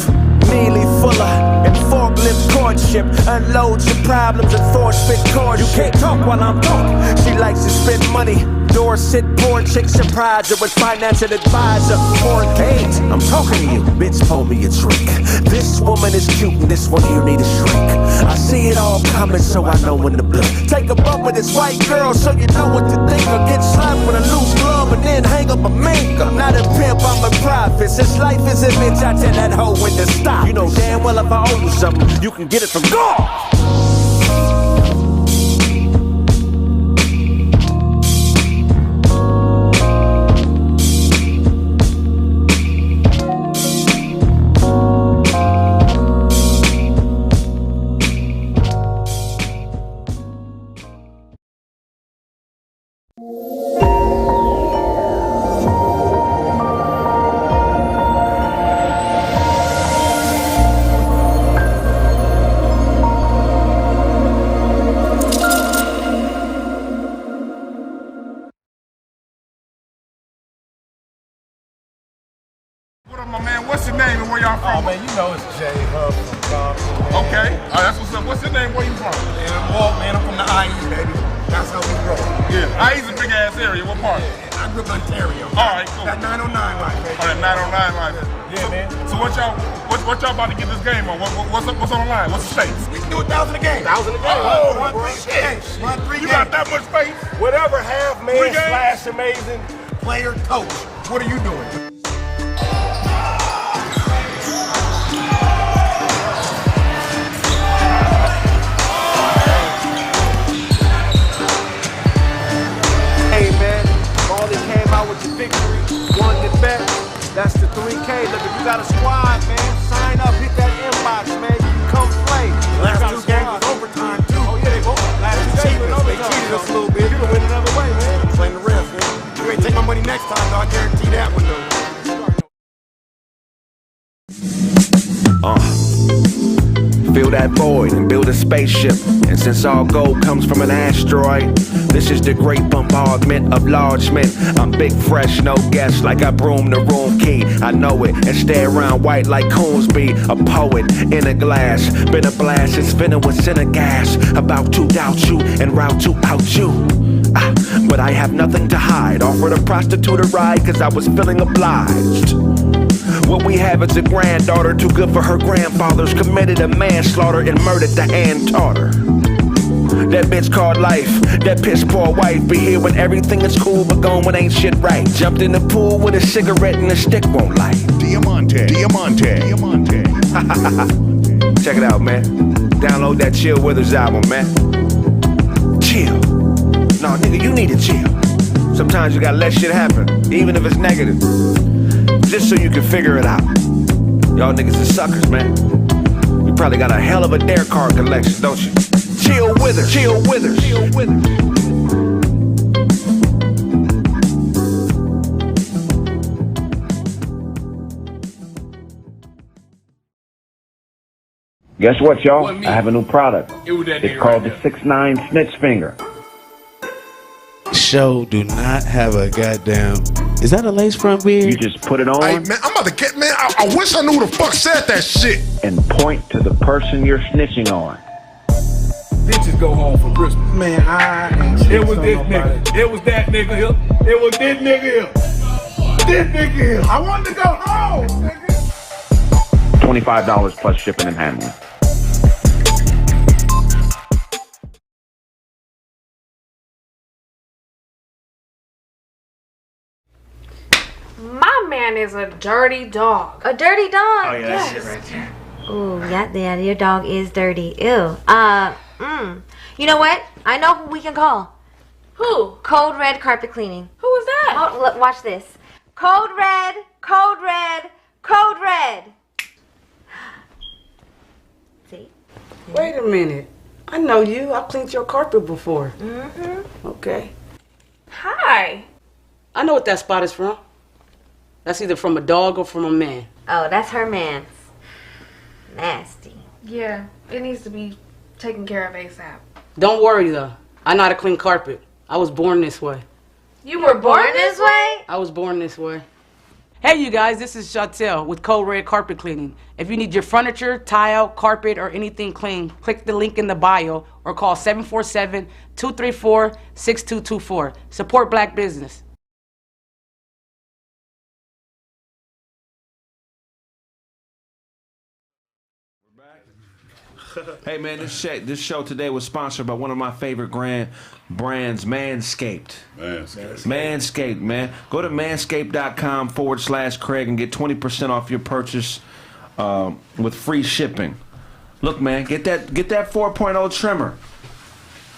Nearly fuller and forklift courtship. Unload your problems and force fit chords. You can't talk while I'm talking. She likes to spend money. Dorset, poor chick, surprise her with financial advisor. Foreign cage, I'm talking to you, bitch, pour me a drink. This woman is cute and this one here need a shrink. I see it all coming, so I know when to blink. Take a bump with this white girl, so you know what to think. Or get slapped with a loose glove and then hang up a mink. I'm not a pimp, I'm a prophet. Since life is a bitch, I tell that hoe when to stop. You know damn well if I owe you something, you can get it from God. man, you know it's Jay Hub from Compton, man. Okay. That's what's up. What's your name? Where you from? Man, I'm from the IE, baby. That's how we roll. Yeah. IE's a big ass area. What part? I grew up in Ontario. All right, cool. That 909 life, baby. All right, 909 life. Yeah, man. So what y'all about to get this game on? What's on the line? What's the stakes? We can do 1,000 a game. 1,000 a game. Oh, Run 3 games. Run 3 games. You got that much space? Whatever half man slash amazing player coach. What are you doing? Hey man, Marley came out with the victory, won the bet. That's the 3K. Look, if you got a squad, man, sign up, hit that inbox, man. You can come play. Last 2 games was overtime too. Oh yeah, they both. Last 2 games they cheated us a little bit. You can win another way, man. Playing the refs, man. You ain't take my money next time, though. I guarantee that one, though. Fill that void and build a spaceship. And since all gold comes from an asteroid, this is the great bombardment of large men. I'm big, fresh, no guess, like I broom the room key. I know it, and stay around white like Coonsby. A poet in a glass, been a blast, it's spinning with center gas. About to doubt you and route to out you. But I have nothing to hide. Offered a prostitute a ride cause I was feeling obliged. What we have is a granddaughter too good for her grandfathers. Committed a manslaughter and murdered the hand taught her. That bitch called life, that piss poor wife. Be here when everything is cool but gone when ain't shit right. Jumped in the pool with a cigarette and a stick won't light. Diamante. Check it out, man. Download that Chill Withers album, man. Chill. No, nigga, you need to chill. Sometimes you gotta let shit happen, even if it's negative. Just so you can figure it out. Y'all niggas are suckers, man. You probably got a hell of a dare card collection, don't you? Chill Withers. Chill Withers. Chill Withers. Guess what, y'all? I have a new product. It's called the 6'9" Snitch Finger. Show do not have a goddamn. Is that a lace front beard? You just put it on. Hey, man, I'm about to get, man. I wish I knew who the fuck said that shit. And point to the person you're snitching on. Bitches go home for Christmas. Man, I ain't It was this nigga. It was that nigga here. It was this nigga here. This nigga here. I wanted to go home, nigga. $25 plus shipping and handling. My man is a dirty dog. A dirty dog? Oh yeah, that's it right there. Ooh, yeah, your dog is dirty. Ew. You know what? I know who we can call. Who? Code Red Carpet Cleaning. Who is that? Oh, look, watch this. Code Red, Code Red, Code Red. See? Wait a minute. I know you. I cleaned your carpet before. Mm-hmm. Okay. Hi. I know what that spot is from. That's either from a dog or from a man. Oh, that's her man's. Nasty. Yeah, it needs to be taken care of ASAP. Don't worry though. I know how to clean carpet. I was born this way. You were born this way? I was born this way. Hey you guys, this is Chantel with Code Red Carpet Cleaning. If you need your furniture, tile, carpet, or anything clean, click the link in the bio or call 747-234-6224. Support black business. Hey man, this show today was sponsored by one of my favorite brands, Manscaped. Manscaped, man. Go to manscaped.com/Kraig and get 20% off your purchase with free shipping. Look, man, get that 4.0 trimmer.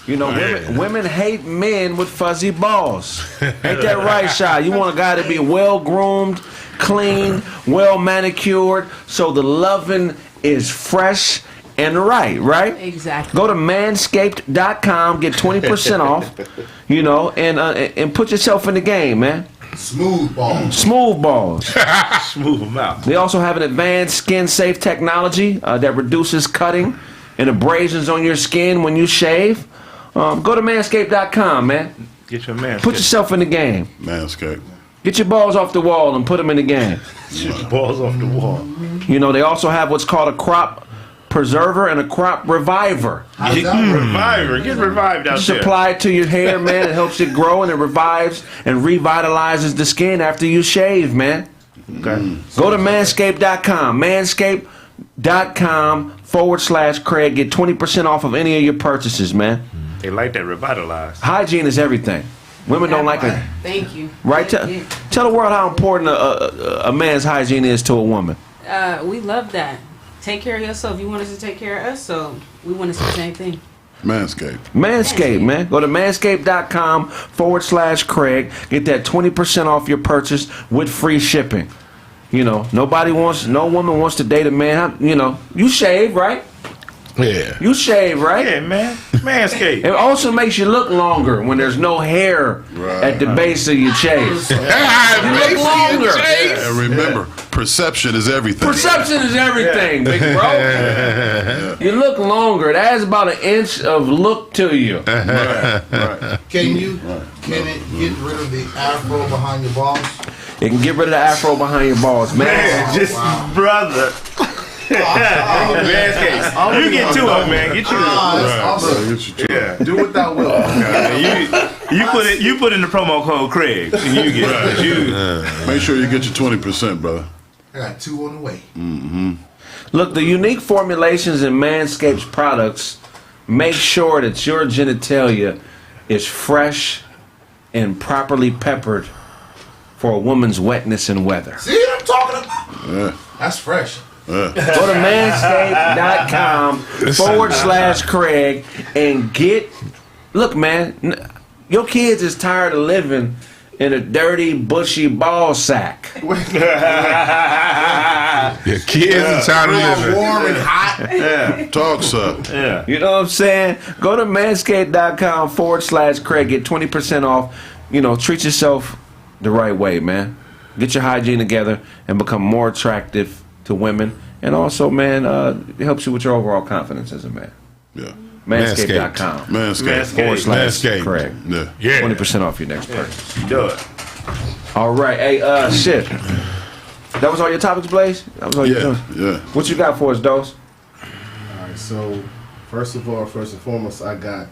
You know, women hate men with fuzzy balls. Ain't that right, Shy? You want a guy to be well groomed, clean, well manicured, so the loving is fresh and right? Exactly. Go to manscaped.com, get 20% off, you know, and put yourself in the game, man. Smooth balls. Smooth balls. Smooth them out. They also have an advanced skin-safe technology that reduces cutting and abrasions on your skin when you shave. Go to manscaped.com, man. Get your man. Put yourself in the game. Manscaped. Get your balls off the wall and put them in the game. Get your balls off the wall. You know, they also have what's called a crop preserver and a crop reviver. Reviver. Get revived out there. Apply it to your hair, man. It helps it grow and it revives and revitalizes the skin after you shave, man. Okay. Go to manscaped.com. Manscaped.com/Kraig. Get 20% off of any of your purchases, man. They like that revitalized. Hygiene is everything. Women don't like it. Thank you. Right? Tell the world how important a man's hygiene is to a woman. We love that. Take care of yourself. You want us to take care of us, so we want to say the same thing. Manscaped, man. Go to manscaped.com/Kraig. Get that 20% off your purchase with free shipping. You know, no woman wants to date a man. You know, you shave, right? Yeah. You shave, right? Yeah, man. Manscaped. It also makes you look longer when there's no hair at the base of your chest. You look longer. And remember, perception is everything. Perception is everything, big bro. You look longer. It adds about an inch of look to you. Right. Can it get rid of the afro behind your balls? It can get rid of the afro behind your balls, man. Brother. Manscaped. You get two of them, man. Get you. That's awesome. Yeah. Do what thou wilt. You put in the promo code Kraig. And you get Make sure you get your 20%, brother. I got 2 on the way. Look, the unique formulations in Manscaped's products make sure that your genitalia is fresh and properly peppered for a woman's wetness and weather. See what I'm talking about? Yeah. That's fresh. Go to manscaped.com/Kraig and get. Look, man, your kids is tired of living in a dirty, bushy ball sack. Your kids are tired of living warm and hot. Yeah. Talk so. Yeah. You know what I'm saying? Go to manscaped.com/Kraig. Get 20% off. You know, treat yourself the right way, man. Get your hygiene together and become more attractive to women, and also, man, it helps you with your overall confidence as a man. Yeah. Manscaped.com. Manscaped. /Kraig. Yeah. 20% off your next purchase. Do it. All right. Hey, shit. That was all your topics, Blaze? That was all your topics? Yeah. What you got for us, Dose? All right, so first and foremost, I got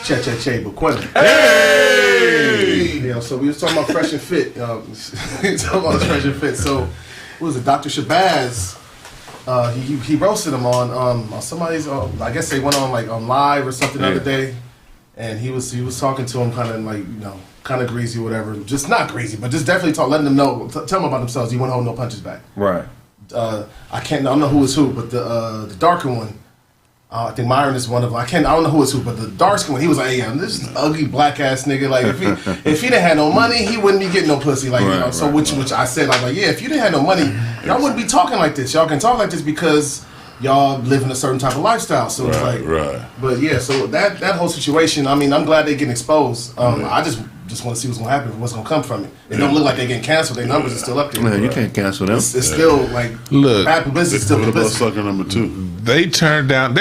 Che Buquena. Hey! You know, so we was talking about fresh and fit. Fresh and fit. So, what was it? Dr. Shabazz. He roasted him on somebody's. I guess they went on like on live or something the other day, and he was talking to him kind of like kind of greasy or whatever. Just not greasy, but just definitely letting them know, tell them about themselves. He wouldn't hold no punches back. Right. I don't know who is who, but the darker one. I think Myron is one of them. I don't know who is who, but the dark skin one, he was like, "Hey, this is ugly black ass nigga. Like, if he didn't have no money, he wouldn't be getting no pussy. Like, so which I said, I was like, yeah, if you didn't have no money, y'all wouldn't be talking like this. Y'all can talk like this because y'all live in a certain type of lifestyle. So it's like, but yeah, so that whole situation. I mean, I'm glad they getting exposed. I just want to see what's gonna happen, what's gonna come from it. It don't look like they getting canceled. Their numbers are still up there. Man, you can't cancel them. It's still like bad publicity. Still What about publicity. sucker number 2? They turned down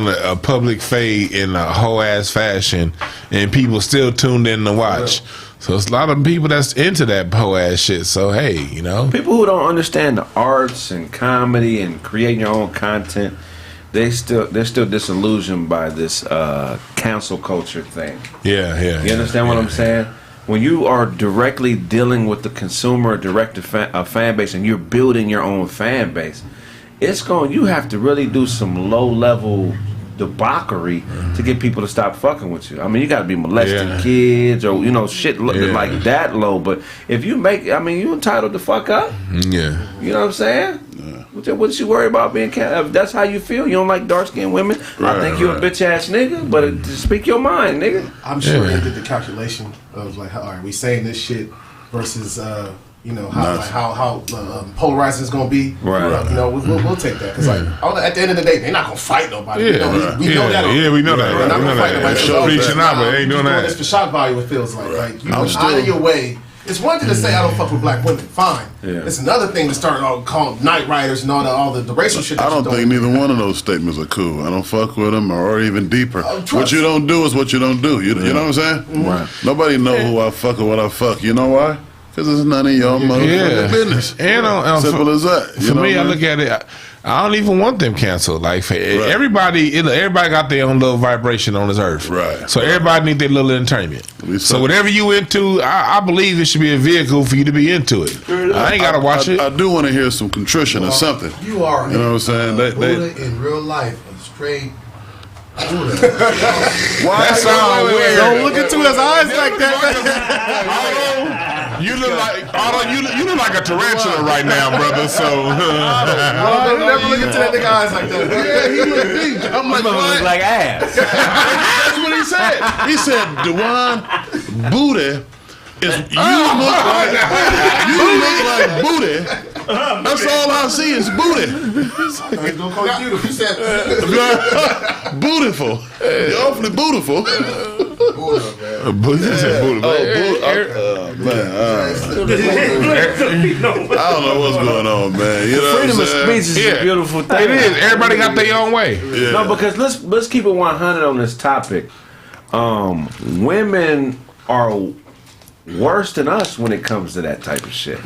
a public fade in a whole ass fashion, and people still tuned in to watch. So it's a lot of people that's into that whole ass shit. So hey, people who don't understand the arts and comedy and creating your own content, they're still disillusioned by this cancel culture thing. Yeah. You understand what I'm saying? When you are directly dealing with the consumer, direct fan base, and you're building your own fan base, you have to really do some low level debauchery to get people to stop fucking with you. I mean, you got to be molesting kids or shit like that low. But if you you entitled to fuck up. Yeah. You know what I'm saying? What you worry about being if that's how you feel? You don't like dark skinned women? I think you're a bitch ass nigga. But speak your mind, nigga. I'm sure they did the calculation of like, all right, we saying this shit versus how polarizing it's gonna be. Right. We'll take that because at the end of the day, they're not gonna fight nobody. We know that. We know that. They're not gonna fight nobody. Reaching out, but they ain't doing that. It's for shock value. It feels like you went out of your way It's one thing to say I don't fuck with black women. Fine. Yeah. It's another thing to start calling night riders and all the racial shit. I don't think neither one of those statements are cool. I don't fuck with them, or even deeper. What you don't do is what you don't do. You know what I'm saying? Right. Nobody know who I fuck or what I fuck. You know why? Because it's none of your motherfucking business. And simple as that. For me, I look at it. I don't even want them canceled. Like for everybody got their own little vibration on this earth. Right. So everybody need their little entertainment. So whatever you into, I believe it should be a vehicle for you to be into it. I ain't gotta watch it. I do want to hear some contrition or something. You are. You know what I'm saying? Buddha in real life, a straight Buddha. That sounds weird. Don't look into his eyes like that. You look like you look like a tarantula right now, brother. So never look into that nigga eyes like that. Yeah, he look deep. I'm like, look like ass. That's what he said. He said, Dewan, booty is you look like booty. That's all I see is booty. He's gonna call you beautiful. He said beautiful. You're awfully beautiful. I don't know what's going on, man. You know Freedom of speech is a beautiful thing. It is. Everybody got their own way. Yeah. No, because let's keep it 100 on this topic. Women are worse than us when it comes to that type of shit.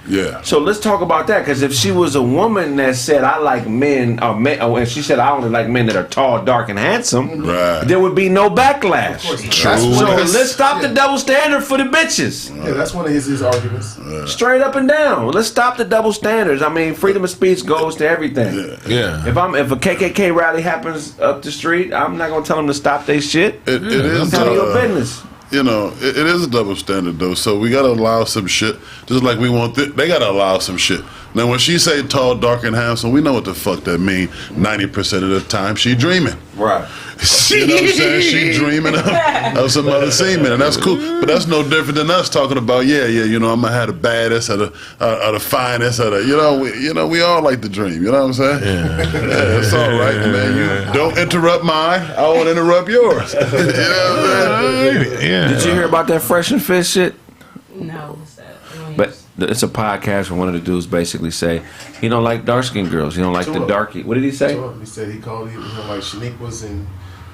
Yeah. So let's talk about that, because if she was a woman that said I like men, and she said I only like men that are tall, dark, and handsome, there would be no backlash. True. So let's stop the double standard for the bitches. Yeah, that's one of his arguments. Straight up and down. Let's stop the double standards. I mean, freedom of speech goes to everything. Yeah. If a KKK rally happens up the street, I'm not gonna tell them to stop their shit. It is none of your business. You know, it is a double standard though. So we gotta allow some shit, just like we want. They gotta allow some shit. Now, when she say tall, dark, and handsome, we know what the fuck that mean. 90% of the time, she dreaming. Right. You know what I'm saying? She dreaming of some other semen, and that's cool. But that's no different than us talking about, you know, I'm gonna have the baddest or the finest or the, we all like to dream. You know what I'm saying? Yeah, it's all right, man. You don't interrupt mine. I won't interrupt yours. You know what I'm saying? Yeah. Did you hear about that Fresh and Fit shit? No, what's that? But it's a podcast where one of the dudes basically say he don't like dark skinned girls. He don't like the darky. What did he say? He said he called him like Shaniquas and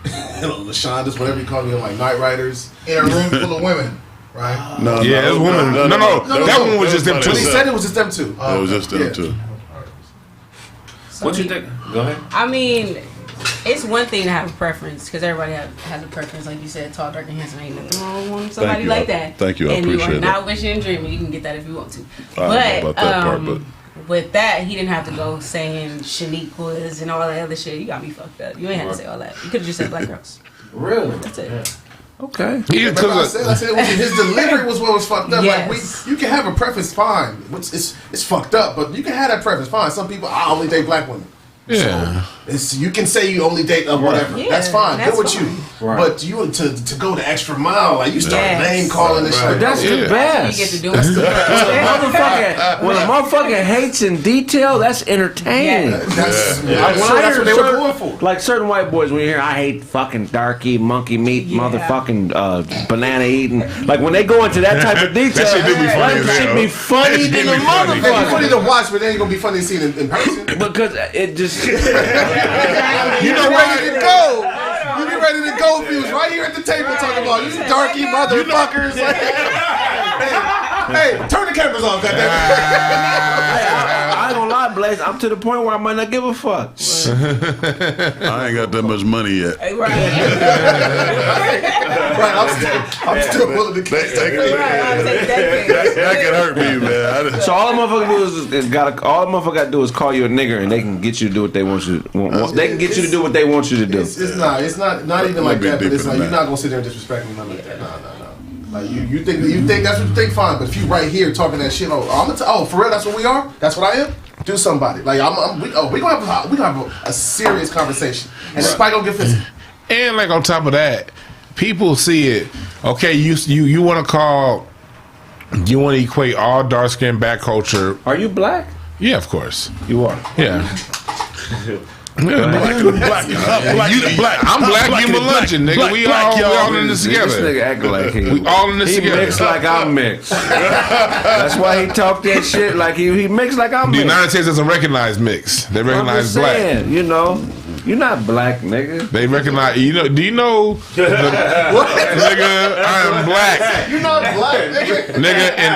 LaShondas, whatever he called them, like night riders in a room full of women, right? No, that one was just them two. He said it was just them two. It was just them two. What you think? Go ahead. I mean, it's one thing to have a preference, because everybody has a preference. Like you said, tall, dark, and handsome. Ain't nothing wrong with somebody like that. Thank you. I and appreciate you are it. not wishing and dreaming. You can get that if you want to. I don't know about that part, but with that, he didn't have to go saying Shaniquas and all that other shit. You got me fucked up. You ain't have to say all that. You could have just said black girls. Really? That's it. Yeah. Okay. I said his delivery was what was fucked up. Yes. Like you can have a preference, fine. It's fucked up, but you can have that preference, fine. Some people, I only date black women. Yeah. So you can say you only date whatever. Yeah, that's fine. that's Good with fine. you. Right. But you to go the extra mile, like you start name calling this shit. But that's the best. You get to do When a motherfucker hates in detail, that's entertaining. That's Like, when I that's hear what they were going for. like certain white boys, when you hear I hate fucking darky, monkey meat, motherfucking banana eating, like when they go into that type of detail, That shit do be funny as that hell. should be funny That shit than be a funny. It'd be funny motherfucker. to watch, but it ain't gonna be funny to see it in person. Because it just You know ready to go. You be ready to go if you was right here at the table talking about you darky motherfuckers. Like, hey, turn the cameras off, goddammit. I ain't gonna lie, Blaze. I'm to the point where I might not give a fuck. I ain't got that much money yet. Right, I'm still willing to catch That can hurt me, man. So all a motherfucker do is all a motherfucker got to do is call you a nigger, and they can get you to do what they want you to. They can get you to do what they want you to do. It's not even like that. But it's like you're not gonna sit there and disrespect me, nothing like that. No. Like you think that's what you think, fine. But if you right here talking that shit, for real, that's what we are. That's what I am. Do somebody like we gonna have a serious conversation, and it's probably gonna get physical. And like on top of that, people see it. Okay, you want to equate all dark skin back culture. Are you black? Yeah, of course. You are. Yeah. I'm black, you luncheon, nigga. We all in this together. This nigga acting like we all in this together. He mixed like I'm mixed. That's why he talk that shit like he mixed like I'm mixed. The United States doesn't recognize mix. They recognize black. You know, you're not black, nigga. They recognize. You know? Do you know? Nigga, I am black. You're not black, nigga. Nigga, and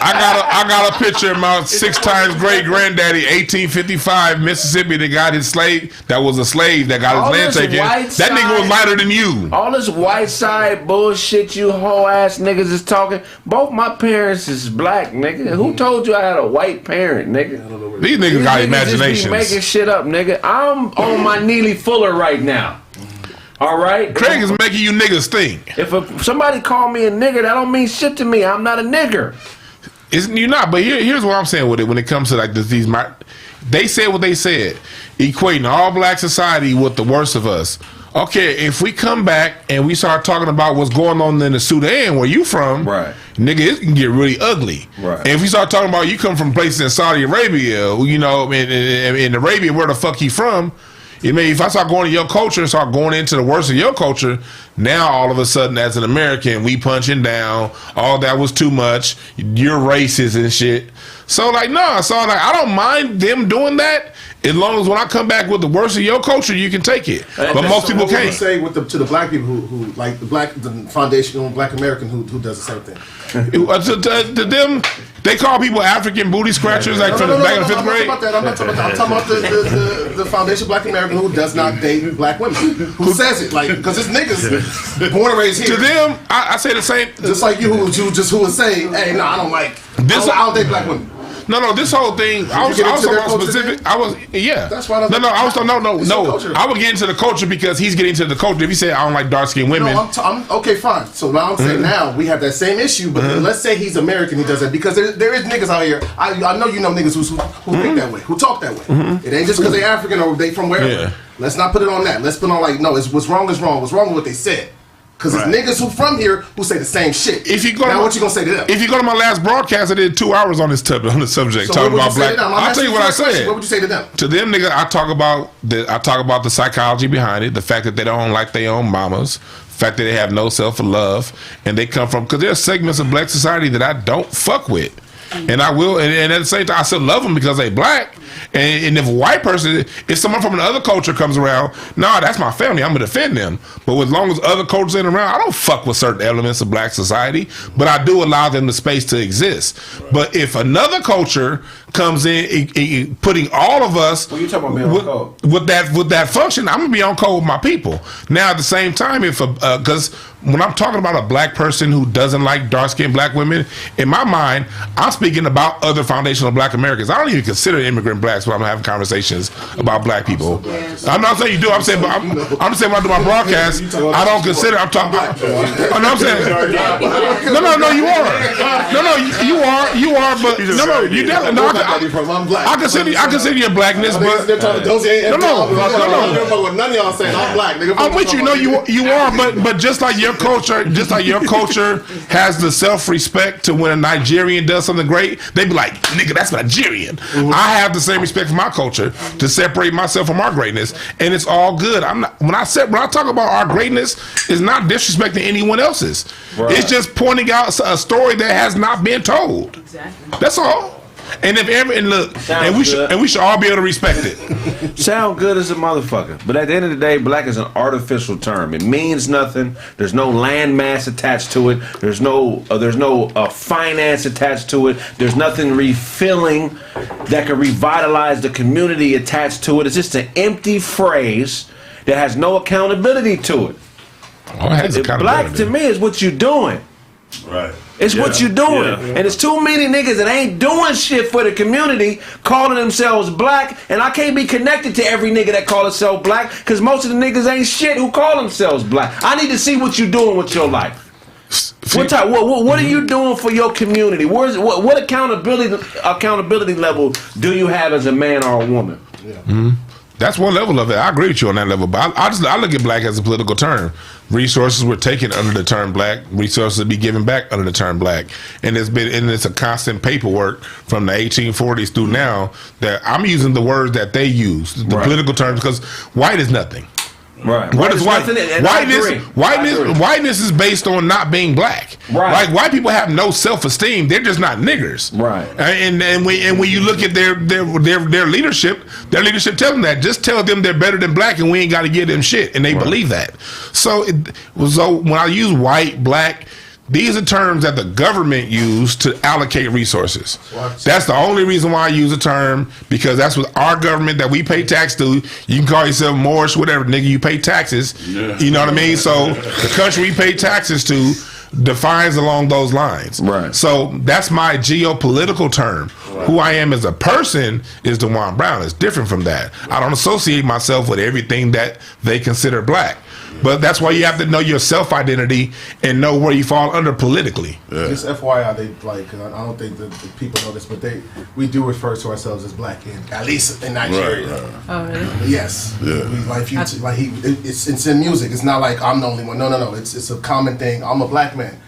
I got a picture of my 6 times great granddaddy, 1855, Mississippi, that got his slave. That was a slave that got his land taken. That nigga was lighter than you. All this white side bullshit you hoe ass niggas is talking. Both my parents is black, nigga. Who told you I had a white parent, nigga? These niggas got imaginations. Just be making shit up, nigga. I'm on my Neely Fuller right now. All right, Kraig is making you niggas think. If somebody call me a nigga, that don't mean shit to me. I'm not a nigger. You're not, but here's what I'm saying with it. When it comes to like they said what they said, equating all black society with the worst of us. Okay, if we come back and we start talking about what's going on in the Sudan, where you from, right, nigga, it can get really ugly. Right. And if we start talking about you come from places in Saudi Arabia, you know, in Arabia, where the fuck you from? I mean, if I start going to your culture and start going into the worst of your culture, now all of a sudden, as an American, we punching down. All that was too much. You're racist and shit. So like, no. So like, I don't mind them doing that as long as when I come back with the worst of your culture, you can take it. But most people can't. What say to the black people who like the foundational Black American who does the same thing? To them, they call people African booty scratchers back in the 5th grade. I'm not talking about the foundation Black American who does not date black women. Who says it? Like, because it's niggas born and raised here. To them, I say the same. Just like you who would say, hey, no, I don't like this. I don't date black women. No, this whole thing. I was talking about specific. That's why. No. I would get into the culture because he's getting into the culture. If he said I don't like dark skinned women, I'm okay, fine. So now I'm saying now we have that same issue, but let's say he's American, he does that because there is niggas out here. I know you know niggas who think that way, who talk that way. It ain't just because they African or they from wherever. Yeah. Let's not put it on that. Let's put on like no. It's what's wrong is wrong. What's wrong with what they said. Because it's niggas who from here who say the same shit. What you gonna say to them? If you go to my last broadcast, I did 2 hours on this subject, so talking about black. I'll tell you what I said. What would you say to them? To them, nigga, I talk about the psychology behind it, the fact that they don't like their own mamas, the fact that they have no self-love, and they come from, because there are segments of black society that I don't fuck with. And I will, and at the same time, I still love them because they black. And if a white person, if someone from another culture comes around, nah, that's my family, I'm gonna defend them. But as long as other cultures ain't around, I don't fuck with certain elements of black society. But I do allow them the space to exist. But if another culture comes in, putting all of us you talking about being on code? with that function, I'm gonna be on code with my people. Now at the same time, if because when I'm talking about a black person who doesn't like dark-skinned black women, in my mind, I'm speaking about other foundational black Americans. I don't even consider immigrant blacks when I'm having conversations about black people. I'm not saying you do. I'm saying, but I'm saying when I do my broadcast, I don't consider. I'm talking. I'm saying. No, you are. You are. But no, you definitely. No, I consider your blackness, but no. None of y'all saying I'm black. I'm with you. No, you are. But just like your culture has the self-respect to when a Nigerian does something great, they be like, nigga, that's Nigerian. I have the same respect for my culture to separate myself from our greatness, and it's all good. I'm not when I talk about our greatness, it's not disrespecting anyone else's. Right. It's just pointing out a story that has not been told. Exactly. That's all. And we should all be able to respect it. Sound good as a motherfucker, but at the end of the day, black is an artificial term. It means nothing. There's no land mass attached to it. There's no finance attached to it. There's nothing refilling that can revitalize the community attached to it. It's just an empty phrase that has no accountability to it. Black to me is what you're doing. Right. It's what you're doing. And there's too many niggas that ain't doing shit for the community calling themselves black, and I can't be connected to every nigga that call himself black because most of the niggas ain't shit who call themselves black. I need to see what you're doing with your life. What are you doing for your community? What accountability level do you have as a man or a woman? Mm-hmm. That's one level of it. I agree with you on that level, but I look at black as a political term. Resources were taken under the term black. Resources be given back under the term black, and it's a constant paperwork from the 1840s through now that I'm using the words that they use, the political terms, because white is nothing. Right. What is white? Whiteness is based on not being black. Right. Like white people have no self-esteem. They're just not niggers. Right. And when you look at their leadership tells them that. Just tell them they're better than black, and we ain't got to give them shit, and they believe that. So when I use white, black, these are terms that the government use to allocate resources. That's the only reason why I use a term, because that's what our government that we pay tax to. You can call yourself Moorish, whatever, nigga, you pay taxes. Yeah. You know what I mean? So the country we pay taxes to defines along those lines. Right. So that's my geopolitical term. Right. Who I am as a person is DeJuan Brown. It's different from that. I don't associate myself with everything that they consider black. But that's why you have to know your self-identity and know where you fall under politically. Yeah. Just FYI, cause I don't think the people know this, but we do refer to ourselves as black, at least in Nigeria. Right. Oh, really? Yes. Yeah. It's in music. It's not like I'm the only one. No. It's a common thing. I'm a black man.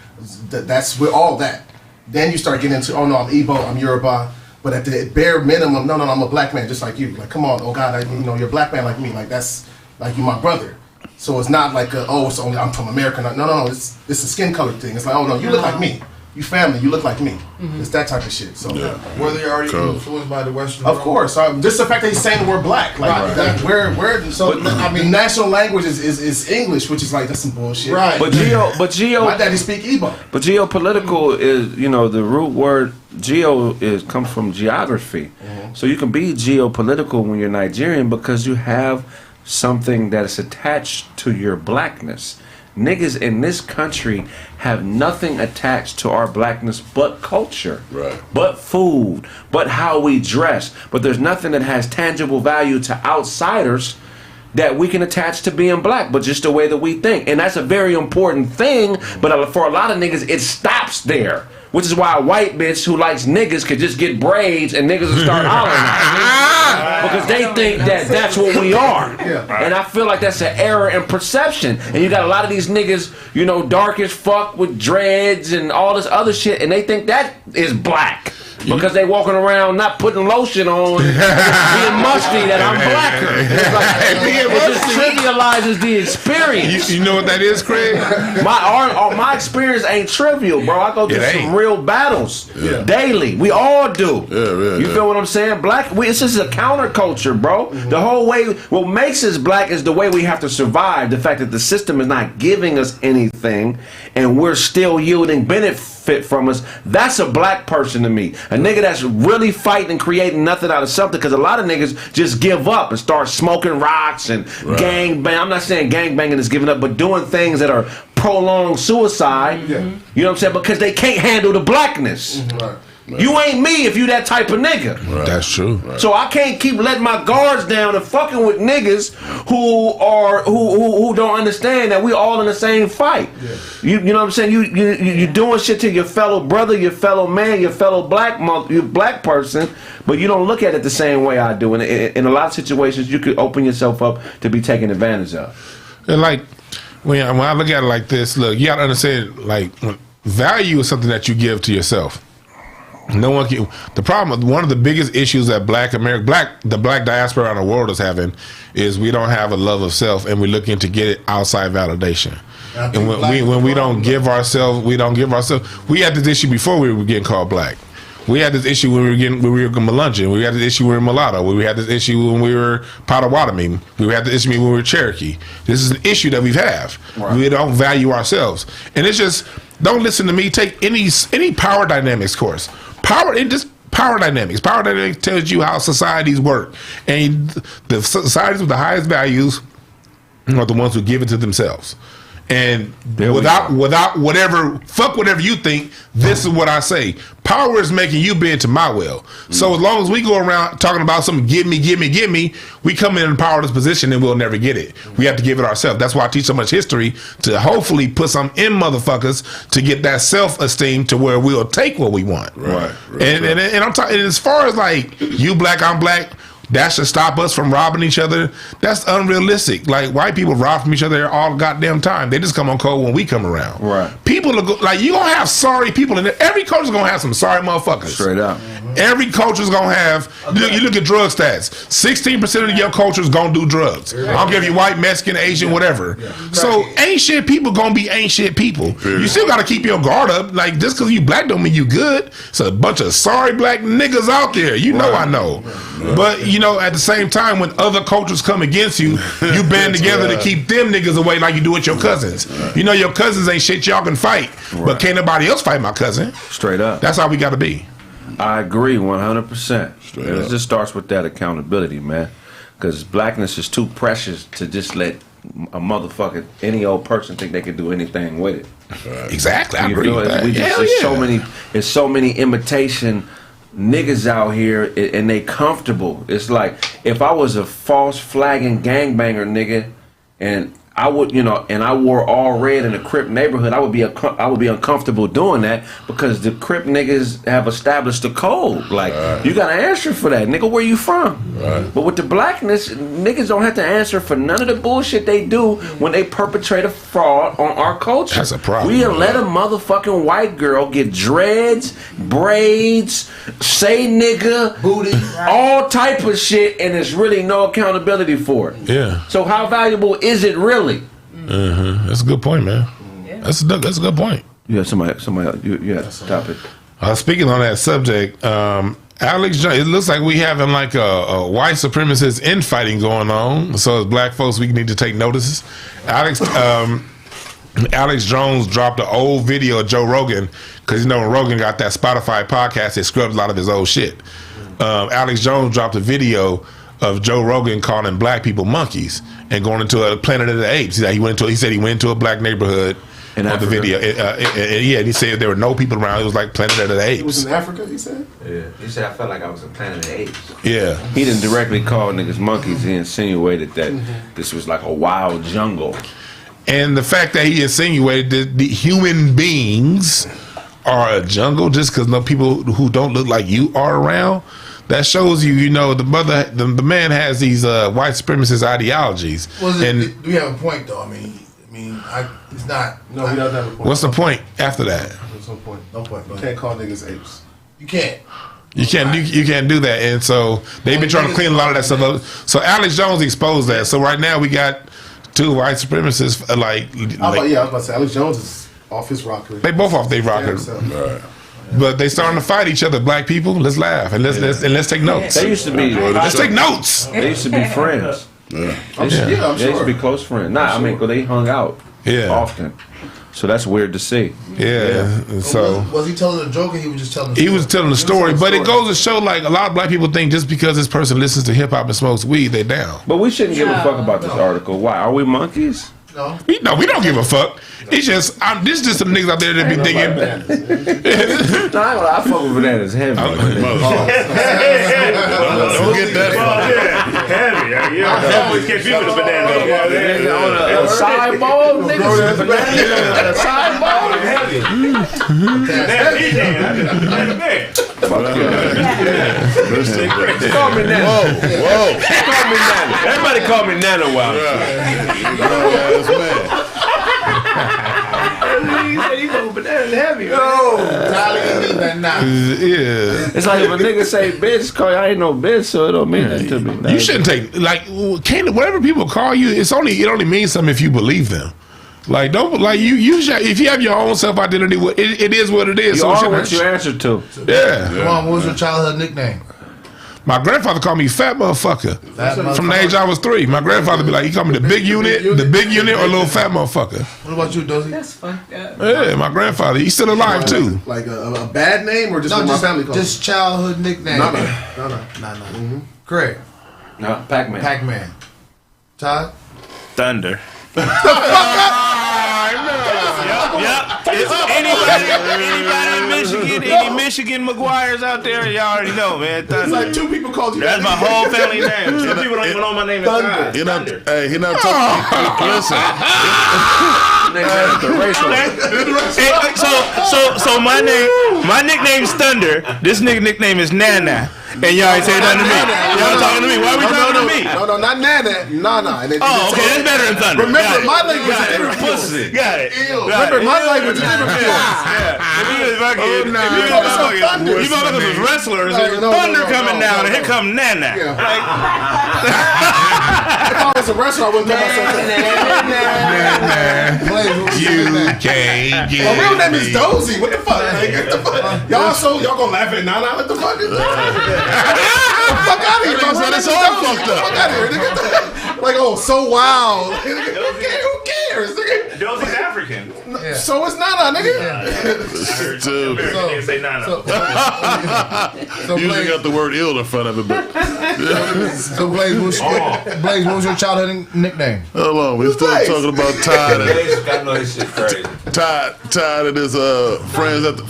We're all that. Then you start getting into, oh no, I'm Igbo, I'm Yoruba. But at the bare minimum, no, I'm a black man just like you. Like, come on, oh God, you're a black man like me. Like that's like you, my brother. So it's not like it's only I'm from America. No. It's a skin color thing. It's like, oh no, you look like me. You family, you look like me. Mm-hmm. It's that type of shit. So whether you're already influenced by the Western world? Of course. Just the fact that he's saying the word black. Like national language is English, which is like that's some bullshit. Right. But my daddy speak Igbo. But geopolitical is, the root word geo comes from geography. Mm-hmm. So you can be geopolitical when you're Nigerian because you have something that is attached to your blackness. Niggas in this country have nothing attached to our blackness but culture, but food, but how we dress. But there's nothing that has tangible value to outsiders that we can attach to being black, but just the way that we think. And that's a very important thing, but for a lot of niggas, it stops there. Which is why a white bitch who likes niggas could just get braids and niggas will start hollering. Because they think that that's what we are. And I feel like that's an error in perception. And you got a lot of these niggas, dark as fuck with dreads and all this other shit, and they think that is black. Because they walking around not putting lotion on, being musty that I'm blacker. It just trivializes the experience. You know what that is, Craig? My experience ain't trivial, bro. I go through some real battles daily. We all do. You feel what I'm saying? It's just a counterculture, bro. Mm-hmm. The whole way, what makes us black is the way we have to survive. The fact that the system is not giving us anything and we're still yielding benefit from us. That's a black person to me. A nigga that's really fighting and creating nothing out of something, because a lot of niggas just give up and start smoking rocks and gang bang. I'm not saying gang banging is giving up, but doing things that are prolonged suicide. Mm-hmm. You know what I'm saying? Because they can't handle the blackness. Mm-hmm. You ain't me if you that type of nigga. That's true. So I can't keep letting my guards down and fucking with niggas who don't understand that we all in the same fight. You know what I'm saying? You doing shit to your fellow brother, your fellow man, your fellow black person, but you don't look at it the same way I do. And in a lot of situations, you could open yourself up to be taken advantage of. And like when I look at it like this, look, you gotta understand, like, value is something that you give to yourself. No one can. The problem, one of the biggest issues that the black diaspora around the world is having, is we don't have a love of self, and we're looking to get it outside validation. And when we don't give ourselves, we had this issue before we were getting called black. We had this issue when we were Melungeon. We had this issue when we were mulatto. We had this issue when we were Potawatomi. We had this issue when we were Cherokee. This is an issue that we have. Right. We don't value ourselves, and it's just, don't listen to me. Take any power dynamics course. Power dynamics. Power dynamics tells you how societies work, and the societies with the highest values are the ones who give it to themselves. And without whatever you think, this is what I say. Power is making you bend to my will. So as long as we go around talking about something, give me, we come in a powerless position and we'll never get it. We have to give it ourselves. That's why I teach so much history, to hopefully put some in motherfuckers to get that self-esteem to where we'll take what we want. And I'm talking, as far as like, you black, I'm black, that should stop us from robbing each other. That's unrealistic. Like, white people rob from each other all goddamn time. They just come on cold when we come around. Right. People are like, you gonna have sorry people in there. Every culture's gonna have some sorry motherfuckers. Straight up. Every culture's gonna have. You look at drug stats. 16% of your culture's gonna do drugs. I don't care if you're white, Mexican, Asian, whatever. So ain't shit people gonna be ain't shit people. You still gotta keep your guard up. Like, just because you black don't mean you good. It's a bunch of sorry black niggas out there. You know I know. But you know, at the same time, when other cultures come against you, you band together to keep them niggas away like you do with your cousins. You know your cousins ain't shit y'all can fight, but can't nobody else fight my cousin. Straight up. That's how we gotta be. I agree 100%. And it just starts with that accountability, man. Because blackness is too precious to just let a motherfucker, any old person, think they can do anything with it. Exactly, I agree with that. There's so many imitation niggas out here, and they comfortable. It's like, if I was a false flagging gangbanger nigga, and I would, you know, and I wore all red in a Crip neighborhood, I would be uncomfortable doing that, because the Crip niggas have established a code. Like, you gotta answer for that, nigga. Where you from? But with the blackness, niggas don't have to answer for none of the bullshit they do when they perpetrate a fraud on our culture. That's a problem. We let a motherfucking white girl get dreads, braids, say nigga, booty, all type of shit, and there's really no accountability for it. Yeah. So how valuable is it really? That's a good point, man. That's a good point. Yeah, somebody, you had a topic. Speaking on that subject, Alex Jones, it looks like we having like a white supremacist infighting going on. So as black folks, we need to take notices. Alex Jones dropped an old video of Joe Rogan, because you know when Rogan got that Spotify podcast, it scrubbed a lot of his old shit. Alex Jones dropped a video of Joe Rogan calling black people monkeys and going into a Planet of the Apes. He said he went into a black neighborhood in the video. And he said there were no people around. It was like Planet of the Apes. It was in Africa, he said? Yeah. He said, I felt like I was in Planet of the Apes. Yeah. He didn't directly call niggas monkeys. He insinuated that this was like a wild jungle. And the fact that he insinuated that the human beings are a jungle just because no people who don't look like you are around, that shows you, you know, the man has these white supremacist ideologies. Do we have a point though? It's not. No, he doesn't have a point. What's the point after that? There's no point. No point. You can't call niggas apes. You can't. You can't do that. And so they've been trying to clean a lot of that stuff up. So Alex Jones exposed that. So right now we got two white supremacists I was about to say Alex Jones is off his rocker. They both off their rocker. But they starting to fight each other. Black people, let's laugh and let's take notes. They used to be. Let's take notes. They used to be friends. I'm They sure. used to be close friends. Because they hung out often. So that's weird to see. Yeah. So was he telling a joke, or he was just telling? He was telling the story, but it goes to show like a lot of black people think just because this person listens to hip hop and smokes weed, they down. But we shouldn't give a fuck about this article. Why? Are we monkeys? No. We don't give a fuck. It's just this is just some niggas out there that be thinking. I fuck with bananas heavy. Don't get that. Heavy. I always catch you with a banana. On a sideball, niggas. A sideball, heavy. Call me Nana. Whoa. Call me Nana. Everybody call me Nana while you go banana heavy. It's like if a nigga say bitch, call you, I ain't no bitch, so it don't mean that to me. You shouldn't take whatever people call you. It only means something if you believe them. Like don't like you if you have your own self identity, it is what it is. You are what you answer to. Yeah. Mom, what was your childhood nickname? My grandfather called me fat motherfucker. From the age I was 3. My grandfather be like, he called me the big unit, or little fat motherfucker. What about you, Dozy? That's fucked up. Yeah, my grandfather. He's still alive too. Like a bad name or just what my family calls? Just childhood nickname. No. Craig. No, Pac-Man. Pac-Man. Todd. Thunder. The fuck up! Yep. Anybody in Michigan, any Michigan McGuires out there, y'all already know, man. Thunder. It's like 2 people called you. That's my whole family name. Some people don't even know my name is Thunder. He not talking. Listen. So my nickname is Thunder. This nigga nickname is Nana. And y'all ain't saying nothing to me. Y'all talking to me. Why are we talking to me? No, not Nana. Nana. Oh, okay, that's better than thunder. Remember, my language is different. Pussy. Got it. Remember, my language is different. You motherfuckers was wrestlers. Thunder coming down, and here come Nana. If I was a wrestler, I wouldn't call myself that. You can't get my real name is Dozy. What the fuck? Y'all gonna laugh at Nana? What the fuck? Get the fuck out of here. That's all fucked up. Fuck out of here, nigga. Like, oh, so wild. Who cares? Dozy's African. So it's Nana, nigga. Dude. Can't say Nana. Usually got the word ill in front of it, but. So Blaze, what was your childhood nickname? Hold on, we still talking about Todd. I know this shit crazy. Todd and his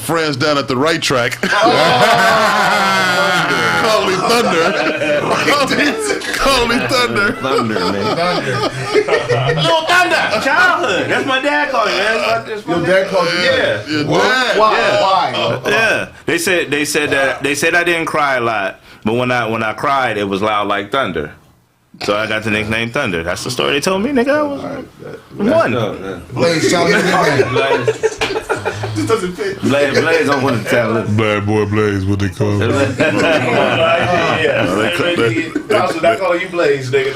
friends down at the right track. Call me Thunder. Call me Thunder. Thunder, man. Little Thunder. Childhood. That's my dad called me, man. Your dad called you? Yeah. Your dad? Why? Yeah. They said I didn't cry a lot, but when I cried, it was loud like thunder. So I got the nickname Thunder. That's the story they told me, nigga. I was one. Blaze, childhood nickname. This doesn't fit. Blaze don't want to tell it. Bad boy Blaze, what they call it. I call you Blaze, nigga.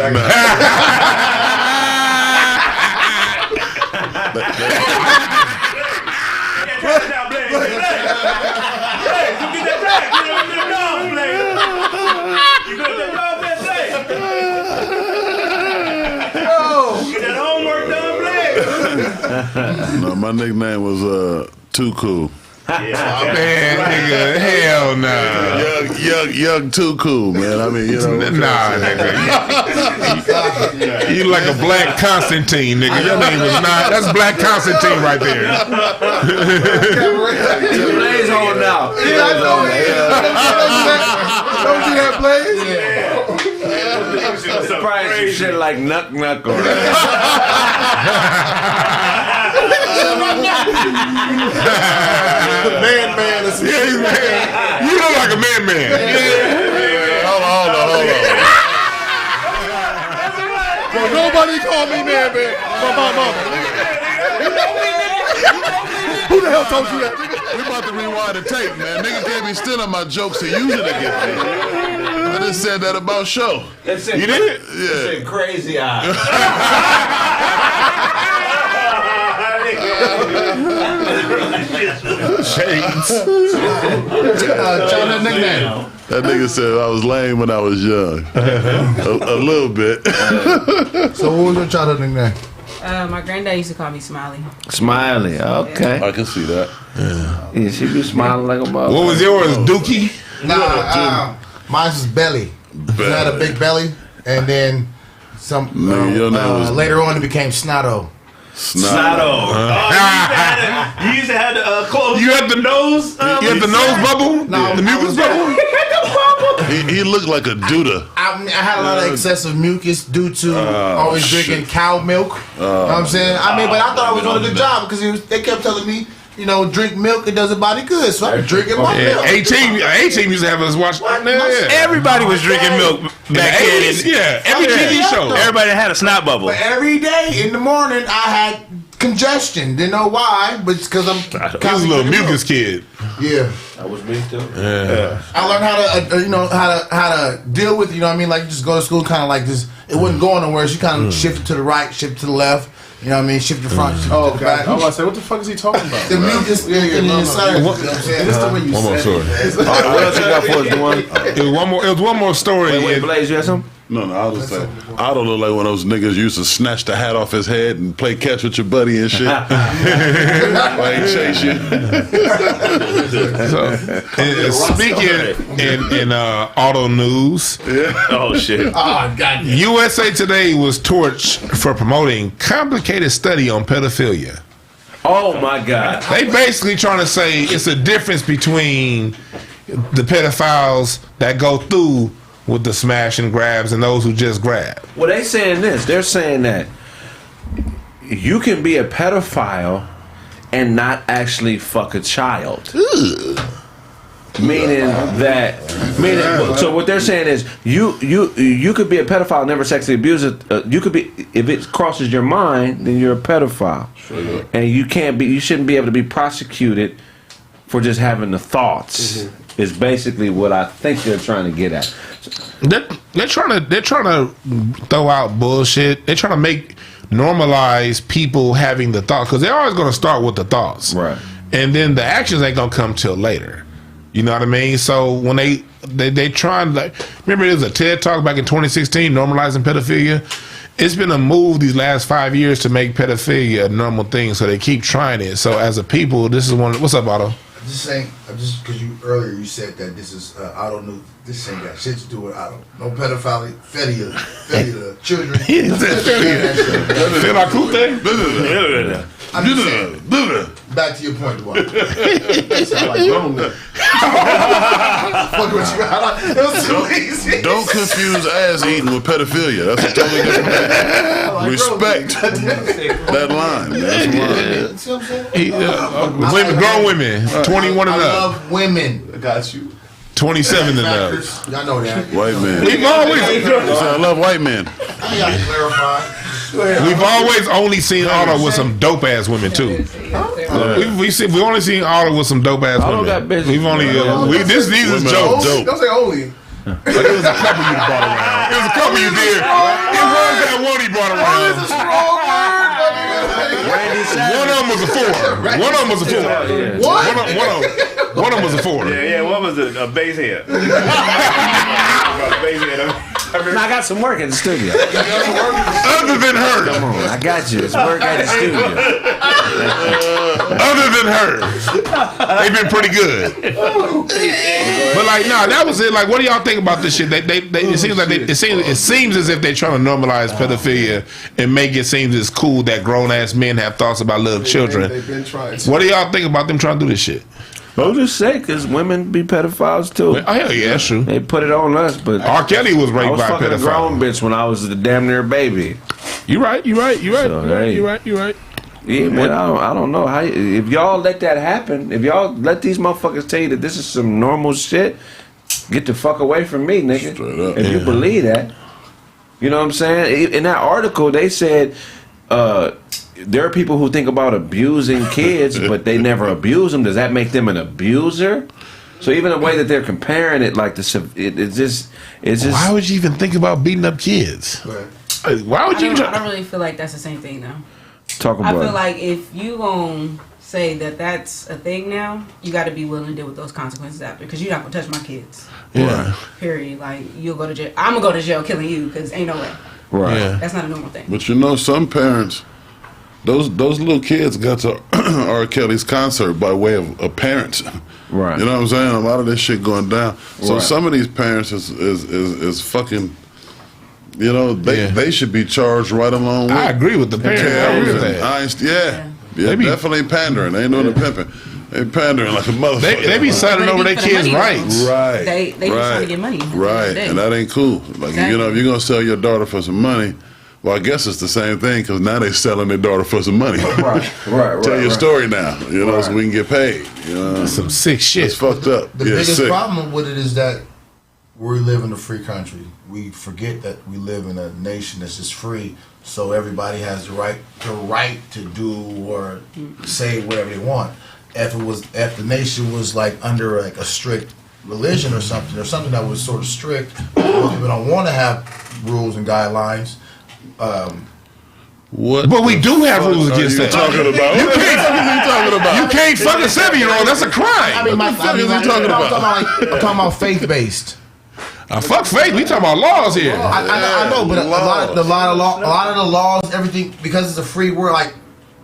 No, my nickname was Too Cool. Man, nigga, hell nah. Young Too Cool, man. I mean, you know. Nah, nigga. You like a black Constantine, nigga. Your name was not. That's Black Constantine right there. Blaze holding out. Yeah, I know. Don't do that, Blaze. Probably shit like Nuck or Man. You look like a man. Hold on. Well, nobody called me man. My mama. Who the hell told you that? We about to rewind the tape, man. Nigga can't be stealing my jokes to use it against me. I just said that about show. You did? Yeah. It said crazy eyes. Shades. Childhood nickname. That nigga said I was lame when I was young. A little bit. So what was your childhood nickname? My granddad used to call me Smiley. Smiley, okay. I can see that. Yeah, she be smiling like a mother. What was yours, Dookie? Nah, mine was Belly. I had a big belly, and then some. Your name was later on, it became Snotto. Snotto. You used to have the close. You had the nose. You had the nose bubble. No, the mucus bubble. He looked like a Duda. I had a lot of excessive mucus due to always drinking cow milk. You know what I'm saying? I mean, but I thought I was doing a good job because they kept telling me, you know, drink milk, it does a body good. So I'm drinking my milk. A-Team used to have us watch. Everybody was drinking milk back then. Yeah, every TV show. Everybody had a snot bubble. But every day in the morning, I had congestion. Didn't know why, but it's because I'm. He was a little mucus kid. Yeah. That was me too. Yeah. I learned how to deal with, you know what I mean? Like, you just go to school kind of like this. It wasn't going nowhere. So you kind of shift to the right, shift to the left. You know what I mean? Shift the front, shift to the back. I was about to say, what the fuck is he talking about? The mucus in the inside. You know what I'm saying? That's the way you One more story. What else you got for us, Dwan? It was one more story. Wait, Blaze, you got something? No, I was just saying, I don't look like one of those niggas used to snatch the hat off his head and play catch with your buddy and shit. I ain't chase you. Speaking in auto news, Oh shit! Oh, God. USA Today was torched for promoting complicated study on pedophilia. Oh my God! They basically trying to say it's a difference between the pedophiles that go through with the smash and grabs and those who just grab. Well, they saying this. They're saying that you can be a pedophile and not actually fuck a child. Meaning so what they're saying is you could be a pedophile, never sexually abuse it. You could be, if it crosses your mind, then you're a pedophile, and you shouldn't be able to be prosecuted for just having the thoughts. Is basically what I think they're trying to get at. They're trying to throw out bullshit. They're trying to normalize people having the thoughts, because they're always going to start with the thoughts, right? And then the actions ain't gonna come till later. You know what I mean? So when they trying to, remember there was a TED Talk back in 2016 normalizing pedophilia. It's been a move these last 5 years to make pedophilia a normal thing. So they keep trying it. So as a people, this is one. What's up, Otto? I'm just because earlier you said that this is Otto new. This ain't got shit to do with Otto. No pedophilia, fedia, children. He said fedia. I'm just saying. Back to your point, Dwight. That sound like grown men. Fuck with you. It was too easy. Don't confuse ass eating with pedophilia. That's a totally different thing. Respect that line. That's a line. See what I'm saying? Grown women, 21 and up. I love women. I got you. 27 and up. Y'all know that. White men. We've always. I love white men. I got to clarify. We've always only seen Otto with some dope ass women too. We've only seen Otto with some dope ass women. We've only these is jokes. Don't say only. But it was a couple you brought around. It was a couple you did. It was that one he brought around. It's a strong word. One of them was a 4. One of them was a 4. What? One of them was a 4. Yeah. What was it? A base head. I got some work at the studio. Other than her. Come on, I got you. It's work at the studio. Other than her, they've been pretty good. But that was it. Like, what do y'all think about this shit? It seems as if they're trying to normalize pedophilia and make it seem as cool that grown ass men have thoughts about little children. They've been trying. What do y'all think about them trying to do this shit? I'll just say, because women be pedophiles too. Oh, hell yeah, that's true. They put it on us, but R. Kelly was raped by a fucking a grown bitch when I was a damn near baby. You right. So, You're right. Yeah, man, I don't know how. If y'all let that happen, if y'all let these motherfuckers tell you that this is some normal shit, get the fuck away from me, nigga. Straight up. If you believe that, you know what I'm saying? In that article, they said there are people who think about abusing kids, but they never abuse them. Does that make them an abuser? So even the way that they're comparing it, like it's just. Why would you even think about beating up kids? Why would you? I don't really feel like that's the same thing, though. Talk about. I feel like if you gonna say that that's a thing now, you got to be willing to deal with those consequences after, because you're not gonna touch my kids. Yeah. Period. Like, you'll go to jail. I'm gonna go to jail killing you, because ain't no way. Right. Yeah. That's not a normal thing. But some parents, those little kids got to R. Kelly's concert by way of a parent. Right. You know what I'm saying? A lot of this shit going down. So some of these parents is fucking. You know, they should be charged right along with. I agree with the parents. I agree with that. Yeah, definitely pandering. They ain't doing the pimping. They pandering like a motherfucker. They be signing over their kids' rights. Right. They just trying to get money. Right, and that ain't cool. Like, you know, if you're going to sell your daughter for some money, well, I guess it's the same thing, because now they selling their daughter for some money. Right. Tell your story now, you know, so we can get paid. You know? That's some sick shit. It's fucked up. The biggest problem with it is that we live in a free country. We forget that we live in a nation that's just free, so everybody has the right to do or say whatever they want. If the nation was like under like a strict religion or something that was sort of strict, most people don't want to have rules and guidelines. What? But we do have rules against that. Talking about? You can't fuck a 7-year-old. That's a crime. I'm talking about faith-based. Fuck faith. We talking about laws here. I know, but a lot of the laws, everything, because it's a free world. Like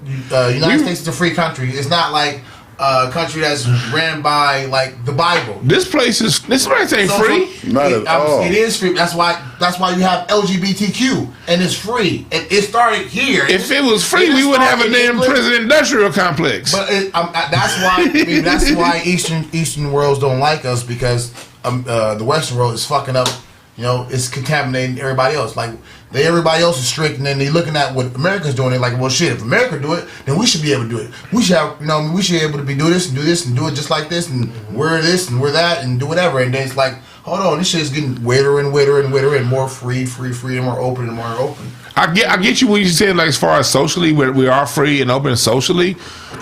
United States is a free country. It's not like a country that's ran by like the Bible. This place ain't free. Not at all. It is free. That's why you have LGBTQ, and it's free. It started here. If it was free, we wouldn't have a damn prison industrial complex. But that's why. That's why Eastern worlds don't like us, because the Western world is fucking up. You know, it's contaminating everybody else. Like everybody else is strict, and then they looking at what America's doing. They're like, well, shit, if America do it, then we should be able to do it. We should have, we should be able to do this and do this and do it just like this and wear this and wear that and do whatever. And then it's like, hold on, this shit is getting wetter and wetter and wetter and more free and more open and more open. I get you what you're saying, like as far as socially, we are free and open socially,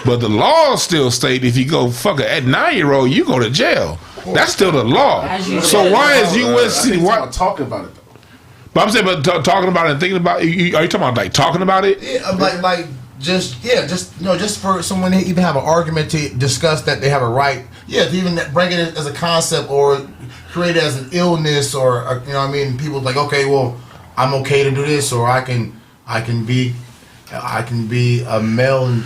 but the laws still state if you go fuck at 9-year-old, you go to jail. That's still the law. So why is USC? Why talking about it? But I'm saying, talking about it and thinking about it, are you talking about like talking about it? Yeah, just for someone to even have an argument to discuss that they have a right. Yeah, to even bring it as a concept or create it as an illness or people like, okay, well, I'm okay to do this, or I can be a male and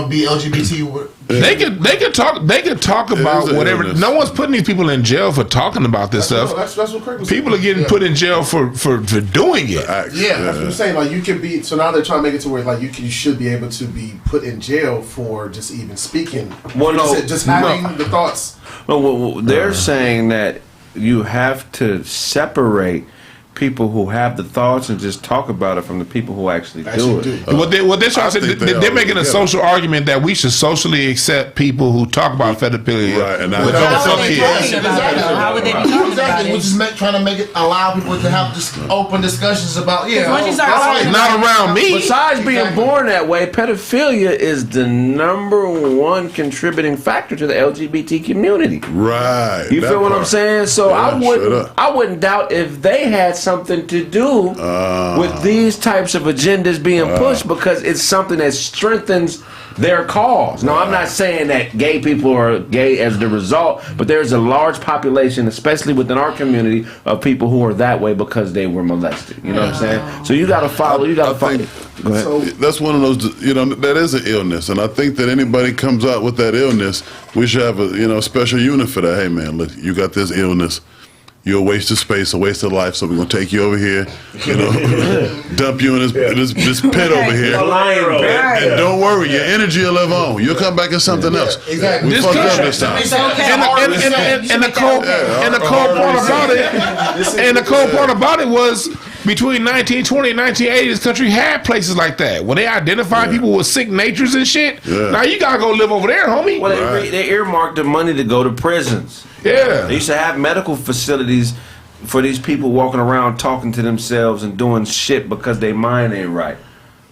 be LGBT. They could talk about whatever. No one's putting these people in jail for talking about this stuff. That's what Kraig was people are getting put in jail for doing it. That's what I'm saying. Like you can be. So now they're trying to make it to where like you should be able to be put in jail for just even speaking. Well, just having the thoughts. Well, they're saying that you have to separate people who have the thoughts and just talk about it from the people who actually do it. What they're trying to say, they're making a social argument that we should socially accept people who talk about pedophilia. Right, and don't fuck kids. How would they be talking about it? We're just trying to make it allow people to have just open discussions about not around me. Besides being born that way, pedophilia is the #1 contributing factor to the LGBT community. Right. You feel what I'm saying? So I wouldn't doubt if they had something to do with these types of agendas being pushed, because it's something that strengthens their cause. Now, I'm not saying that gay people are gay as the result, but there's a large population, especially within our community, of people who are that way because they were molested. You know what I'm saying? So you got to follow. You got to follow. Go ahead. So that's one of those, that is an illness, and I think that anybody comes out with that illness, we should have a special unit for that. Hey man, look, you got this illness. You're a waste of space, a waste of life, so we're going to take you over here, dump you in this pit over here. And don't worry, your energy will live on. You'll come back as something else. Exactly. We fucked up this time. And the cold part about it was between 1920 and 1980, this country had places like that. When they identified people with sick natures and shit, now you got to go live over there, homie. Well, they earmarked the money to go to prisons. Yeah. They used to have medical facilities for these people walking around talking to themselves and doing shit because their mind ain't right.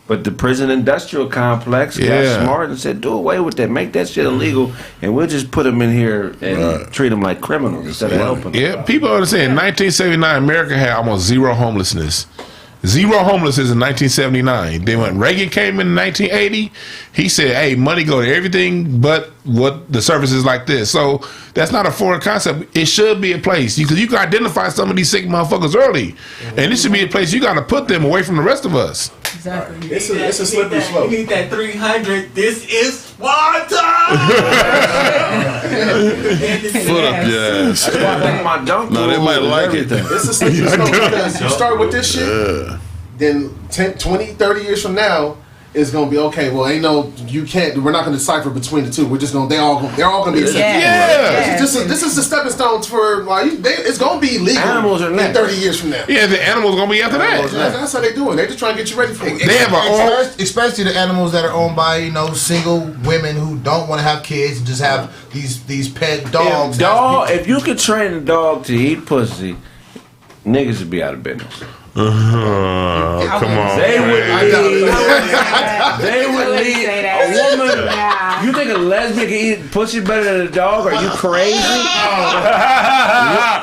But the prison industrial complex got smart and said, do away with that. Make that shit illegal, and we'll just put them in here and treat them like criminals instead of helping them. Yeah, people understand. In 1979, America had almost zero homelessness. Zero homelessness in 1979. Then when Reagan came in 1980, he said, hey, money go to everything but what the services like this. So that's not a foreign concept. It should be a place. Because you can identify some of these sick motherfuckers early. And this should be a place you got to put them away from the rest of us. Exactly. It's a slippery slope. You need that 300. This is Sparta! Foot up your ass. That's why I think my dunk No, they might like it. It's a slippery slope because you start with this shit, then 10, 20, 30 years from now, it's gonna be okay. Well, we're not gonna decipher between the two. We're just they're all gonna be accepted. Yeah. This is the stepping stones for it's gonna be legal. Animals are in 30 years from now. Yeah, the animals gonna be after that. That's how they do it. They just trying to get you ready for it. They have especially the animals that are owned by single women who don't want to have kids and just have these pet dogs. If you could train a dog to eat pussy, niggas would be out of business. Come on. They would lead a woman. You think a lesbian can eat pussy better than a dog? Are you crazy?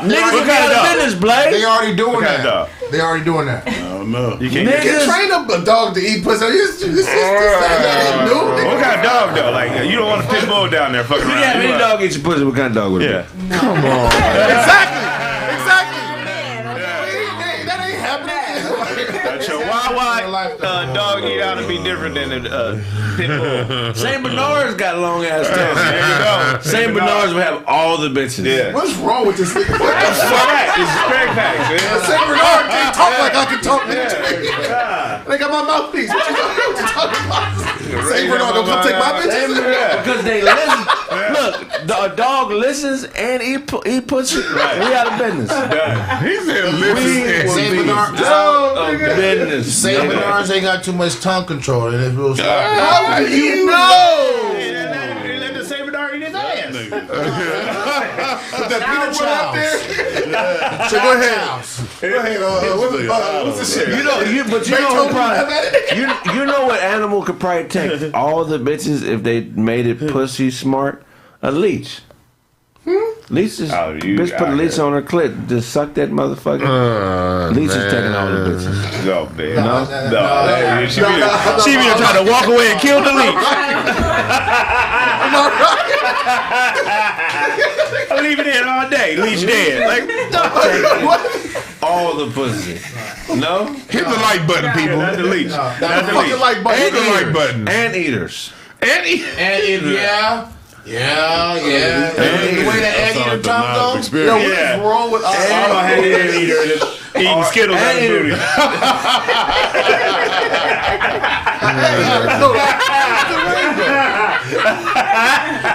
Niggas would be out of business, Blake. They already doing that. They already doing that. I don't know. You can't train up a dog to eat pussy. This ain't new. What kind of dog though? Like you don't want a pit bull down there fucking around. Yeah, if any dog eats your pussy, what kind of dog would it be? Come on. Exactly. Dog eat out to be different than a pit bull. Saint Bernards got long ass tails. There you go. Saint Bernards would have all the bitches. Yeah. What's wrong with this nigga? It's Kraig facts, man. Saint Bernard can't talk like I can talk. They got my mouthpiece. What you talking about? Saint Bernard don't come take my bitches. Because they listen. Look, a a dog listens and eat pussy, we out of business. He said listen. Saint Bernard, business. Saint Bernards ain't got too much tongue control, and it's real. How do you know? Let the Saint Bernard eat his ass. Put that peanut butter up there. So go ahead. What's the shit? You know what animal could probably take all the bitches if they made it pussy smart? A leech. Leech is bitch put a leech on her clit, just suck that motherfucker. Leech is taking all the bitches. No, man. No. She be trying to walk away and kill the leech. I'm leaving it all day. Leech dead. Like all the pussy. No? Hit the like button, people. Not the leech. Not the fucking like button. Hit the like button. Anteaters. Yeah. Yeah. The way that anteater tongue goes. Yo, what is wrong with us? I had an anteater eating Skittles out of booty.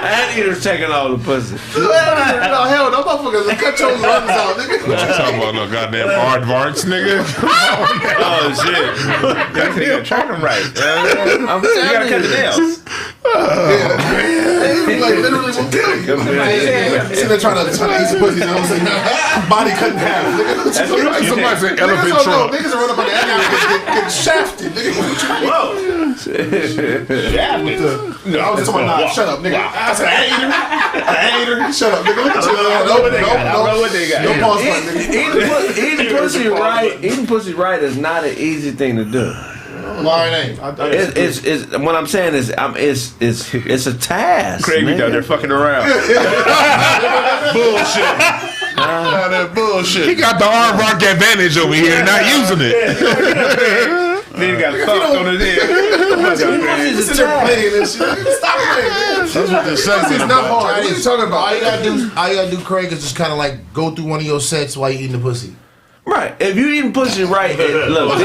Anteaters taking all the pussy. No, hell, no motherfuckers will cut your lungs out, nigga. What you talking about? No goddamn aardvarks, nigga. Oh shit! You gotta train them right. You gotta cut the nails. Like literally will kill you. See, they're trying to eat some pussy. Body cut in half. Somebody said elephant trunk. Niggas run up on the anteater get shafted. Whoa. No, I was just talking about, shut up, nigga. I said, anteater. Shut up, nigga. Look at you. No pause button, nigga. Eating pussy right is not an easy thing to do. Why it ain't? It's what I'm saying is it's a task. Kraig be down there fucking around. Bullshit. That bullshit. He got the aardvark advantage over here, not using it. Then he got fucked on his head. Stop playing this shit. Stop playing. That's what this segment It's not about. hard. What are you talking about? All you gotta do, Kraig, is just kind of like go through one of your sets while you eating the pussy. Right. If you eating pussy right, look, to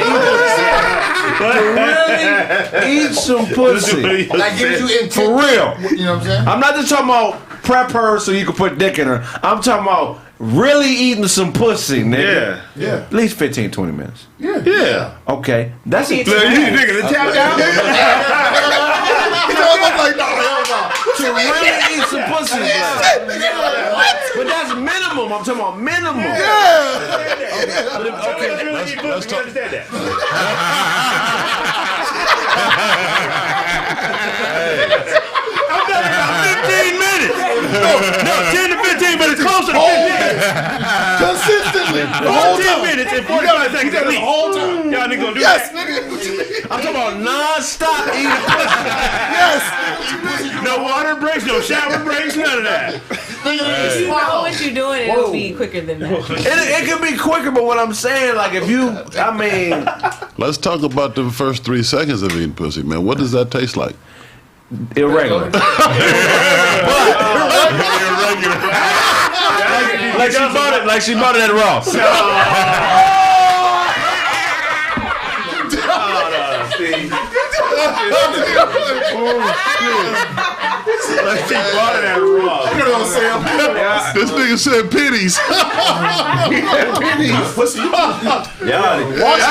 really eat some pussy. That gives you intent. For real. You know what I'm saying? I'm not just talking about prep her so you can put dick in her. I'm talking about really eating some pussy, nigga. Yeah. At least 15, 20 minutes. Yeah. Okay. That's a Look, you nigga, the tap down. To really eat some pussy. But that's minimum. I'm talking about minimum. Okay. Let's talk. Understand that. I'm talking about 15 minutes. No, 10 to 15, but it's closer to 15 minutes. Consistently. 10 minutes and 45 seconds at least. The whole time. Y'all niggas gonna do Yes, that? nigga. I'm talking about non-stop eating pussy. Yes. No water breaks, no shower breaks, none of that. If you know what you're doing, it'll be quicker than that. It can be quicker, but what I'm saying, like if you, Let's talk about the first 3 seconds of eating pussy, man. What does that taste like? Irregular. Like she bought it at Ross. Like she bought it at Raw. You know what I'm saying? This nigga said pennies. Y'all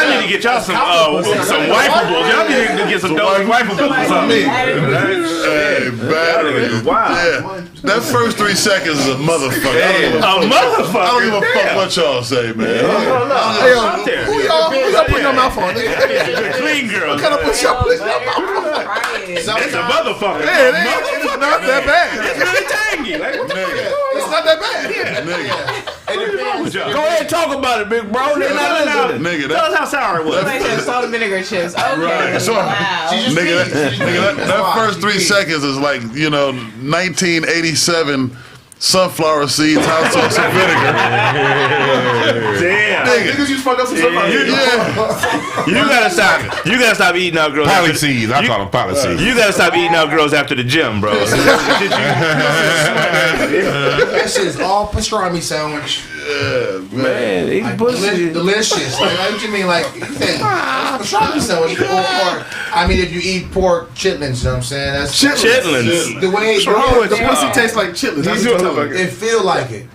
need to get y'all some wipables. Y'all need to get some wipables or something. Hey, battery. Wow. Yeah. That first 3 seconds is a motherfucker. A motherfucker. I don't give a fuck what y'all say, man. Who y'all put your mouth on, nigga? Clean girl. What kind of put your mouth on? It's a motherfucker. Yeah, it's not that bad. It's really tangy. Like, what the fuck? It's not that bad. Go ahead and talk about it, big bro. They're not listening. Nigga, Tell us how sour it was. Like that salt and vinegar chips. Okay. Right. So, Wow. that first 3 seconds is like, 1987 sunflower seeds, hot sauce, and vinegar. Damn. Niggas just fuck up some stuff. You gotta stop. You gotta stop eating out girls. Policies. I call them policies. You gotta stop eating out girls after the gym, bro. That shit's all pastrami sandwich. Man, eat pussy. Delicious. Like, what you mean? Like, you think pastrami sandwich? Or, I mean, if you eat pork chitlins, you know what I'm saying? That's chitlins. The way the pussy tastes like chitlins. It feel like it.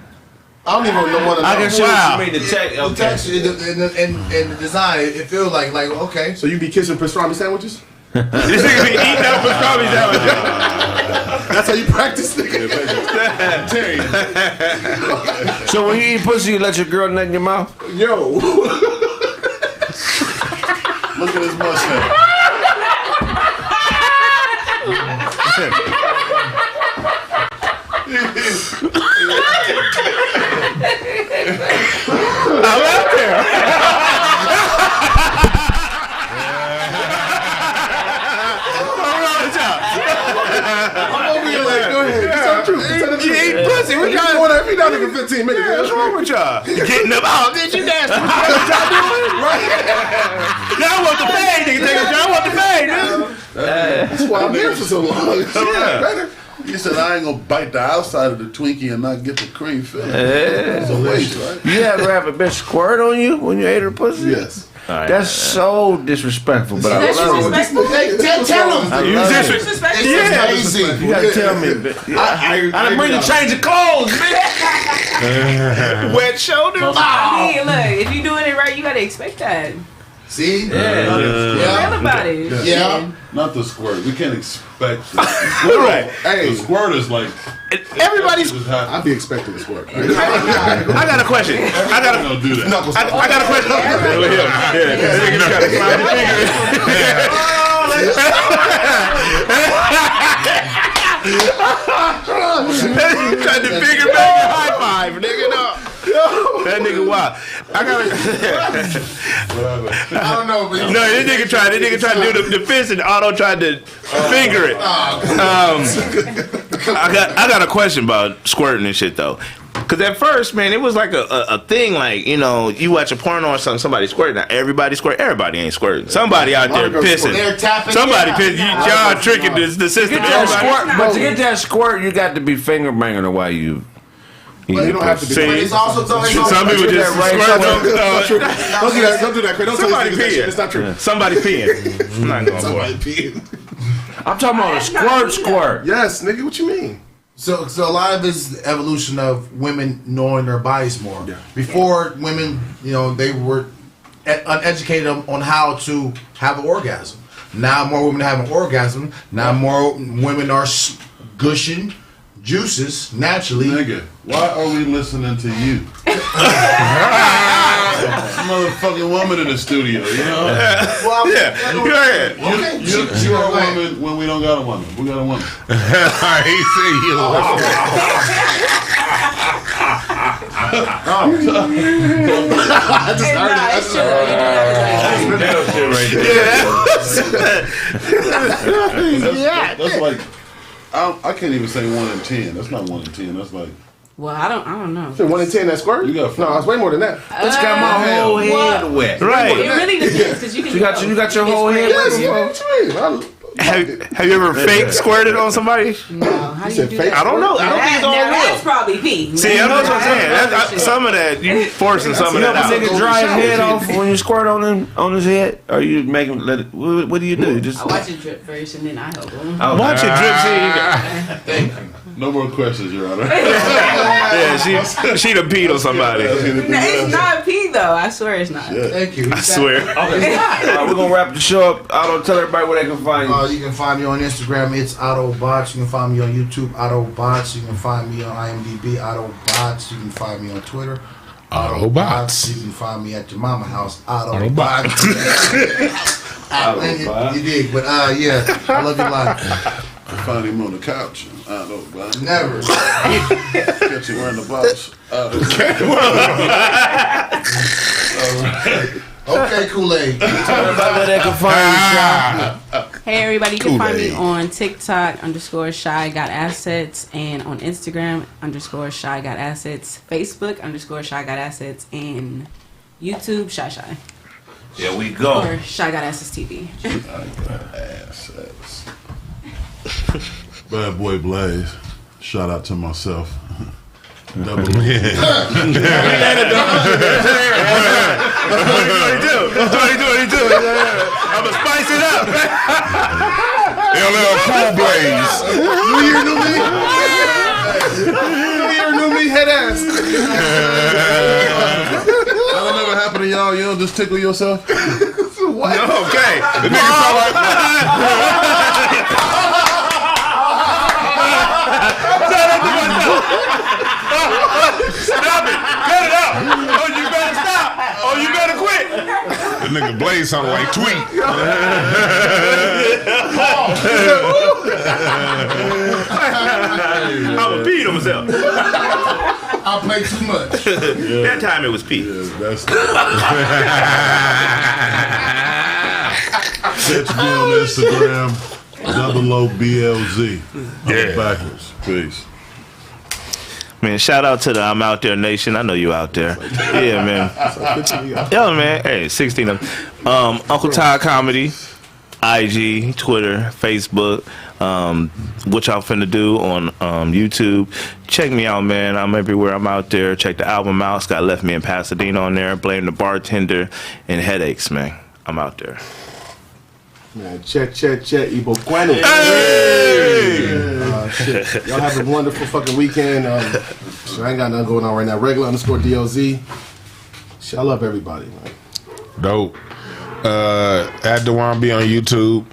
I don't even know what I can show Wow. you made the tech. The texture and the design, it feels like okay. So you be kissing pastrami sandwiches? This nigga be eating out pastrami sandwiches. That's how you practice, nigga. So when you eat pussy, you let your girl nut in your mouth? Yo. Look at his mustache. I'm out there. I'm over here like, go ahead. Tell the truth. You eat pussy. What y'all doing? Every now and 15 minutes. What's wrong with y'all? You getting up? Oh, did you nasty? What y'all doing? Right. Y'all want the fade, nigga. Y'all want the fade, nigga. That's why I'm here for so long. Yeah. He said, I ain't gonna bite the outside of the Twinkie and not get the cream filled. It's a waste, right? You ever have a bitch squirt on you when you ate her pussy? Yes. That's so disrespectful, but I love it. Tell him. You disrespectful. Yeah, you gotta tell me. I done bring you change of clothes, man. Wet shoulders. I mean, look, if you doing it right, you gotta expect that. See? Yeah. Real about it. Yeah. Not the squirt. We can't expect it. Right. Hey, the squirt is like everybody's. I'd be expecting the squirt. I got a question. I got don't do that. I got a question. Tried to figure back your high five, nigga. No. That nigga wild. I don't know, but no, this nigga tried to do the fist and Otto tried to finger it. I got a question about squirting and shit though. Cause at first, man, it was like a thing, like, you know, you watch a porno or something, somebody squirting. Now everybody squirt. Everybody ain't squirting. Somebody out there pissing. They're tapping. Somebody pissing. Y'all tricking the system. But to get that squirt, you got to be finger banging her while you. Well, you don't have to be. See, It's also some people just squirt. Don't do that. Don't do that. Don't Somebody tell peeing. It's not true. Somebody peeing. I'm not going for it. peeing. I'm talking about a squirt. Yes, nigga. What you mean? So a lot of it's the evolution of women knowing their bodies more. Yeah. Before, women, you know, they were uneducated on how to have an orgasm. Now more women have an orgasm. Now more women are gushing juices naturally. Nigga, why are we listening to you? Motherfucking woman in the studio, you know? Well, yeah, go ahead. You're a woman when we don't got a woman. We got a woman. I see you. I just heard it. That's like, I can't even say 1 in 10. That's not 1 in 10. That's like. Well, I don't know. So 1 in 10 that squirt? You got no, it's way more than that. It's got my whole head wet. Right. It really depends because you can. You got your whole head wet. Yes, what you mean? Have you ever fake squirted on somebody? No, how do you do fake? that? I don't know. I don't think it's all real. That's probably pee. See, I know what I'm saying. Some of that, you forcing some of that out. Nigga dry his head off when you squirt on his head, or you make him let it. What do you do? You just I watch it drip first and then I help him. Watch it drip. Thank you. No more questions, Your Honor. Yeah, she done peed on somebody. It's not pee though. I swear it's not. Yeah. Thank you. I swear. Okay. We're gonna wrap the show up. I'll tell everybody where they can find you. You can find me on Instagram. It's AutoBots. You can find me on YouTube. AutoBots. You can find me on IMDb. AutoBots. You can find me on Twitter. Autobots. You can find me at your mama house. Autobots. You dig? But yeah, I love your life. I find him on the couch. I don't know. Never. Catch you wearing the blouse. Okay, Kool-Aid. Tell everybody where they can find you. Hey everybody, you can find me on TikTok _Shy Got Assets and on Instagram _Shy Got Assets, Facebook _Shy Got Assets, and YouTube, Shy. There we go. Or Shy Got Asses TV. Asses. Bad Boy Blaze. Shout out to myself. Double. That's what he do. I'm gonna spice it up. LL Cool Blaze. New Year, new me. New Year, new me, head ass. That'll never happen to y'all. You don't just tickle yourself. What? Okay. The nigga sound like. Stop it! Cut it out! Oh, you better stop! Oh, you better quit! The nigga Blaze sounded like Tweet. I was peeing on myself. I play too much. That time it was pee. That's catch me on Instagram, OBLZ. Yeah. Backwards. Peace. Man, shout out to the I'm Out There Nation. I know you out there. Yeah, man. Yo, man. Hey, 16 of them. Uncle Todd Comedy, IG, Twitter, Facebook. What y'all finna do on YouTube. Check me out, man. I'm everywhere. I'm out there. Check the album out. Scott Left Me in Pasadena on there. Blame the Bartender and Headaches, man. I'm out there. Man, check, Ebo Queno. Hey! Shit. Y'all have a wonderful fucking weekend. So I ain't got nothing going on right now. Regular_DOZ. Shit, I love everybody, man. Dope. At Dewan B on YouTube.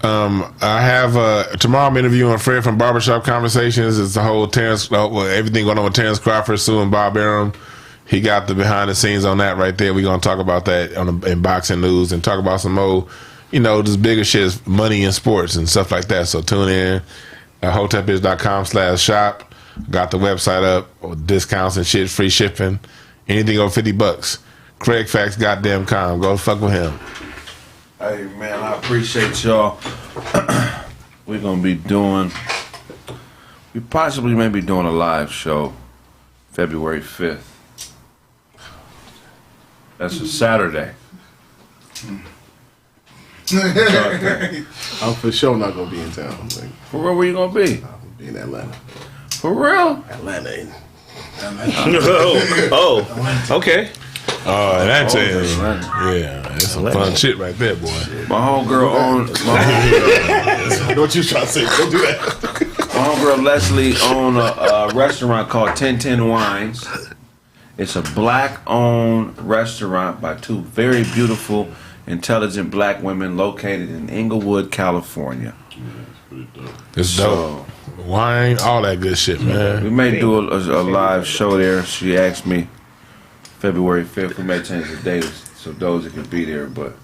I have tomorrow I'm interviewing Fred from Barbershop Conversations. It's the whole Terrence, everything going on with Terrence Crawford suing Bob Arum. He got the behind the scenes on that right there. We're gonna talk about that in boxing news and talk about some more, just bigger shit, money in sports and stuff like that. So tune in. HotepBitch.com/shop. Got the website up, discounts and shit, free shipping, anything over $50. Kraig Facts, goddamn calm. Go fuck with him. Hey man, I appreciate y'all. We possibly may be doing a live show February 5th. That's a Saturday. I'm for sure not gonna be in town. Like, for real, where you gonna be? I'm gonna be in Atlanta. For real? Atlanta. Okay. Oh, that's it. Yeah, that's some fun shit right there, boy. My homegirl owns. What you trying to say? Don't do that. My homegirl Leslie owned a restaurant called 1010 Wines. It's a black-owned restaurant by two very beautiful, intelligent black women located in Inglewood, California. It's dope. Wine, all that good shit, man. We may do a live show there. She asked me February 5th. We may change the date so those that can be there, but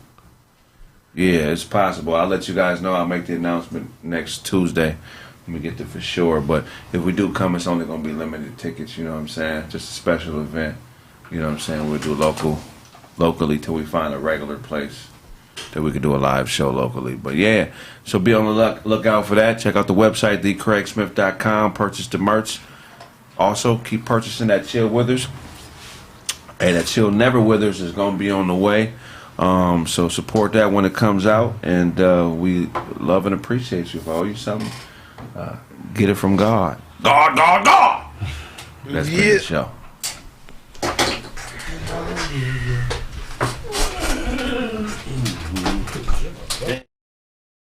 yeah, it's possible. I'll let you guys know. I'll make the announcement next Tuesday when we get there for sure. But if we do come, it's only going to be limited tickets, you know what I'm saying? Just a special event, you know what I'm saying? We'll do locally till we find a regular place that we could do a live show locally. But yeah, so be on the lookout for that. Check out the website, thekraigsmith.com. Purchase the merch. Also, keep purchasing that Chill Withers. Hey, that Chill Never Withers is going to be on the way. So support that when it comes out. And we love and appreciate you. If I owe you something, get it from God. God. That's the show.